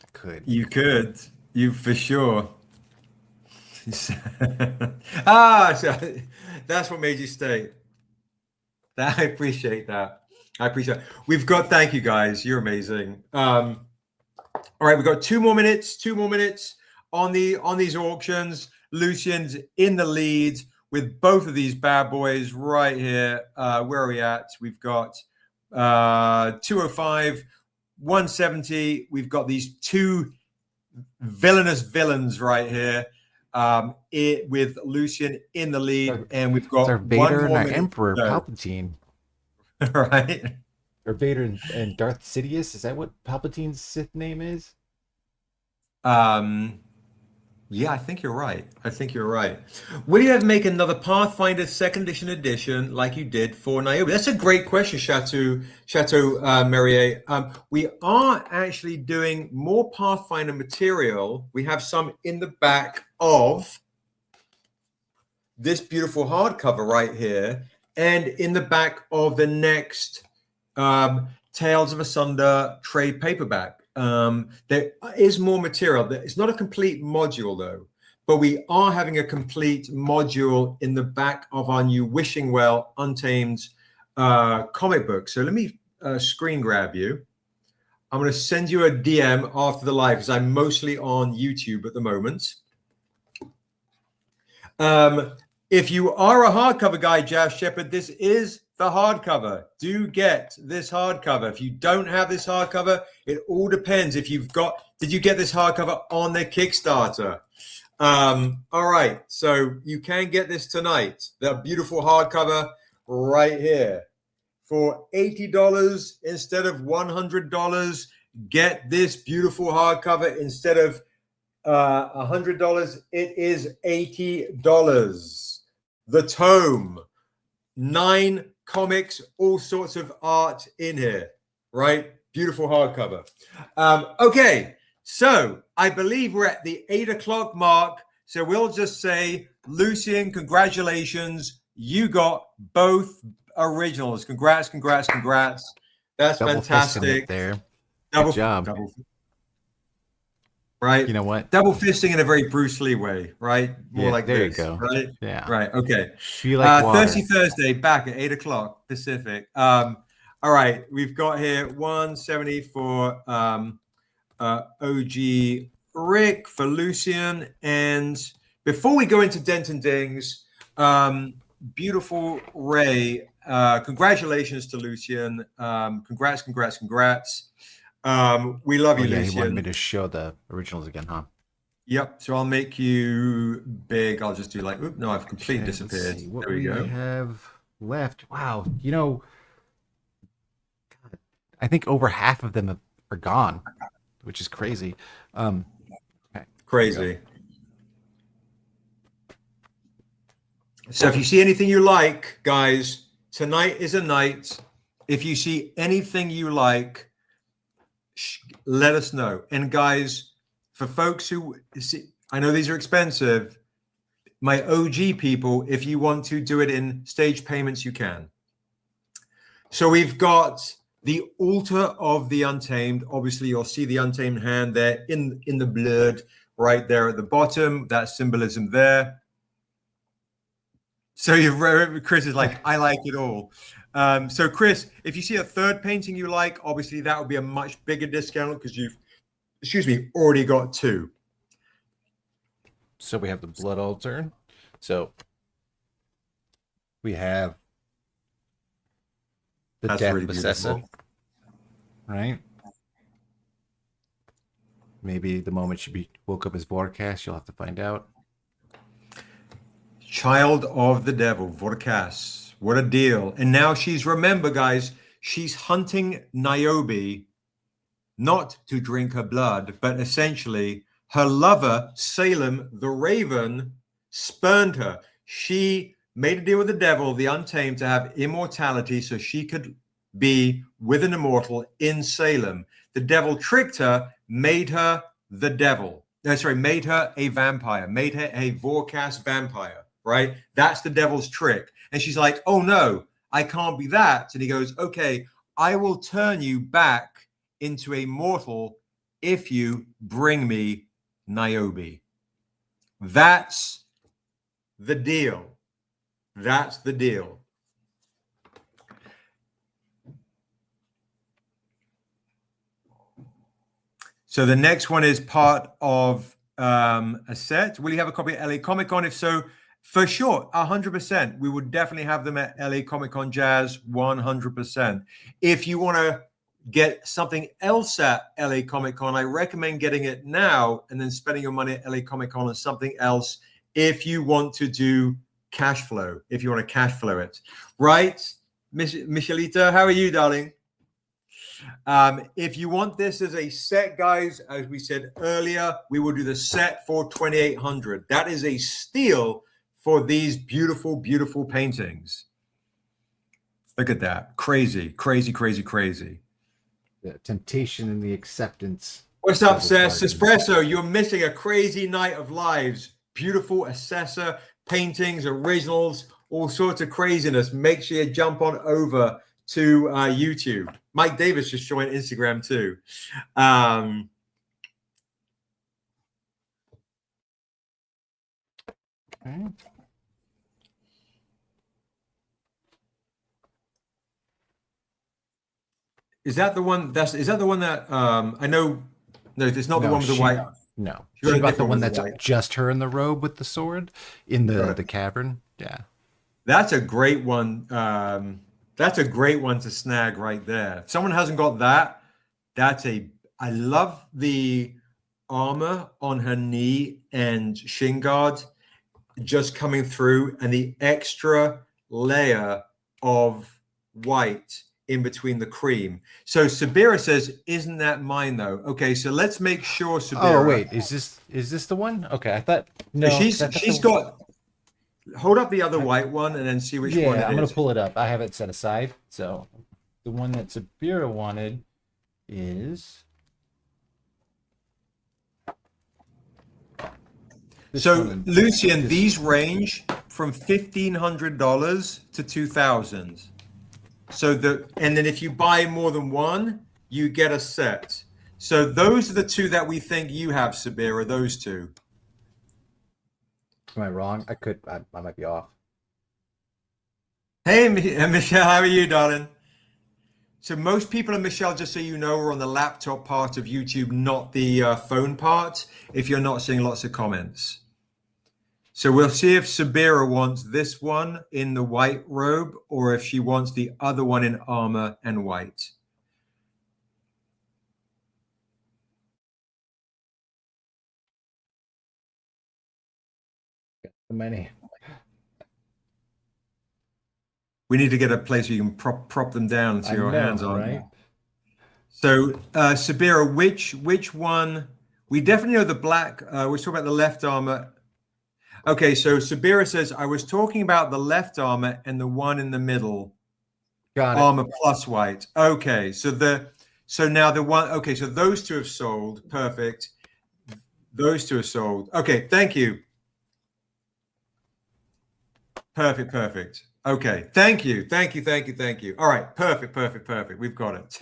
[SPEAKER 2] I could.
[SPEAKER 1] You could. You for sure. So that's what made you stay. I appreciate that. We've got, thank you guys. You're amazing. All right, we've got 2 more minutes. 2 more minutes on these auctions. Lucian's in the lead with both of these bad boys right here. Where are we at? We've got 205, 170. We've got these 2 villainous villains right here. With Lucian in the lead, and we've got
[SPEAKER 2] our Vader and our
[SPEAKER 1] minute.
[SPEAKER 2] Emperor Palpatine.
[SPEAKER 1] Right.
[SPEAKER 2] Or Vader and Darth Sidious. Is that what Palpatine's Sith name is?
[SPEAKER 1] Yeah, I think you're right. Will you ever make another Pathfinder second edition like you did for Niobe? That's a great question, Chateau Merrier. We are actually doing more Pathfinder material. We have some in the back of this beautiful hardcover right here, and in the back of the next Tales of Asunder trade paperback. There is more material. It's not a complete module though, but we are having a complete module in the back of our new Wishing Well Untamed comic book. So let me screen grab you. I'm going to send you a DM after the live because I'm mostly on YouTube at the moment. If you are a hardcover guy, Jazz Shepherd, this is the hardcover. Do get this hardcover. If you don't have this hardcover, it all depends. If you've got, did you get this hardcover on their Kickstarter? All right, so you can get this tonight. The beautiful hardcover right here for $80 instead of $100. Get this beautiful hardcover instead of $100. It is $80. The tome, 9 comics, all sorts of art in here, right? Beautiful hardcover. Okay, so I believe we're at the 8 o'clock mark. So we'll just say, Lucian, congratulations. You got both originals. Congrats, congrats, congrats. That's
[SPEAKER 2] Double fisting
[SPEAKER 1] fantastic.
[SPEAKER 2] it there.
[SPEAKER 1] Double,
[SPEAKER 2] Good job.
[SPEAKER 1] Right?
[SPEAKER 2] You know what?
[SPEAKER 1] Double fisting in a very Bruce Lee way, right? More
[SPEAKER 2] Yeah,
[SPEAKER 1] like
[SPEAKER 2] there
[SPEAKER 1] this,
[SPEAKER 2] you go.
[SPEAKER 1] right?
[SPEAKER 2] Yeah.
[SPEAKER 1] Right. Okay.
[SPEAKER 2] Be like water.
[SPEAKER 1] Thirsty Thursday back at 8 o'clock Pacific. All right, we've got here 170 for OG Rick, for Lucian, and before we go into Dent and Dings, beautiful Ray, congratulations to Lucian. Congrats, congrats, congrats. We love you,
[SPEAKER 2] yeah,
[SPEAKER 1] Lucian.
[SPEAKER 2] he wanted me to show the originals again, huh?
[SPEAKER 1] Yep. So I'll make you big. I'll just do like, oop, no, I've completely disappeared.
[SPEAKER 2] Let's see what
[SPEAKER 1] There we go.
[SPEAKER 2] have left. Wow. You know, God, I think over half of them are gone, which is crazy. Okay.
[SPEAKER 1] Crazy. So if you see anything you like, guys, tonight is a night. If you see anything you like, let us know. And guys, for folks who see, I know these are expensive. My OG people, if you want to do it in stage payments, you can. So we've got the Altar of the Untamed. Obviously, you'll see the Untamed hand there in the blurred right there at the bottom. That symbolism there. So Chris is like, I like it all. So Chris, if you see a third painting you like, obviously that would be a much bigger discount because you've, already got 2.
[SPEAKER 2] So we have the Blood Altar. So we have the
[SPEAKER 1] That's
[SPEAKER 2] Death
[SPEAKER 1] really
[SPEAKER 2] Possessor,
[SPEAKER 1] beautiful.
[SPEAKER 2] right? Maybe the moment she woke up as Vorkass, you'll have to find out.
[SPEAKER 1] Child of the Devil, Vorkass. What a deal. And now remember, guys, she's hunting Niobe, not to drink her blood, but essentially her lover, Salem the Raven, spurned her. She made a deal with the devil, the Untamed, to have immortality so she could be with an immortal in Salem. The devil tricked her, made her the devil. Made her a vampire, made her a Vorkass vampire, right? That's the devil's trick. And she's like, oh no, I can't be that. And he goes, okay, I will turn you back into a mortal if you bring me Niobe. That's the deal. That's the deal. So the next one is part of a set. Will you have a copy at LA Comic Con? If so, for sure, 100%. We would definitely have them at LA Comic Con Jazz, 100%. If you want to get something else at LA Comic Con, I recommend getting it now and then spending your money at LA Comic Con on something else if you want to do cash flow, if you want to cash flow it. Right, Michelita, how are you, darling? If you want this as a set, guys, as we said earlier, we will do the set for $2,800. That is a steal for these beautiful, beautiful paintings. Look at that. Crazy, crazy, crazy, crazy.
[SPEAKER 2] The temptation and the acceptance.
[SPEAKER 1] What's up, Sess? Espresso, you're missing a crazy night of lives. Beautiful Assessor, paintings, originals, all sorts of craziness. Make sure you jump on over to YouTube. Mike Davis just joined Instagram too.
[SPEAKER 2] Okay.
[SPEAKER 1] Is that the one that I know? No, it's not the one with the white.
[SPEAKER 2] No,
[SPEAKER 1] She
[SPEAKER 2] she
[SPEAKER 1] got a
[SPEAKER 2] got the
[SPEAKER 1] different
[SPEAKER 2] one
[SPEAKER 1] one with
[SPEAKER 2] that's
[SPEAKER 1] the white.
[SPEAKER 2] just her in the robe with the sword in the
[SPEAKER 1] Right.
[SPEAKER 2] cavern. Yeah,
[SPEAKER 1] That's a great one. That's a great one to snag right there. If someone hasn't got that, I love the armor on her knee and shin guard just coming through, and the extra layer of white in between the cream. So Sabira says, "Isn't that mine though?" Okay, so let's make sure Sabira.
[SPEAKER 2] Oh wait, is this the one? Okay, I thought no.
[SPEAKER 1] She's got. Hold up the other white one and then see which one it is.
[SPEAKER 2] I'm gonna pull it up. I have it set aside. So the one that Sabira wanted is.
[SPEAKER 1] So Lucian, these range from $1,500 to $2,000. So and then if you buy more than one, you get a set. So those are the two that we think you have, Sabira. Those two.
[SPEAKER 2] Am I wrong? I might be off.
[SPEAKER 1] Hey, Michelle, how are you, darling? So most people, and Michelle, just so you know, are on the laptop part of YouTube, not the phone part, if you're not seeing lots of comments. So we'll see if Sabira wants this one in the white robe or if she wants the other one in armor and white.
[SPEAKER 2] So many.
[SPEAKER 1] We need to get a place where you can prop them down so your hands on.
[SPEAKER 2] Right?
[SPEAKER 1] So Sabira, which one? We definitely know the black. We're talking about the left armor. Okay, so Sabira says, I was talking about the left armor and the one in the middle.
[SPEAKER 2] Got it.
[SPEAKER 1] Armor plus white. Okay, so now the one, okay, so those two have sold. Perfect. Those two have sold. Okay, thank you. Perfect. Okay, thank you. All right, perfect. We've got it.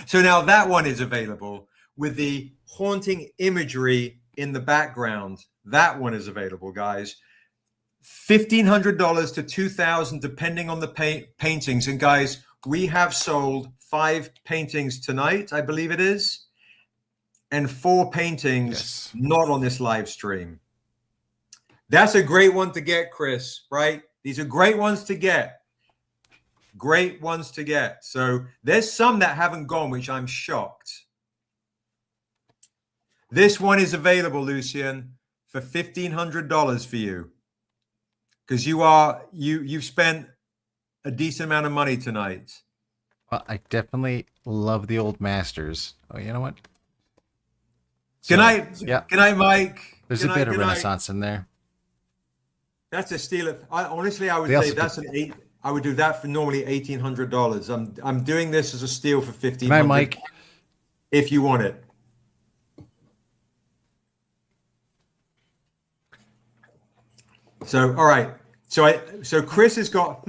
[SPEAKER 1] So now that one is available with the haunting imagery in the background. That one is available, guys. $1,500 to $2,000, depending on the paintings. And guys, we have sold 5 paintings tonight, I believe it is, and 4 paintings not on this live stream. That's a great one to get, Chris, right? These are great ones to get. Great ones to get. So there's some that haven't gone, which I'm shocked. This one is available, Lucian, for $1,500 for you. Because you've spent a decent amount of money tonight.
[SPEAKER 2] Well, I definitely love the old masters. Oh, you know what?
[SPEAKER 1] Good night.
[SPEAKER 2] Yeah.
[SPEAKER 1] Good night, Mike.
[SPEAKER 2] There's a bit of Renaissance in there.
[SPEAKER 1] That's a steal. Honestly, I would say that's I would do that for normally $1,800. I'm doing this as a steal for $1,500.
[SPEAKER 2] Good night, Mike.
[SPEAKER 1] If you want it. So all right. So Chris has got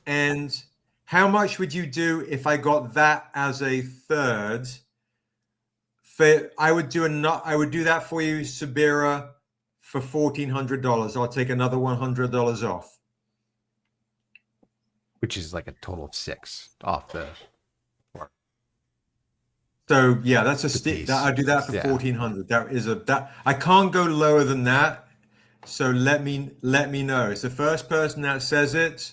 [SPEAKER 1] and how much would you do if I got that as a third? I would do that for you, Sabira, for $1,400. I'll take another $100 off.
[SPEAKER 2] Which is like a total of 6 off the floor.
[SPEAKER 1] So yeah, that's a steal. I'll do that for $1,400. That is I can't go lower than that. So let me know. It's the first person that says it.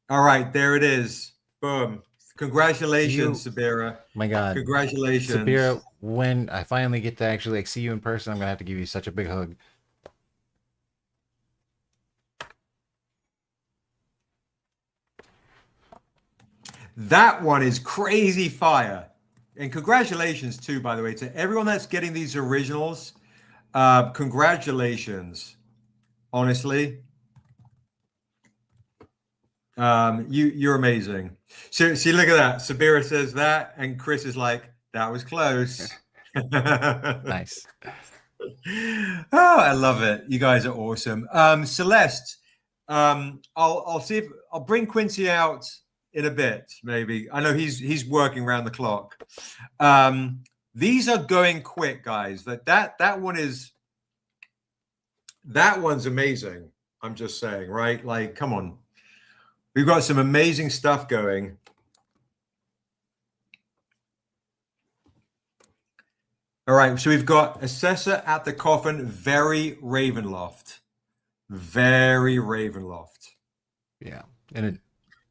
[SPEAKER 1] All right, there it is. Boom. Congratulations, Sabira.
[SPEAKER 2] My God.
[SPEAKER 1] Congratulations.
[SPEAKER 2] Sabira, when I finally get to actually see you in person, I'm gonna have to give you such a big hug.
[SPEAKER 1] That one is crazy fire. And congratulations too, by the way, to everyone that's getting these originals. Congratulations. Honestly. You're amazing. So see, look at that. Sabira says that, and Chris is like, that was close.
[SPEAKER 2] Nice.
[SPEAKER 1] Oh, I love it. You guys are awesome. Celeste, I'll see if I'll bring Quincy out in a bit, maybe. I know he's working around the clock. These are going quick, guys. That one's amazing. I'm just saying, right? Like, come on. We've got some amazing stuff going. All right, so we've got Assessor at the Coffin, very Ravenloft. Very Ravenloft.
[SPEAKER 2] Yeah. And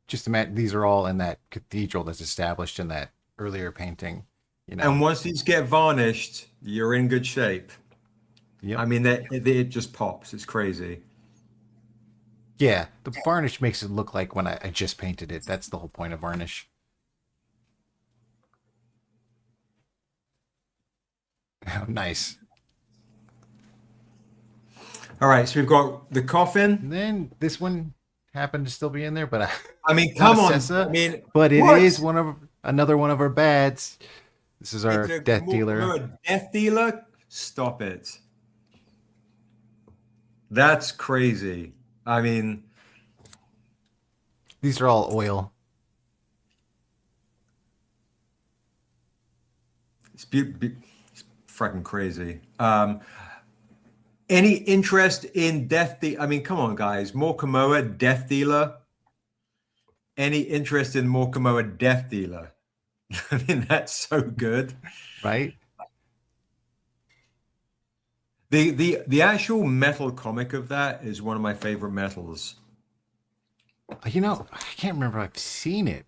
[SPEAKER 2] just imagine these are all in that cathedral that's established in that earlier painting. You know.
[SPEAKER 1] And once these get varnished, you're in good shape.
[SPEAKER 2] Yep.
[SPEAKER 1] I mean, it just pops. It's crazy.
[SPEAKER 2] Yeah, the varnish makes it look like when I just painted it. That's the whole point of varnish. Oh, nice.
[SPEAKER 1] All right, so we've got the coffin.
[SPEAKER 2] And then this one happened to still be in there, but
[SPEAKER 1] I mean,
[SPEAKER 2] not a
[SPEAKER 1] come on.
[SPEAKER 2] Sessa,
[SPEAKER 1] I mean,
[SPEAKER 2] but it
[SPEAKER 1] what?
[SPEAKER 2] is another one of our bads. This is our
[SPEAKER 1] It's a
[SPEAKER 2] death dealer.
[SPEAKER 1] a death dealer. Stop it. That's crazy. I mean,
[SPEAKER 2] These are all oil.
[SPEAKER 1] it's freaking crazy. Any interest in I mean, come on, guys. Morkamoa, death dealer. Any interest in Morkamoa, death dealer? I mean, that's so good.
[SPEAKER 2] Right?
[SPEAKER 1] The actual metal comic of that is one of my favorite metals.
[SPEAKER 2] You know, I can't remember if I've seen it.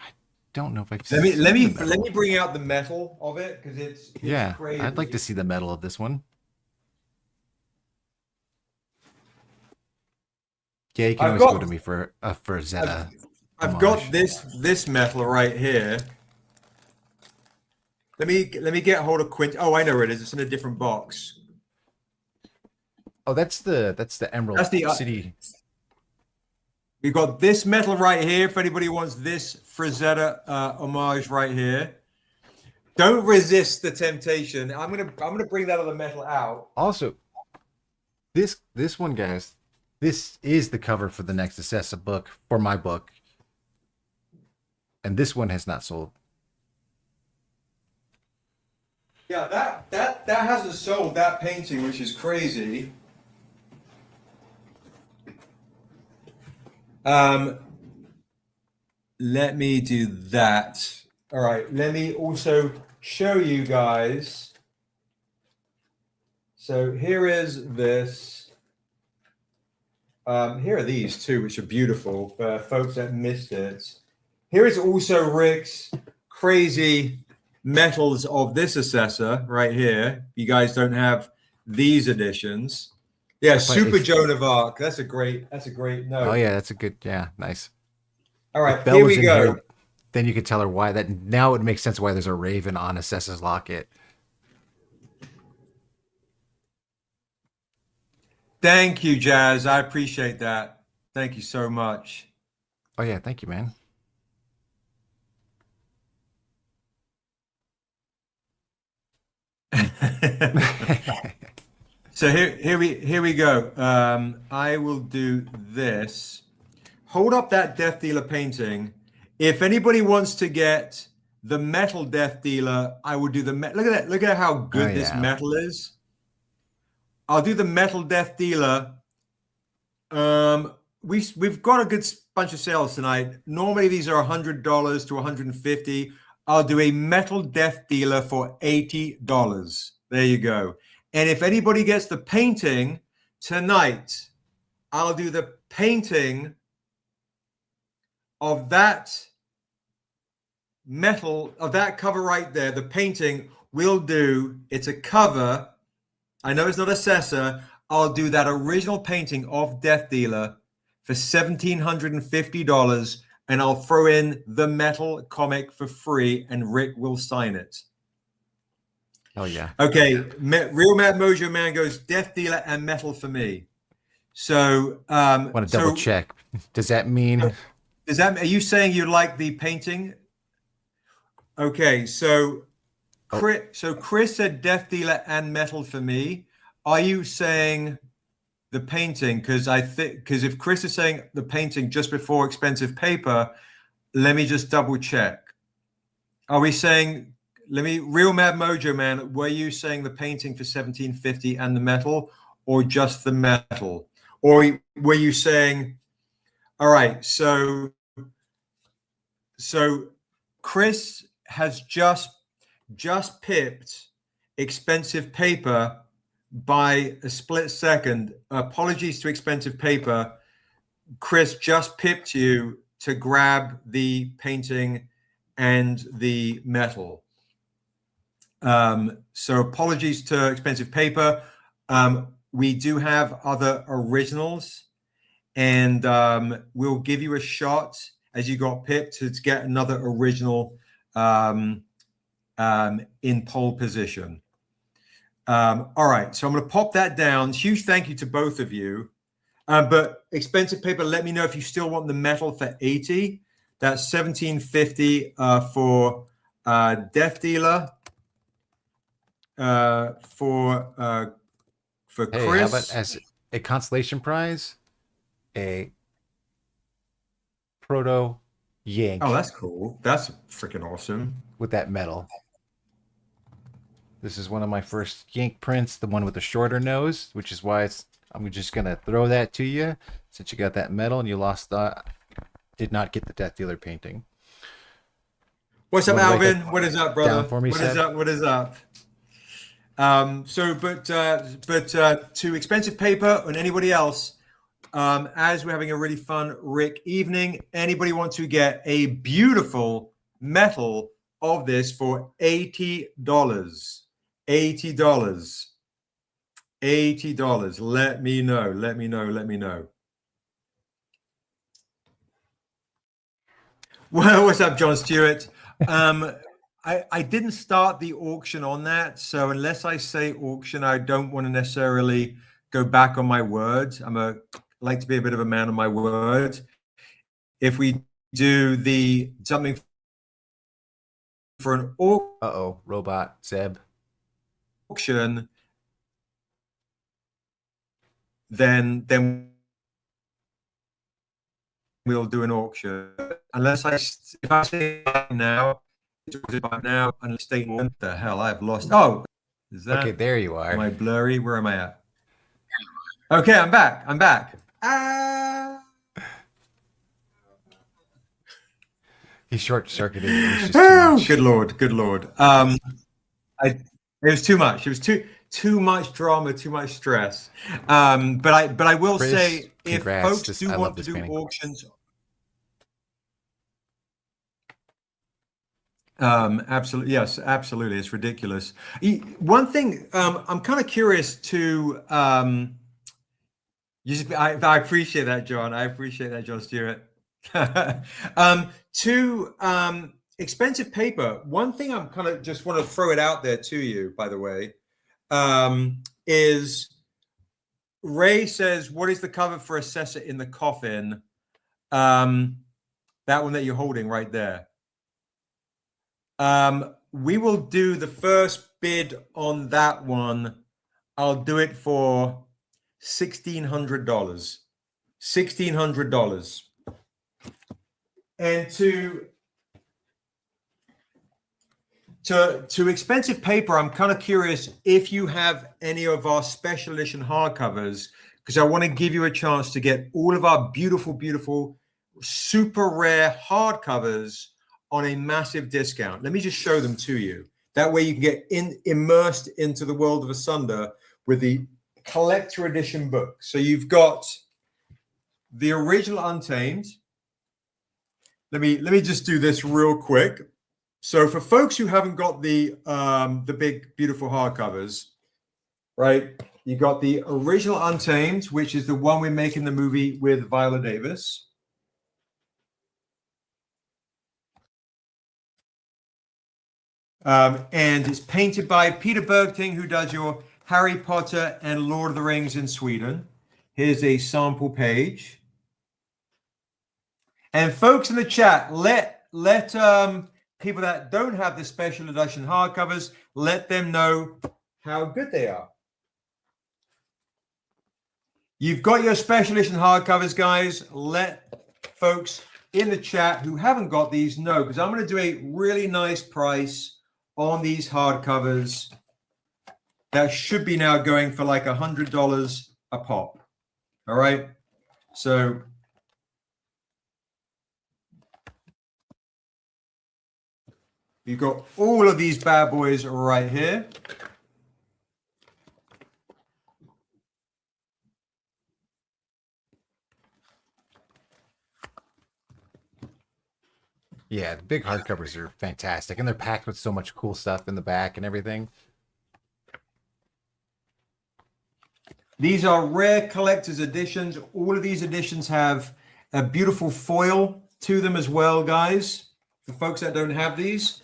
[SPEAKER 2] I don't know if I've
[SPEAKER 1] Let me
[SPEAKER 2] seen the metal.
[SPEAKER 1] let me bring out the metal of it because it's
[SPEAKER 2] Yeah,
[SPEAKER 1] crazy.
[SPEAKER 2] I'd like to see the metal of this one. Yeah, you can
[SPEAKER 1] I've
[SPEAKER 2] always go
[SPEAKER 1] got-
[SPEAKER 2] to me for Zeta.
[SPEAKER 1] I've got
[SPEAKER 2] homage.
[SPEAKER 1] this metal right here. Let me get hold of Quint. Oh, I know where it is. It's in a different box.
[SPEAKER 2] Oh, that's the Emerald
[SPEAKER 1] That's the
[SPEAKER 2] City.
[SPEAKER 1] We've got this metal right here. If anybody wants this Frazetta homage right here, don't resist the temptation. I'm gonna bring that other metal out.
[SPEAKER 2] Also, this one, guys, this is the cover for the next Assessa book, for my book. And this one has not sold.
[SPEAKER 1] Yeah, that hasn't sold, that painting, which is crazy. Let me do that. All right, let me also show you guys. So here is this. Here are these two, which are beautiful for folks that missed it. Here is also Rick's crazy metals of this Assessor right here. You guys don't have these editions. Yeah, Super Joan of Arc. That's a great note.
[SPEAKER 2] Oh yeah, that's a good. Yeah, nice.
[SPEAKER 1] All right,
[SPEAKER 2] If Belle
[SPEAKER 1] here
[SPEAKER 2] was
[SPEAKER 1] we
[SPEAKER 2] in
[SPEAKER 1] go.
[SPEAKER 2] here, then you could tell her why that. Now it makes sense why there's a raven on Assessa's locket.
[SPEAKER 1] Thank you, Jazz. I appreciate that. Thank you so much.
[SPEAKER 2] Oh yeah, thank you, man.
[SPEAKER 1] So here we go. I will do this. Hold up that Death Dealer painting. If anybody wants to get the metal Death Dealer, I will do the look at that. Look at how good this
[SPEAKER 2] yeah.
[SPEAKER 1] metal is. I'll do the metal Death Dealer. We've got a good bunch of sales tonight. Normally these are $100 to $150. I'll do a metal Death Dealer for $80. There you go. And if anybody gets the painting tonight, I'll do the painting of that metal, of that cover right there. The painting we'll do, it's a cover. I know it's not Assessor. I'll do that original painting of Death Dealer for $1,750, and I'll throw in the metal comic for free, and Rick will sign it.
[SPEAKER 2] Oh yeah.
[SPEAKER 1] Okay, Real Mad Mojo Man goes Death Dealer and metal for me. So,
[SPEAKER 2] Want to double check? Does that mean?
[SPEAKER 1] Are you saying you like the painting? Okay, so Chris said Death Dealer and metal for me. Are you saying the painting? Because if Chris is saying the painting just before expensive paper, let me just double check. Are we saying? Real Mad Mojo Man, were you saying the painting for $1,750 and the metal, or just the metal? Or were you saying, all right, so Chris has just pipped expensive paper by a split second. Apologies to expensive paper. Chris just pipped you to grab the painting and the metal. So apologies to expensive paper. We do have other originals, and we'll give you a shot as you got pipped to get another original in pole position. All right, so I'm going to pop that down. Huge thank you to both of you. But expensive paper, let me know if you still want the metal for 80. That's $17.50 for Death Dealer. For
[SPEAKER 2] Hey,
[SPEAKER 1] Chris.
[SPEAKER 2] how about as a consolation prize, a proto yank?
[SPEAKER 1] Oh, that's cool. That's freaking awesome.
[SPEAKER 2] With that metal. This is one of my first yank prints, the one with the shorter nose, which is why I'm just gonna throw that to you since you got that metal and you did not get the Death Dealer painting.
[SPEAKER 1] What's up, Alvin? What is up, brother?
[SPEAKER 2] Down for me,
[SPEAKER 1] what is up? What is up? But to expensive paper and anybody else, as we're having a really fun Rick evening, anybody want to get a beautiful metal of this for $80? $80. $80. Let me know. Let me know. Let me know. Well, what's up, John Stewart? I didn't start the auction on that, so unless I say auction, I don't want to necessarily go back on my words. I like to be a bit of a man of my word. If we do something for an
[SPEAKER 2] robot Zeb
[SPEAKER 1] auction, then we'll do an auction. If I say now, and state what the hell I've lost. Oh, is that
[SPEAKER 2] okay? There you are.
[SPEAKER 1] Am I blurry? Where am I at? Okay, I'm back. I'm back.
[SPEAKER 2] He short-circuited. It was just too much.
[SPEAKER 1] Good lord, good lord. It was too much. It was too much drama, too much stress. But I will
[SPEAKER 2] Chris,
[SPEAKER 1] say, if
[SPEAKER 2] congrats.
[SPEAKER 1] folks do want to do auctions. Absolutely, yes, absolutely. It's ridiculous. One thing I'm kind of curious to. I appreciate that, John. I appreciate that, John Stewart. To expensive paper. One thing I'm kind of just want to throw it out there to you, by the way, is Ray says, "What is the cover for Assessor in the Coffin?" That one that you're holding right there. We will do the first bid on that one. I'll do it for $1,600. $1,600. And to expensive paper, I'm kind of curious if you have any of our special edition hardcovers, because I want to give you a chance to get all of our beautiful, beautiful, super rare hardcovers on a massive discount. Let me just show them to you. That way you can get immersed into the world of Asunder with the collector edition book. So you've got the original Untamed. Let me just do this real quick. So for folks who haven't got the big beautiful hardcovers, right? You got the original Untamed, which is the one we're making the movie with Viola Davis. And it's painted by Peter Bergting, who does your Harry Potter and Lord of the Rings in Sweden. Here's a sample page. And folks in the chat, let people that don't have the special edition hardcovers, let them know how good they are. You've got your special edition hardcovers, guys. Let folks in the chat who haven't got these know, because I'm going to do a really nice price on these hardcovers that should be now going for like $100 a pop. All right. So you've got all of these bad boys right here.
[SPEAKER 2] Yeah, the big hardcovers are fantastic, and they're packed with so much cool stuff in the back and everything.
[SPEAKER 1] These are rare collector's editions. All of these editions have a beautiful foil to them as well, guys. For folks that don't have these.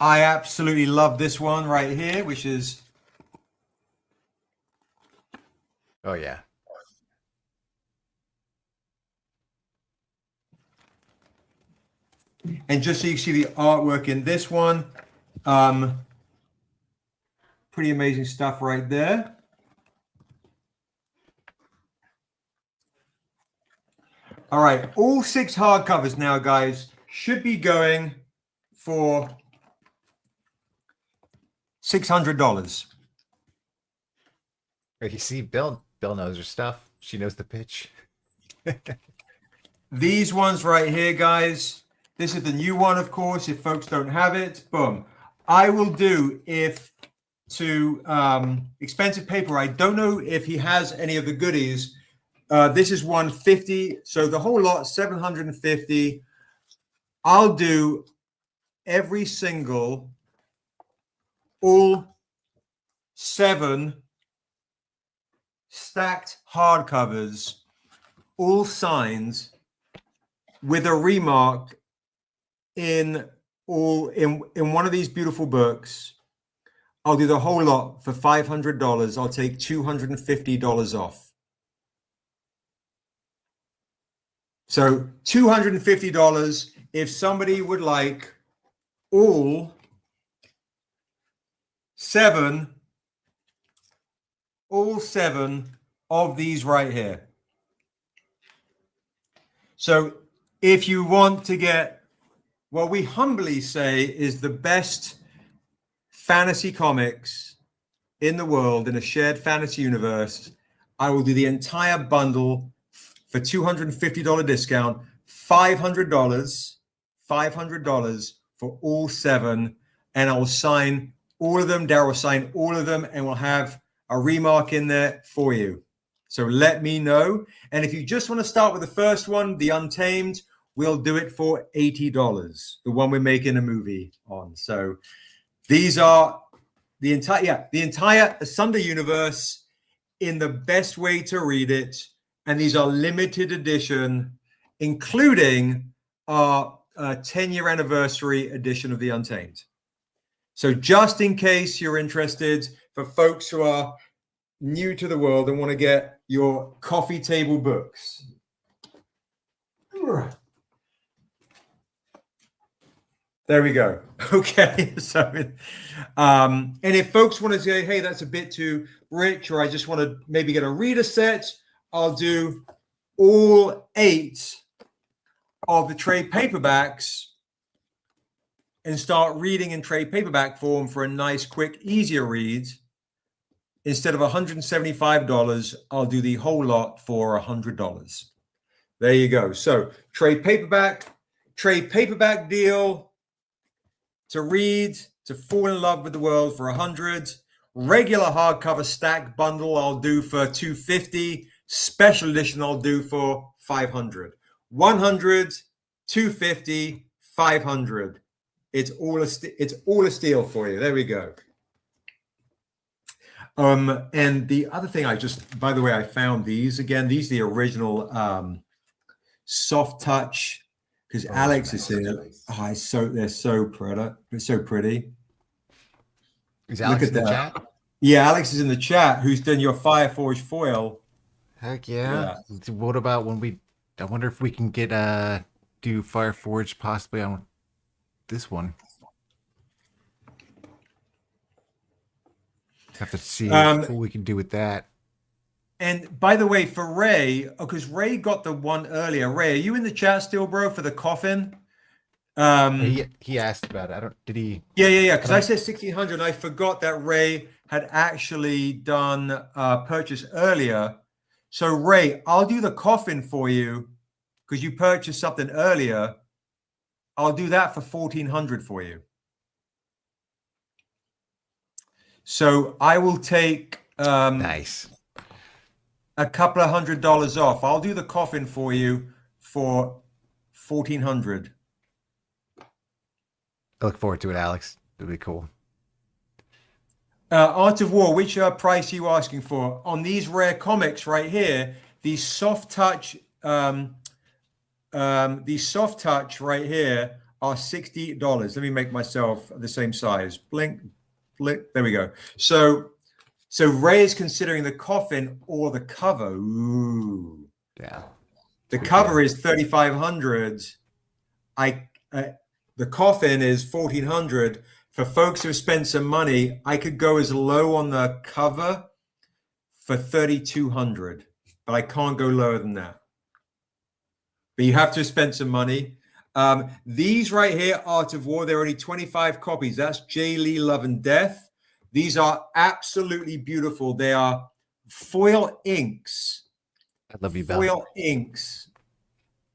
[SPEAKER 1] I absolutely love this one right here, which is...
[SPEAKER 2] Oh, yeah.
[SPEAKER 1] And just so you see the artwork in this one, pretty amazing stuff right there. All right, all 6 hardcovers now, guys, should be going for $600.
[SPEAKER 2] You see, Bill knows her stuff. She knows the pitch.
[SPEAKER 1] These ones right here, guys. This is the new one, of course. If folks don't have it, boom. I will do if to expensive paper. I don't know if he has any of the goodies. This is 150, so the whole lot 750. I'll do every single, all 7 stacked hardcovers, all signed with a remark in one of these beautiful books. I'll do the whole lot for $500. I'll take $250 off. So $250 if somebody would like all 7 of these right here. So if you want to get what we humbly say is the best fantasy comics in the world in a shared fantasy universe, I will do the entire bundle for $250 discount, $500 for all 7, and I will sign all of them. Darryl will sign all of them, and we'll have a remark in there for you. So let me know. And if you just want to start with the first one, The Untamed, we'll do it for $80, the one we're making a movie on. So these are the entire Asunder universe in the best way to read it. And these are limited edition, including our 10-year anniversary edition of The Untamed. So just in case you're interested, for folks who are new to the world and want to get your coffee table books. There we go. Okay. So, and if folks want to say, hey, that's a bit too rich, or I just want to maybe get a reader set, I'll do all 8 of the trade paperbacks and start reading in trade paperback form for a nice, quick, easier read. Instead of $175, I'll do the whole lot for $100. There you go. So trade paperback deal to read, to fall in love with the world for $100. Regular hardcover stack bundle I'll do for $250. Special edition I'll do for $500. $100, $250, $500. It's all a steal for you. There we go. And the other thing by the way, I found these again. These are the original soft touch, because Alex is in it. Oh, they're so pretty. They're so pretty.
[SPEAKER 2] Is Alex in the chat?
[SPEAKER 1] Yeah, Alex is in the chat. Who's done your Fireforge foil?
[SPEAKER 2] Heck yeah. What about when I wonder if we can get do Fireforge possibly on this one. Have to see what we can do with that.
[SPEAKER 1] And by the way, for Ray, because Ray got the one earlier. Ray, are you in the chat still, bro, for the coffin?
[SPEAKER 2] He asked about it. Did he?
[SPEAKER 1] Yeah. Because I said 1,600. I forgot that Ray had actually done a purchase earlier. So Ray, I'll do the coffin for you because you purchased something earlier. I'll do that for 1,400 for you. So I will take
[SPEAKER 2] nice
[SPEAKER 1] a couple of $100 off. I'll do the coffin for you for 1,400.
[SPEAKER 2] I look forward to it, Alex. It'll be cool.
[SPEAKER 1] Art of War, which price are you asking for? On these rare comics right here, these soft touch right here are $60. Let me make myself the same size. Blink, blink. There we go. So Ray is considering the coffin or the cover. Ooh.
[SPEAKER 2] Yeah.
[SPEAKER 1] The cover is 3,500. The coffin is 1,400. For folks who spend some money, I could go as low on the cover for 3,200, but I can't go lower than that. But you have to spend some money. These right here, Art of War, there are only 25 copies. That's J. Lee Love and Death. These are absolutely beautiful. They are foil inks.
[SPEAKER 2] I love you, Bell.
[SPEAKER 1] Foil inks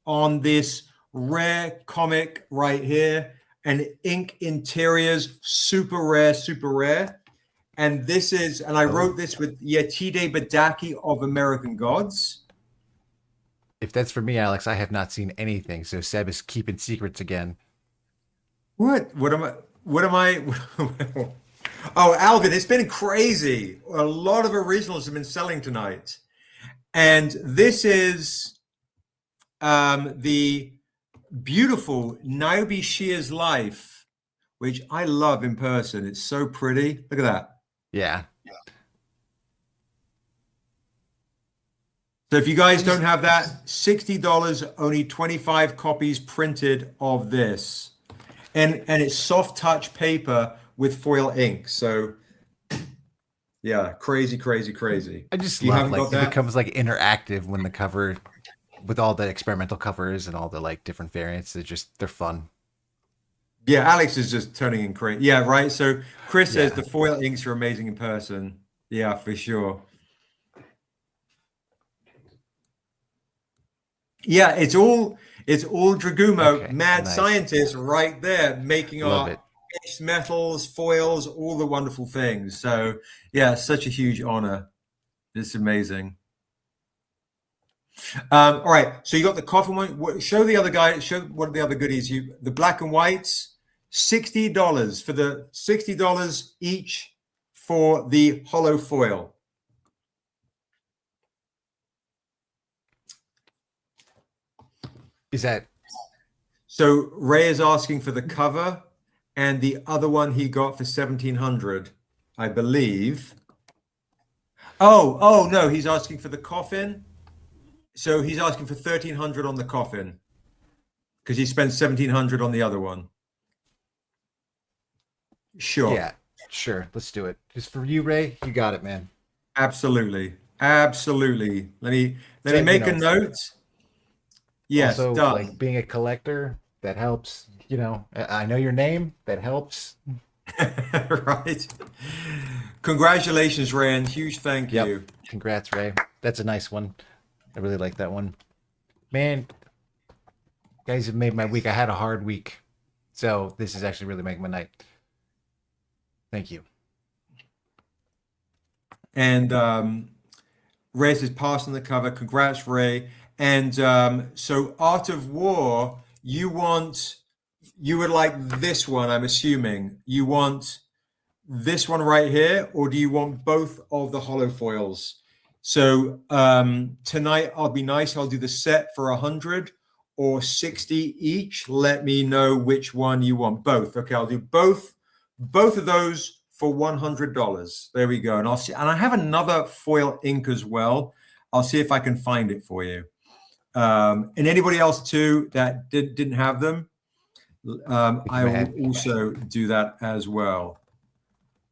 [SPEAKER 1] on this rare comic right here, and ink interiors, super rare. And this is, and I wrote this with Yetide Badaki of American Gods.
[SPEAKER 2] If that's for me, Alex, I have not seen anything. So Seb is keeping secrets again.
[SPEAKER 1] What am I? Oh, Alvin, it's been crazy. A lot of originals have been selling tonight. And this is the beautiful Niobe Shear's Life, which I love in person. It's so pretty. Look at that.
[SPEAKER 2] Yeah.
[SPEAKER 1] So if you guys don't have that, $60, only 25 copies printed of this. And it's soft touch paper with foil ink. So yeah, crazy.
[SPEAKER 2] I just
[SPEAKER 1] You
[SPEAKER 2] love
[SPEAKER 1] haven't
[SPEAKER 2] like
[SPEAKER 1] got
[SPEAKER 2] it
[SPEAKER 1] that?
[SPEAKER 2] becomes like interactive when the cover with all the experimental covers and all the like different variants. They're fun.
[SPEAKER 1] Yeah, Alex is just turning in crazy. Yeah, right. So Chris says
[SPEAKER 2] Yeah.
[SPEAKER 1] the foil inks are amazing in person. Yeah, for sure. Yeah, it's all Dragumo,
[SPEAKER 2] Okay,
[SPEAKER 1] mad
[SPEAKER 2] nice.
[SPEAKER 1] scientist right there, making
[SPEAKER 2] Love
[SPEAKER 1] our
[SPEAKER 2] it.
[SPEAKER 1] etched metals, foils, all the wonderful things. So yeah, such a huge honor. It's amazing. All right, so you got the coffin one. Show the other guy. Show what are the other goodies. The black and whites, $60 for the $60 each for the hollow foil.
[SPEAKER 2] Is that
[SPEAKER 1] So Ray is asking for the cover, and the other one he got for 1,700, I believe. Oh no, he's asking for the coffin. So he's asking for 1,300 on the coffin because he spent 1,700 on the other one. Sure.
[SPEAKER 2] Yeah, sure. Let's do it. Just for you, Ray. You got it, man.
[SPEAKER 1] Absolutely. Let me
[SPEAKER 2] So,
[SPEAKER 1] make a note. Yes,
[SPEAKER 2] also,
[SPEAKER 1] done.
[SPEAKER 2] like being a collector, that helps. I know your name. That helps.
[SPEAKER 1] Right. Congratulations, Rand. Huge thank
[SPEAKER 2] Yep.
[SPEAKER 1] you.
[SPEAKER 2] Congrats, Ray. That's a nice one. I really like that one. Man, you guys have made my week. I had a hard week. So this is actually really making my night. Thank you.
[SPEAKER 1] And Ray says pass on the cover. Congrats, Ray. And so Art of War, you would like this one, I'm assuming. You want this one right here, or do you want both of the hollow foils? So tonight I'll be nice. I'll do the set for 100 or 60 each. Let me know which one you want. Both. Okay, I'll do both of those for $100. There we go. And I'll see. And I have another foil ink as well. I'll see if I can find it for you. And anybody else too that didn't have them, I will also do that as well.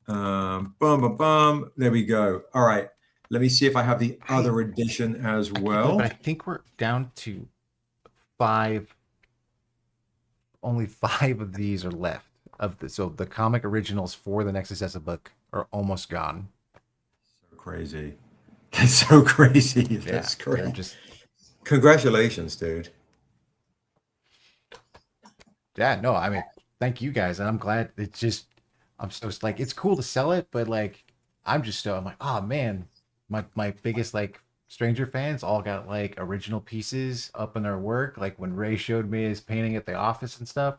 [SPEAKER 1] There we go. All right. Let me see if I have the other edition as well.
[SPEAKER 2] But I think we're down to 5. Only 5 of these are left. So the comic originals for the Nexus Essa book are almost gone.
[SPEAKER 1] So crazy. That's so crazy. That's great. Congratulations, dude.
[SPEAKER 2] Yeah, no, I mean, thank you guys. And I'm glad I'm so like, it's cool to sell it, but like, I'm like, oh man, my biggest like Stranger fans all got like original pieces up in their work. Like when Ray showed me his painting at the office and stuff,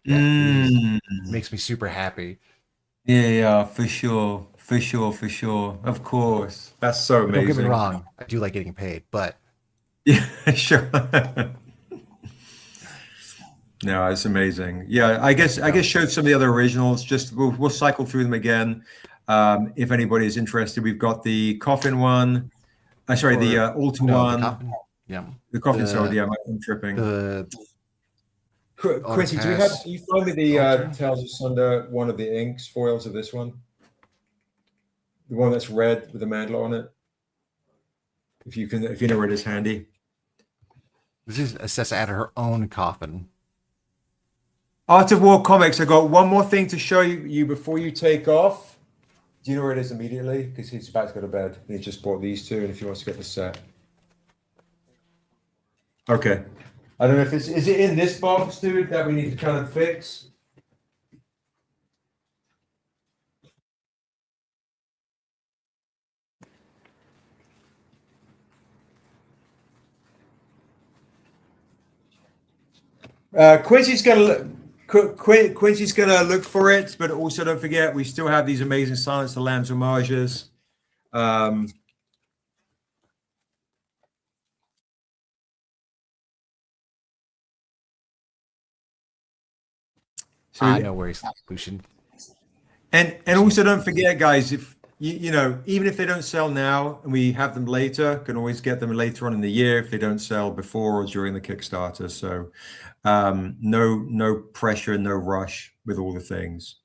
[SPEAKER 2] it makes me super happy.
[SPEAKER 1] Yeah, for sure. For sure, for sure. Of course. That's so
[SPEAKER 2] But don't get me
[SPEAKER 1] amazing.
[SPEAKER 2] wrong, I do like getting paid. But
[SPEAKER 1] Yeah, sure. No, it's amazing. Yeah, I guess showed some of the other originals. Just we'll cycle through them again. If anybody is interested, we've got the coffin one. Sorry, the
[SPEAKER 2] or
[SPEAKER 1] altar
[SPEAKER 2] no, the
[SPEAKER 1] one.
[SPEAKER 2] coffin. Yeah,
[SPEAKER 1] The coffin sword.
[SPEAKER 2] the
[SPEAKER 1] Yeah, I'm tripping.
[SPEAKER 2] the
[SPEAKER 1] Quincy, do you find me the
[SPEAKER 2] altar.
[SPEAKER 1] Tales of Sunder, one of the inks foils of this one? The one that's red with the mandala on it. If you know where it is handy.
[SPEAKER 2] This is Assessa at her own coffin.
[SPEAKER 1] Art of War Comics. I got one more thing to show you before you take off. Do you know where it is immediately? Because he's about to go to bed. And he just bought these two, and if he wants to get the set. Okay. I don't know if is it in this box, dude, that we need to kind of fix? Quincy's gonna look for it, but also don't forget we still have these amazing Silence of the Lambs homages. So
[SPEAKER 2] I know where he's Lucian.
[SPEAKER 1] and also don't forget, guys, if you know, even if they don't sell now and we have them later, can always get them later on in the year if they don't sell before or during the Kickstarter. So no pressure, no rush with all the things.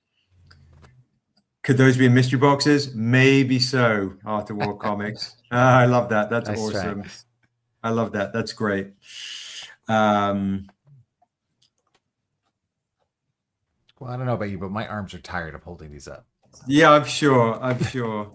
[SPEAKER 1] Could those be in mystery boxes? Maybe so. Art of War Comics. I love that. That's
[SPEAKER 2] Nice
[SPEAKER 1] awesome.
[SPEAKER 2] try.
[SPEAKER 1] I love that. That's great.
[SPEAKER 2] Well, I don't know about you, but my arms are tired of holding these up.
[SPEAKER 1] Yeah, I'm sure. I'm sure.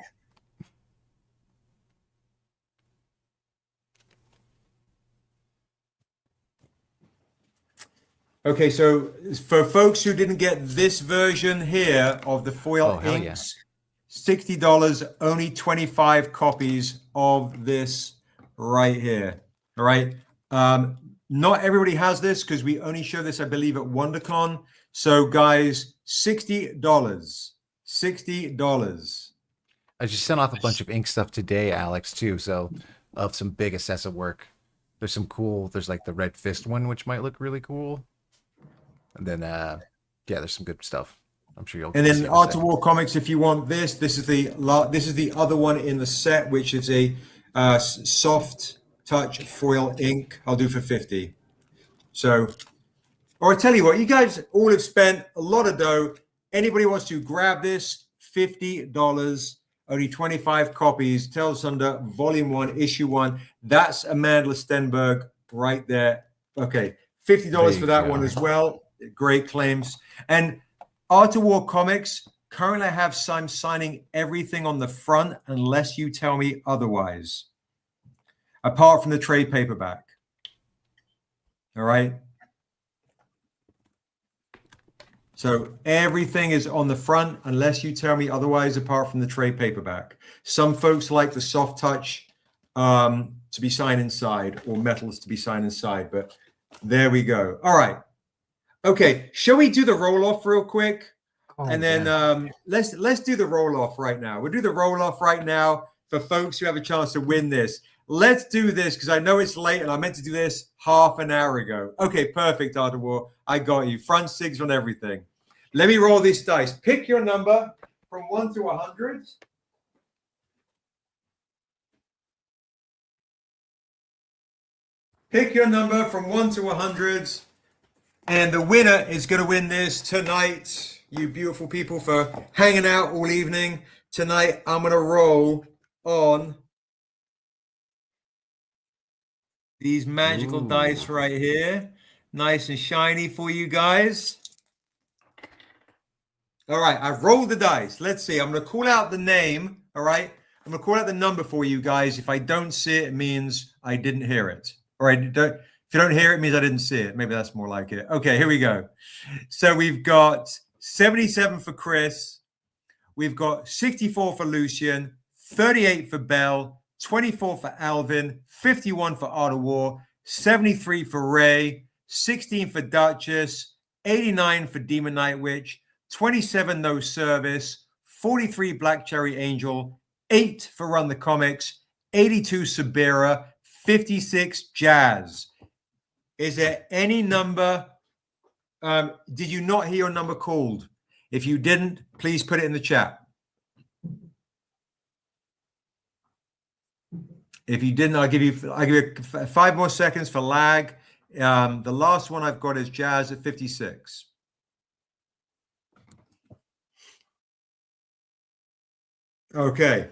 [SPEAKER 1] Okay, so for folks who didn't get this version here of the foil
[SPEAKER 2] hell
[SPEAKER 1] inks, $60, only 25 copies of this right here. All right. Not everybody has this because we only show this, I believe, at WonderCon. So, guys, $60. $60.
[SPEAKER 2] I just sent off a bunch of ink stuff today, Alex, too. So of some big Assessa work. There's some cool. There's like the Red Fist one, which might look really cool. And then, yeah, there's some good stuff. I'm sure you'll.
[SPEAKER 1] And then Art of War Comics, if you want this, this is the other one in the set, which is a soft touch foil ink. I'll do for 50. So, or I tell you what, you guys all have spent a lot of dough. Anybody wants to grab this, $50, only 25 copies. Tales Under Volume 1, Issue 1. That's Amanda Stenberg right there. Okay, $50 for that one as well. Great claims. And Art of War Comics, currently I have I'm signing everything on the front unless you tell me otherwise, apart from the trade paperback. All right. So everything is on the front unless you tell me otherwise, apart from the trade paperback. Some folks like the soft touch to be signed inside, or metals to be signed inside, but there we go. All right. Okay, shall we do the roll-off real quick? And then let's do the roll-off right now. We'll do the roll-off right now for folks who have a chance to win this. Let's do this because I know it's late and I meant to do this half an hour ago. Okay, perfect, Art of War. I got you. Front six on everything. Let me roll these dice. Pick your number from 1 to 100. Pick your number from 1 to 100. And the winner is going to win this tonight. You beautiful people for hanging out all evening. Tonight, I'm going to roll on these magical dice right here. Nice and shiny for you guys. All right, I've rolled the dice. Let's see. I'm going to call out the name. All right. I'm going to call out the number for you guys. If I don't see it, it means I didn't hear it. All right. If you don't hear it, it means I didn't see it. Maybe that's more like it. Okay, here we go. So we've got 77 for Chris. We've got 64 for Lucian, 38 for Bell, 24 for Alvin, 51 for Art of War, 73 for Ray, 16 for Duchess, 89 for Demon Night Witch, 27 No Service, 43 Black Cherry Angel, 8 for Run the Comics, 82 Sabira, 56 Jazz. Is there any number? Did you not hear your number called? If you didn't, please put it in the chat. If you didn't, I'll give you 5 more seconds for lag. The last one I've got is Jazz at 56. Okay.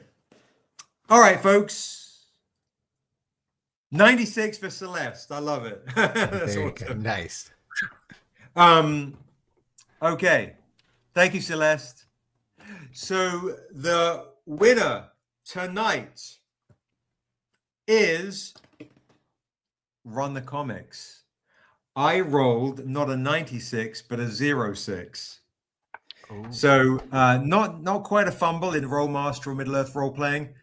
[SPEAKER 1] All right, folks. 96 for Celeste. I love it. That's awesome.
[SPEAKER 2] Nice.
[SPEAKER 1] Okay. Thank you, Celeste. So the winner tonight is Run the Comics. I rolled not a 96, but a 06. Oh. So not quite a fumble in Rollmaster or Middle-earth role-playing,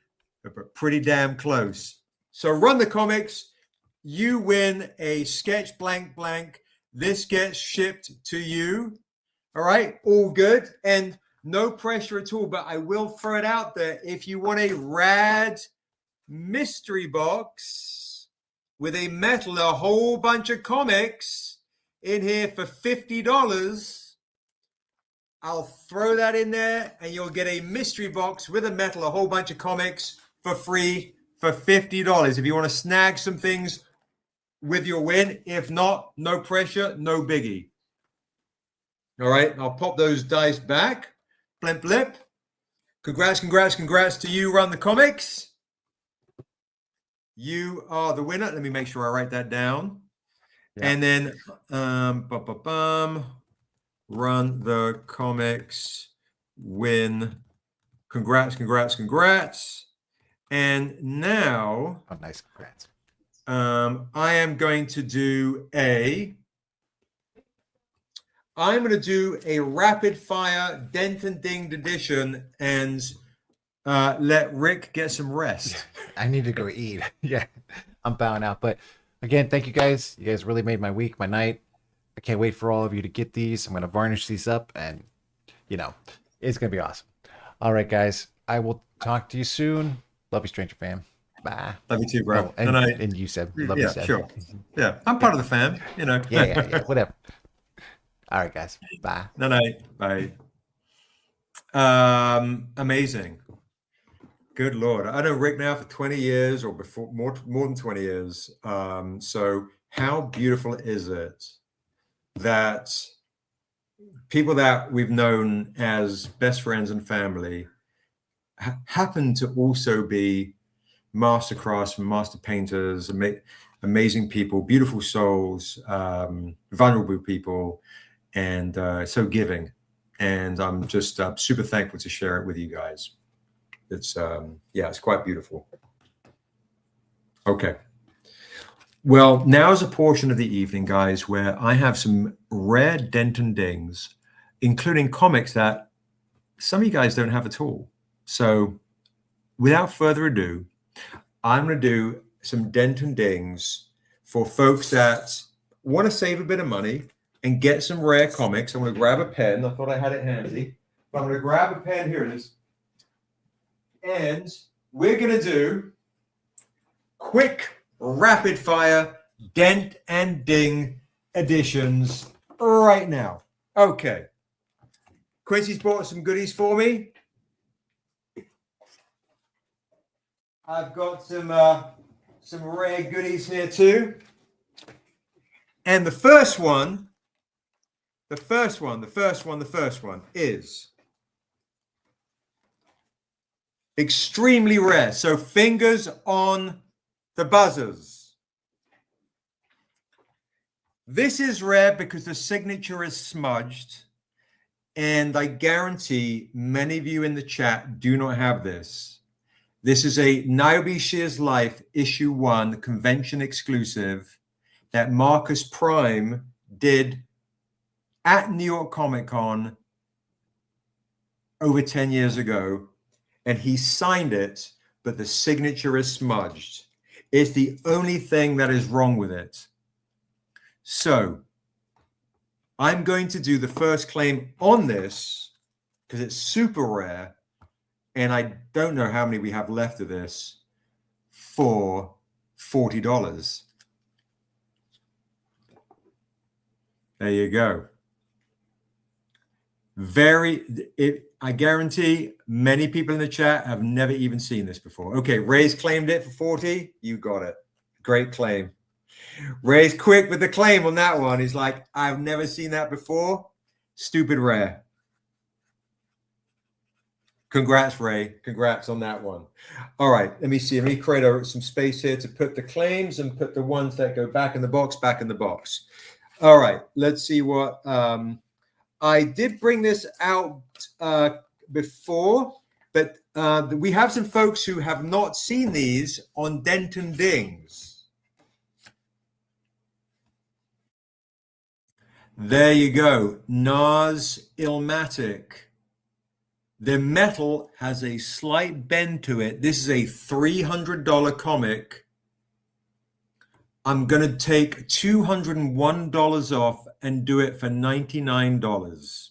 [SPEAKER 1] but pretty damn close. So Run the Comics, you win a sketch blank blank. This gets shipped to you. All right, all good. And no pressure at all, but I will throw it out there. If you want a rad mystery box with a whole bunch of comics in here for $50, I'll throw that in there and you'll get a mystery box with a whole bunch of comics for free for $50 if you want to snag some things with your win. If not, no pressure, no biggie. All right, I'll pop those dice back. Blimp, blip. Congrats to you, Run the Comics. You are the winner. Let me make sure I write that down. Yeah. And then Run the Comics win. Congrats. And now,
[SPEAKER 2] oh, nice, congrats.
[SPEAKER 1] I am going to do a rapid fire Dent and Dinged edition and let Rick get some rest.
[SPEAKER 2] I need to go eat. Yeah, I'm bowing out. But again, thank you guys. You guys really made my week, my night. I can't wait for all of you to get these. I'm going to varnish these up and, it's going to be awesome. All right, guys. I will talk to you soon. Love you, Stranger Fam. Bye.
[SPEAKER 1] Love you too, bro.
[SPEAKER 2] Oh, and you, Seb. Love you, Seb.
[SPEAKER 1] Sure. Yeah, I'm part of the fam,
[SPEAKER 2] Yeah, whatever. All right, guys. Bye.
[SPEAKER 1] Night. Bye. Amazing. Good Lord. I know Rick now for 20 years or before more than 20 years. So how beautiful is it that people that we've known as best friends and family happen to also be master craftsmen, master painters, amazing people, beautiful souls, vulnerable people, and so giving. And I'm just super thankful to share it with you guys. It's it's quite beautiful. Okay. Well, now is a portion of the evening, guys, where I have some rare Dent and Dings, including comics that some of you guys don't have at all. So without further ado, I'm going to do some Dent and Dings for folks that want to save a bit of money and get some rare comics. I'm going to grab a pen. I thought I had it handy. But I'm going to grab a pen. Here it is. And we're going to do quick, rapid fire Dent and Ding editions right now. Okay. Quincy's bought some goodies for me. I've got some rare goodies here too. And the first one is extremely rare. So fingers on the buzzers. This is rare because the signature is smudged. And I guarantee many of you in the chat do not have this. This is a Niobe Shears Life issue 1 convention exclusive that Marcus Prime did at New York Comic Con over 10 years ago. And he signed it, but the signature is smudged. It's the only thing that is wrong with it. So I'm going to do the first claim on this because it's super rare. And I don't know how many we have left of this for $40. There you go. I guarantee many people in the chat have never even seen this before. Okay, Ray's claimed it for 40. You got it. Great claim. Ray's quick with the claim on that one. He's like, I've never seen that before. Stupid rare. Congrats, Ray. Congrats on that one. All right, let me see. Let me create some space here to put the claims and put the ones that go back in the box. All right, let's see what I did bring this out before, but we have some folks who have not seen these on Dent and Dings. There you go, NAS Illmatic. The metal has a slight bend to it. This is a $300 comic. I'm going to take $201 off and do it for $99.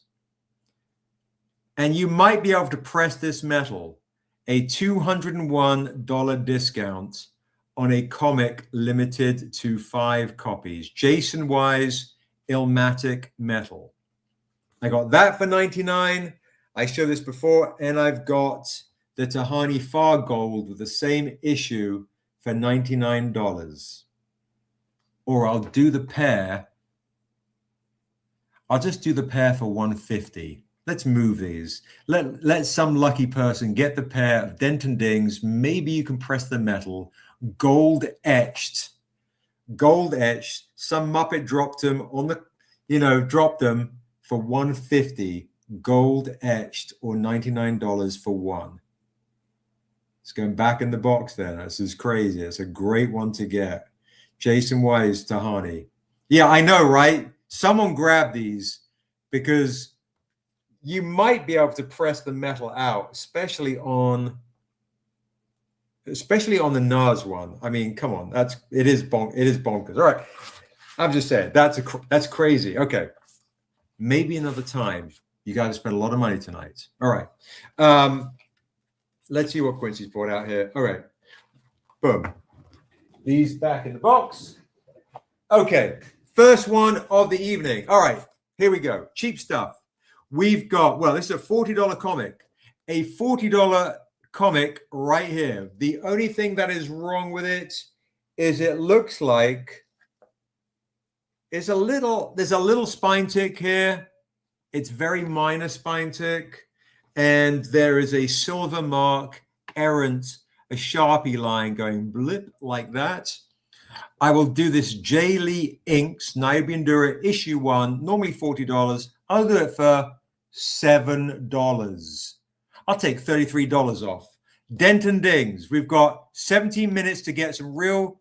[SPEAKER 1] And you might be able to press this metal, a $201 discount on a comic limited to 5 copies. Jaycen Wise, Illmatic Metal. I got that for $99. I showed this before, and I've got the Tahani Far Gold with the same issue for $99. Or I'll do the pair. I'll just do the pair for $150. Let's move these. Let some lucky person get the pair of Dent and Dings. Maybe you can press the metal. Gold etched. Some Muppet dropped them on the, dropped them for $150. Gold etched, or $99 for one. It's going back in the box there. This is crazy. It's a great one to get. Jaycen Wise, Tahani. Yeah, I know, right? Someone grab these because you might be able to press the metal out, especially on the NAS one. I mean, come on, it is bonkers. All right, I'm just saying that's crazy. Okay, maybe another time. You guys spent a lot of money tonight. All right, let's see what Quincy's brought out here. All right, boom. These back in the box. Okay, first one of the evening. All right, here we go. Cheap stuff. We've got, well, this is a $40 comic. A $40 comic right here. The only thing that is wrong with it is it looks like there's a little spine tick here. It's very minor spine tick. And there is a silver mark, errant, a Sharpie line going blip like that. I will do this J. Lee Inks, Niobe Endura issue 1, normally $40. I'll do it for $7. I'll take $33 off. Dent and Dings. We've got 17 minutes to get some real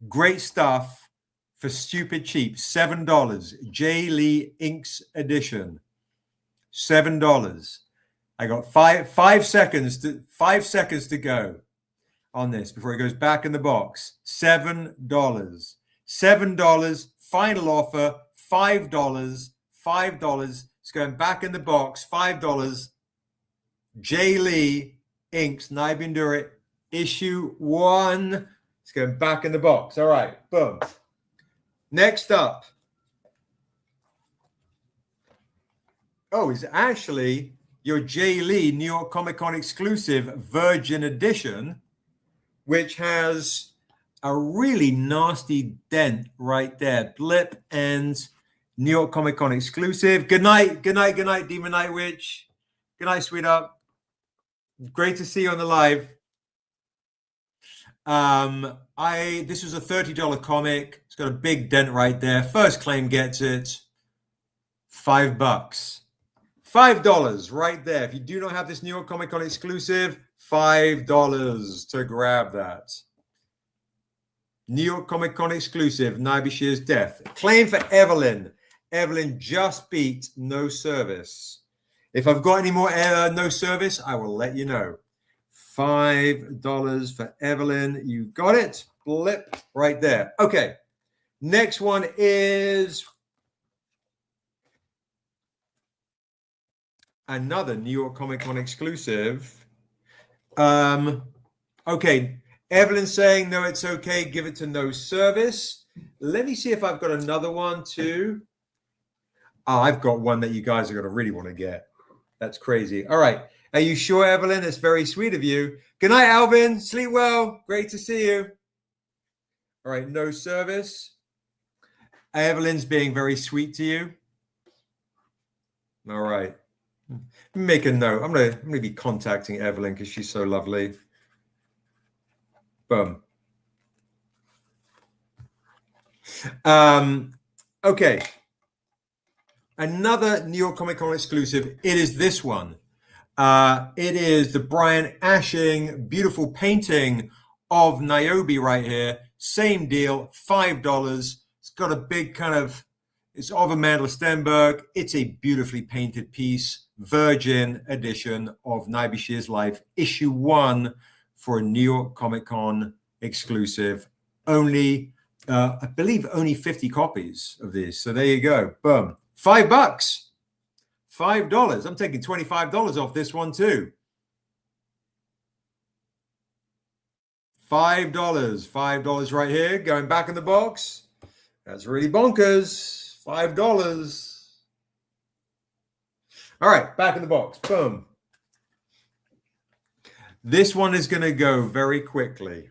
[SPEAKER 1] great stuff for stupid cheap. $7. J. Lee Inks edition. $7. I got five seconds to go on this before it goes back in the box. $7. $7. Final offer. $5. $5. It's going back in the box. $5. J. Lee Inks, Niobe Endura issue 1. It's going back in the box. All right, boom. Next up. Oh, it's actually your J. Lee New York Comic Con exclusive Virgin edition, which has a really nasty dent right there. Blip and New York Comic Con exclusive. Good night, Demon Night Witch. Good night, sweetheart. Great to see you on the live. This was a $30 comic. It's got a big dent right there. First claim gets it. $5. $5 right there. If you do not have this New York Comic Con exclusive, $5 to grab that. New York Comic Con exclusive, Niobe Shear's Death. Claim for Evelyn. Evelyn just beat no service. If I've got any more no service, I will let you know. $5 for Evelyn. You got it. Blip right there. Okay. Next one is another New York Comic Con exclusive. Okay, Evelyn's saying, no, it's okay. Give it to no service. Let me see if I've got another one too. Oh, I've got one that you guys are going to really want to get. That's crazy. All right. Are you sure, Evelyn? It's very sweet of you. Good night, Alvin. Sleep well. Great to see you. All right. No service. Evelyn's being very sweet to you. All right. Make a note. I'm gonna be contacting Evelyn because she's so lovely. Boom. Okay. Another New York Comic Con exclusive. It is this one. It is the Brian Ashing beautiful painting of Niobe right here. Same deal, $5. It's got a big kind of, it's of Amanda Stenberg. It's a beautifully painted piece, Virgin edition of Niobe Shear's Life, issue 1 for a New York Comic Con exclusive. Only, I believe, only 50 copies of this. So there you go. Boom. $5. $5. I'm taking $25 off this one too. $5. $5 right here. Going back in the box. That's really bonkers. $5. All right, back in the box. Boom. This one is going to go very quickly.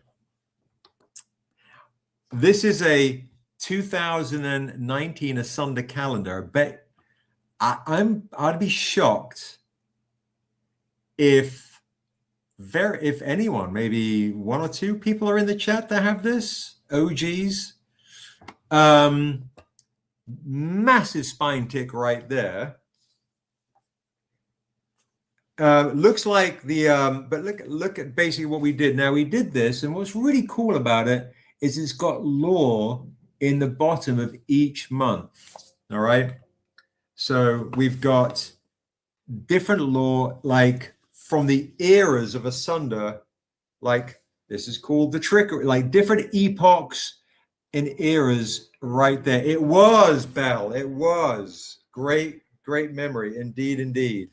[SPEAKER 1] This is a 2019 Asunder calendar. Bet I'd be shocked if anyone, maybe 1 or 2 people are in the chat that have this. OGs. Massive spine tick right there. Looks like the but look at basically what we did. Now we did this, and what's really cool about it is it's got lore in the bottom of each month. All right. So we've got different lore, like from the eras of Asunder, like this is called the Trickery, like different epochs and eras right there. It was, Belle. It was. Great memory. Indeed, indeed.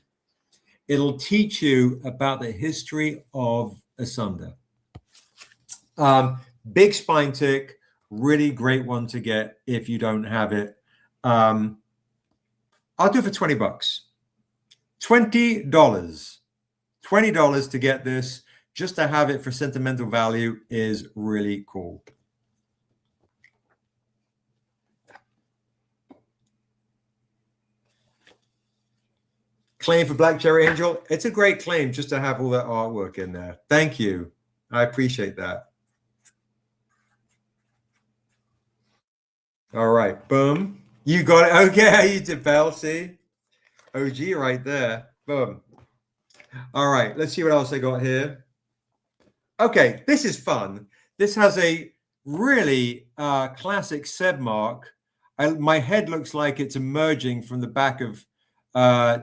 [SPEAKER 1] It'll teach you about the history of Asunder. Big spine tick, really great one to get if you don't have it. I'll do it for $20. $20. $20 to get this, just to have it for sentimental value is really cool. Claim for Black Cherry Angel. It's a great claim just to have all that artwork in there. Thank you. I appreciate that. All right. Boom. You got it. Okay. You did, Bell. See? OG right there. Boom. All right. Let's see what else I got here. Okay. This is fun. This has a really classic Seb mark. My head looks like it's emerging from the back of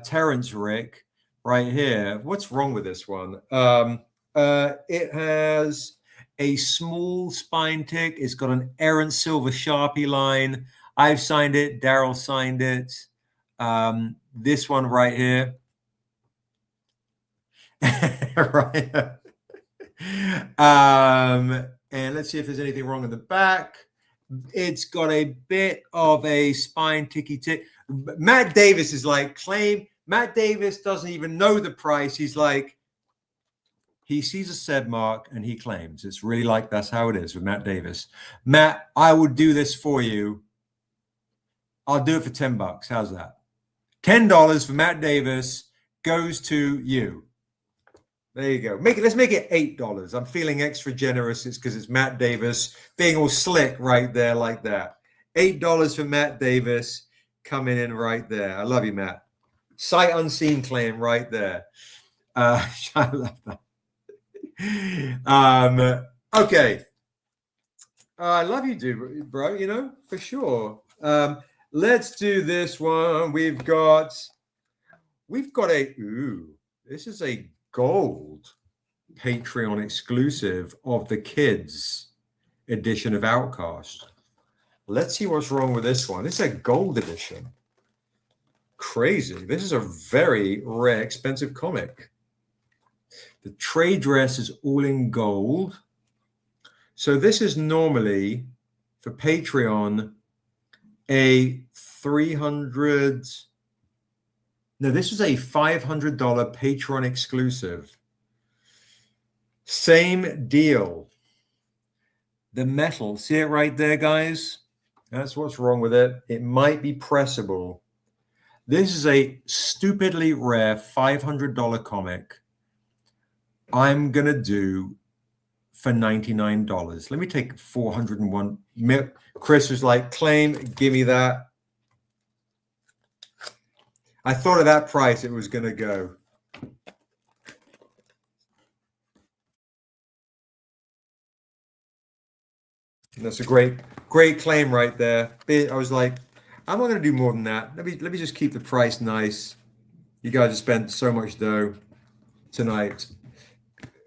[SPEAKER 1] Terrence Rick right here. What's wrong with this one? It has a small spine tick. It's got an errant silver Sharpie line. I've signed it. Daryl signed it. This one right here. Right. And let's see if there's anything wrong in the back. It's got a bit of a spine ticky tick. Matt Davis is like, claim. Matt Davis doesn't even know the price. He's like, he sees a Seb mark and he claims. It's really like that's how it is with Matt Davis. Matt, I would do this for you. I'll do it for $10. How's that? $10 for Matt Davis goes to you. There you go. Let's make it $8. I'm feeling extra generous. It's because it's Matt Davis being all slick right there like that. $8 for Matt Davis coming in right there. I love you, Matt. Sight unseen claim right there. I love that. Okay. I love you, dude, bro. You know, for sure. Let's do this one. We've got this is a gold Patreon exclusive of the kids edition of Outcast. Let's see what's wrong with this one. It's a gold edition. crazy. This is a very rare, expensive comic. The trade dress is all in gold. So this is normally, for Patreon, a 300. No, this is a $500 Patreon exclusive. Same deal. The metal, see it right there, guys? That's what's wrong with it. It might be pressable. This is a stupidly rare $500 comic I'm going to do for $99. Let me take 401. Chris was like, claim, give me that. I thought at that price it was going to go. And that's a great claim right there. I was like, I'm not going to do more than that. Let me just keep the price nice. You guys have spent so much dough tonight.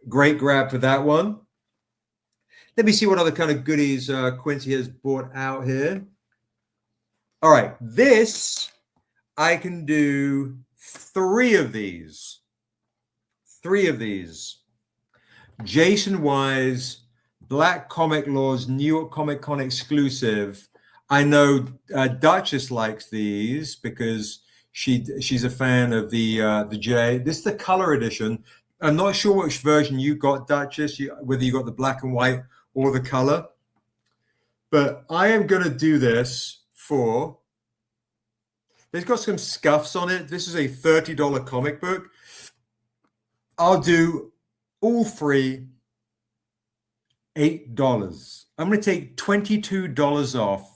[SPEAKER 1] Great grab for that one. Let me see what other kind of goodies Quincy has brought out here. All right, this I can do 3 of these. 3 of these. Jaycen Wise, Black Comic Law's New York Comic Con exclusive. I know Duchess likes these because she's a fan of the J. This is the color edition. I'm not sure which version you got, Duchess, whether you got the black and white or the color. But I am going to do this for, it's got some scuffs on it. This is a $30 comic book. I'll do all 3, $8. I'm going to take $22 off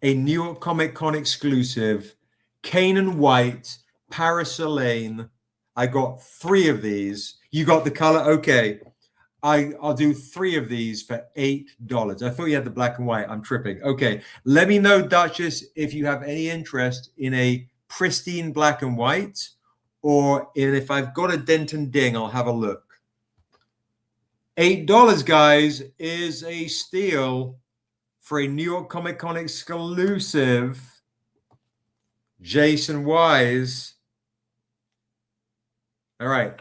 [SPEAKER 1] a New York Comic Con exclusive, Cane and White, Paris Elaine. I got 3 of these. You got the color? Okay. I'll do 3 of these for $8. I thought you had the black and white. I'm tripping. Okay. Let me know, Duchess, if you have any interest in a pristine black and white, or if I've got a dent and ding, I'll have a look. $8, guys, is a steal for a New York Comic Con exclusive. Jaycen Wise. All right.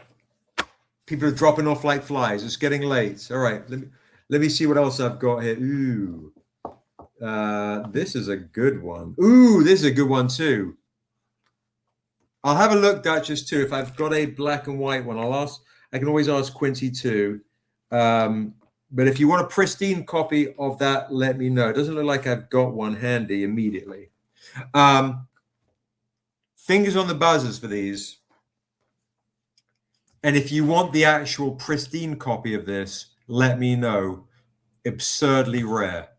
[SPEAKER 1] People are dropping off like flies. It's getting late. All right. Let me see what else I've got here. Ooh. This is a good one. Ooh, this is a good one too. I'll have a look, Duchess, too. If I've got a black and white one, I can always ask Quincy too. But if you want a pristine copy of that, let me know. It doesn't look like I've got one handy immediately. Fingers on the buzzers for these. And if you want the actual pristine copy of this, let me know. Absurdly rare.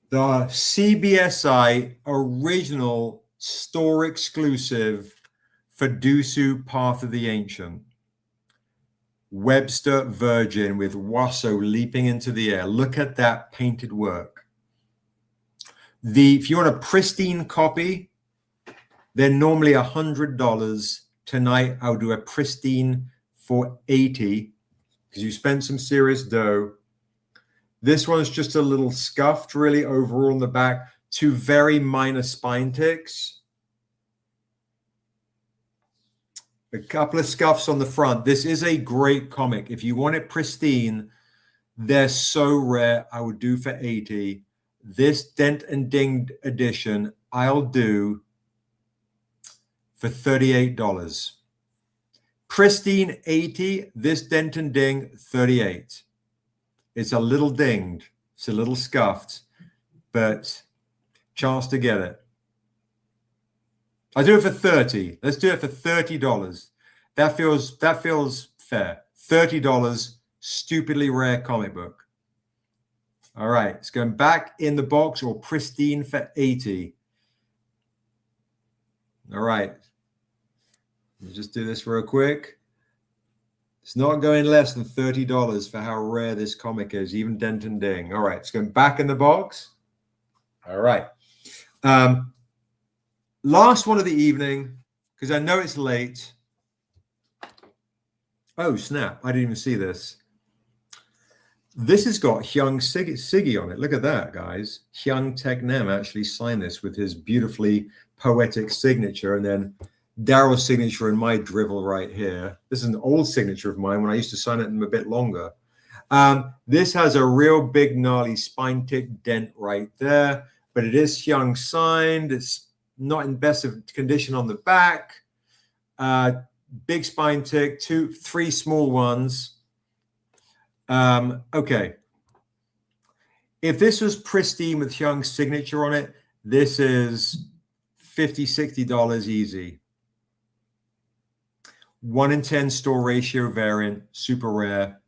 [SPEAKER 1] The CBSI original store exclusive Fidusu Path of the Ancient. Webster Virgin with Wasso leaping into the air. Look at that painted work. If you want a pristine copy, they're normally $100. Tonight, I'll do a pristine for $80 because you spent some serious dough. This one's just a little scuffed, really, overall on the back. 2 very minor spine ticks. A couple of scuffs on the front. This is a great comic. If you want it pristine, they're so rare. I would do for $80. This dent and dinged edition, I'll do for $38. Pristine $80. This dent and ding $38. It's a little dinged. It's a little scuffed, but chance to get it. I'll do it for $30. Let's do it for $30. That feels fair. $30, stupidly rare comic book. All right, it's going back in the box or pristine for $80. All right. Let me just do this real quick. It's not going less than $30 for how rare this comic is, even dent and ding. All right, it's going back in the box. All right. Last one of the evening, because I know it's late. Oh, snap. I didn't even see this. This has got Hyung Siggy on it. Look at that, guys. Hyung Taek Nam actually signed this with his beautifully poetic signature, and then Daryl's signature and my drivel right here. This is an old signature of mine when I used to sign it in a bit longer. This has a real big gnarly spine tick dent right there, but it is Hyung signed. It's not in best of condition on the back. Big spine tick, 3 small ones. Okay. If this was pristine with Hyung's signature on it, this is $50-$60 easy. 1 in 10 store ratio variant, super rare.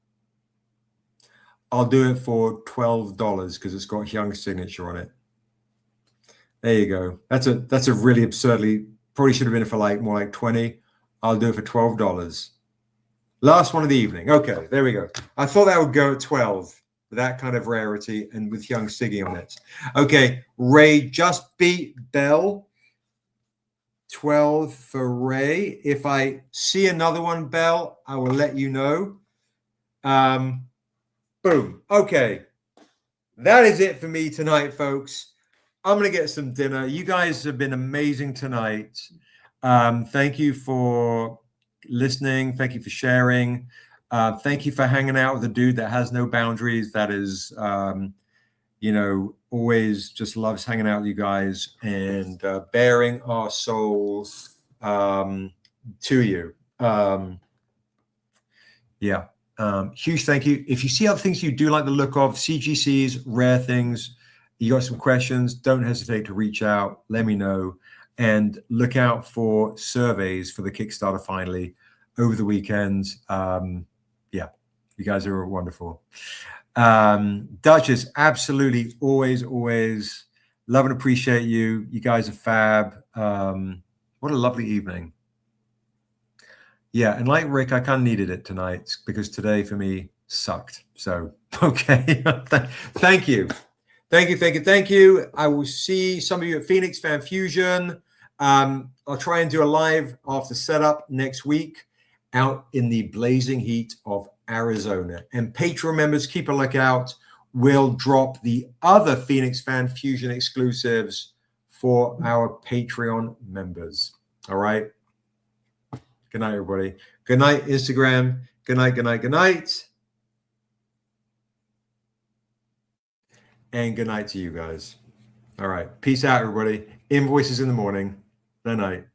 [SPEAKER 1] I'll do it for $12 because it's got Hyung's signature on it. There you go. That's a really absurdly, probably should have been for more like 20. I'll do it for $12. Last one of the evening. Okay, there we go. I thought that would go at 12. That kind of rarity and with Hyung Siggy on it. Okay, Ray just beat Bell. 12 for Ray. If I see another one, Bell, I will let you know. Boom. Okay. That is it for me tonight, folks. I'm going to get some dinner. You guys have been amazing tonight. Thank you for listening. Thank you for sharing. Thank you for hanging out with a dude that has no boundaries. That is, always just loves hanging out with you guys and bearing our souls to you. Huge thank you. If you see other things you do like the look of, CGCs, rare things, you got some questions, don't hesitate to reach out. Let me know. And look out for surveys for the Kickstarter finally over the weekend. You guys are wonderful. Duchess, absolutely, always love and appreciate you. You guys are fab. What a lovely evening. Yeah, and like Rick, I kind of needed it tonight because today for me sucked. So, okay. Thank you. Thank you. I will see some of you at Phoenix Fan Fusion. I'll try and do a live after setup next week out in the blazing heat of Arizona. And Patreon members, keep a lookout. We'll drop the other Phoenix Fan Fusion exclusives for our Patreon members. All right. Good night, everybody. Good night, Instagram. Good night. And good night to you guys. All right. Peace out, everybody. Invoices in the morning. Good night.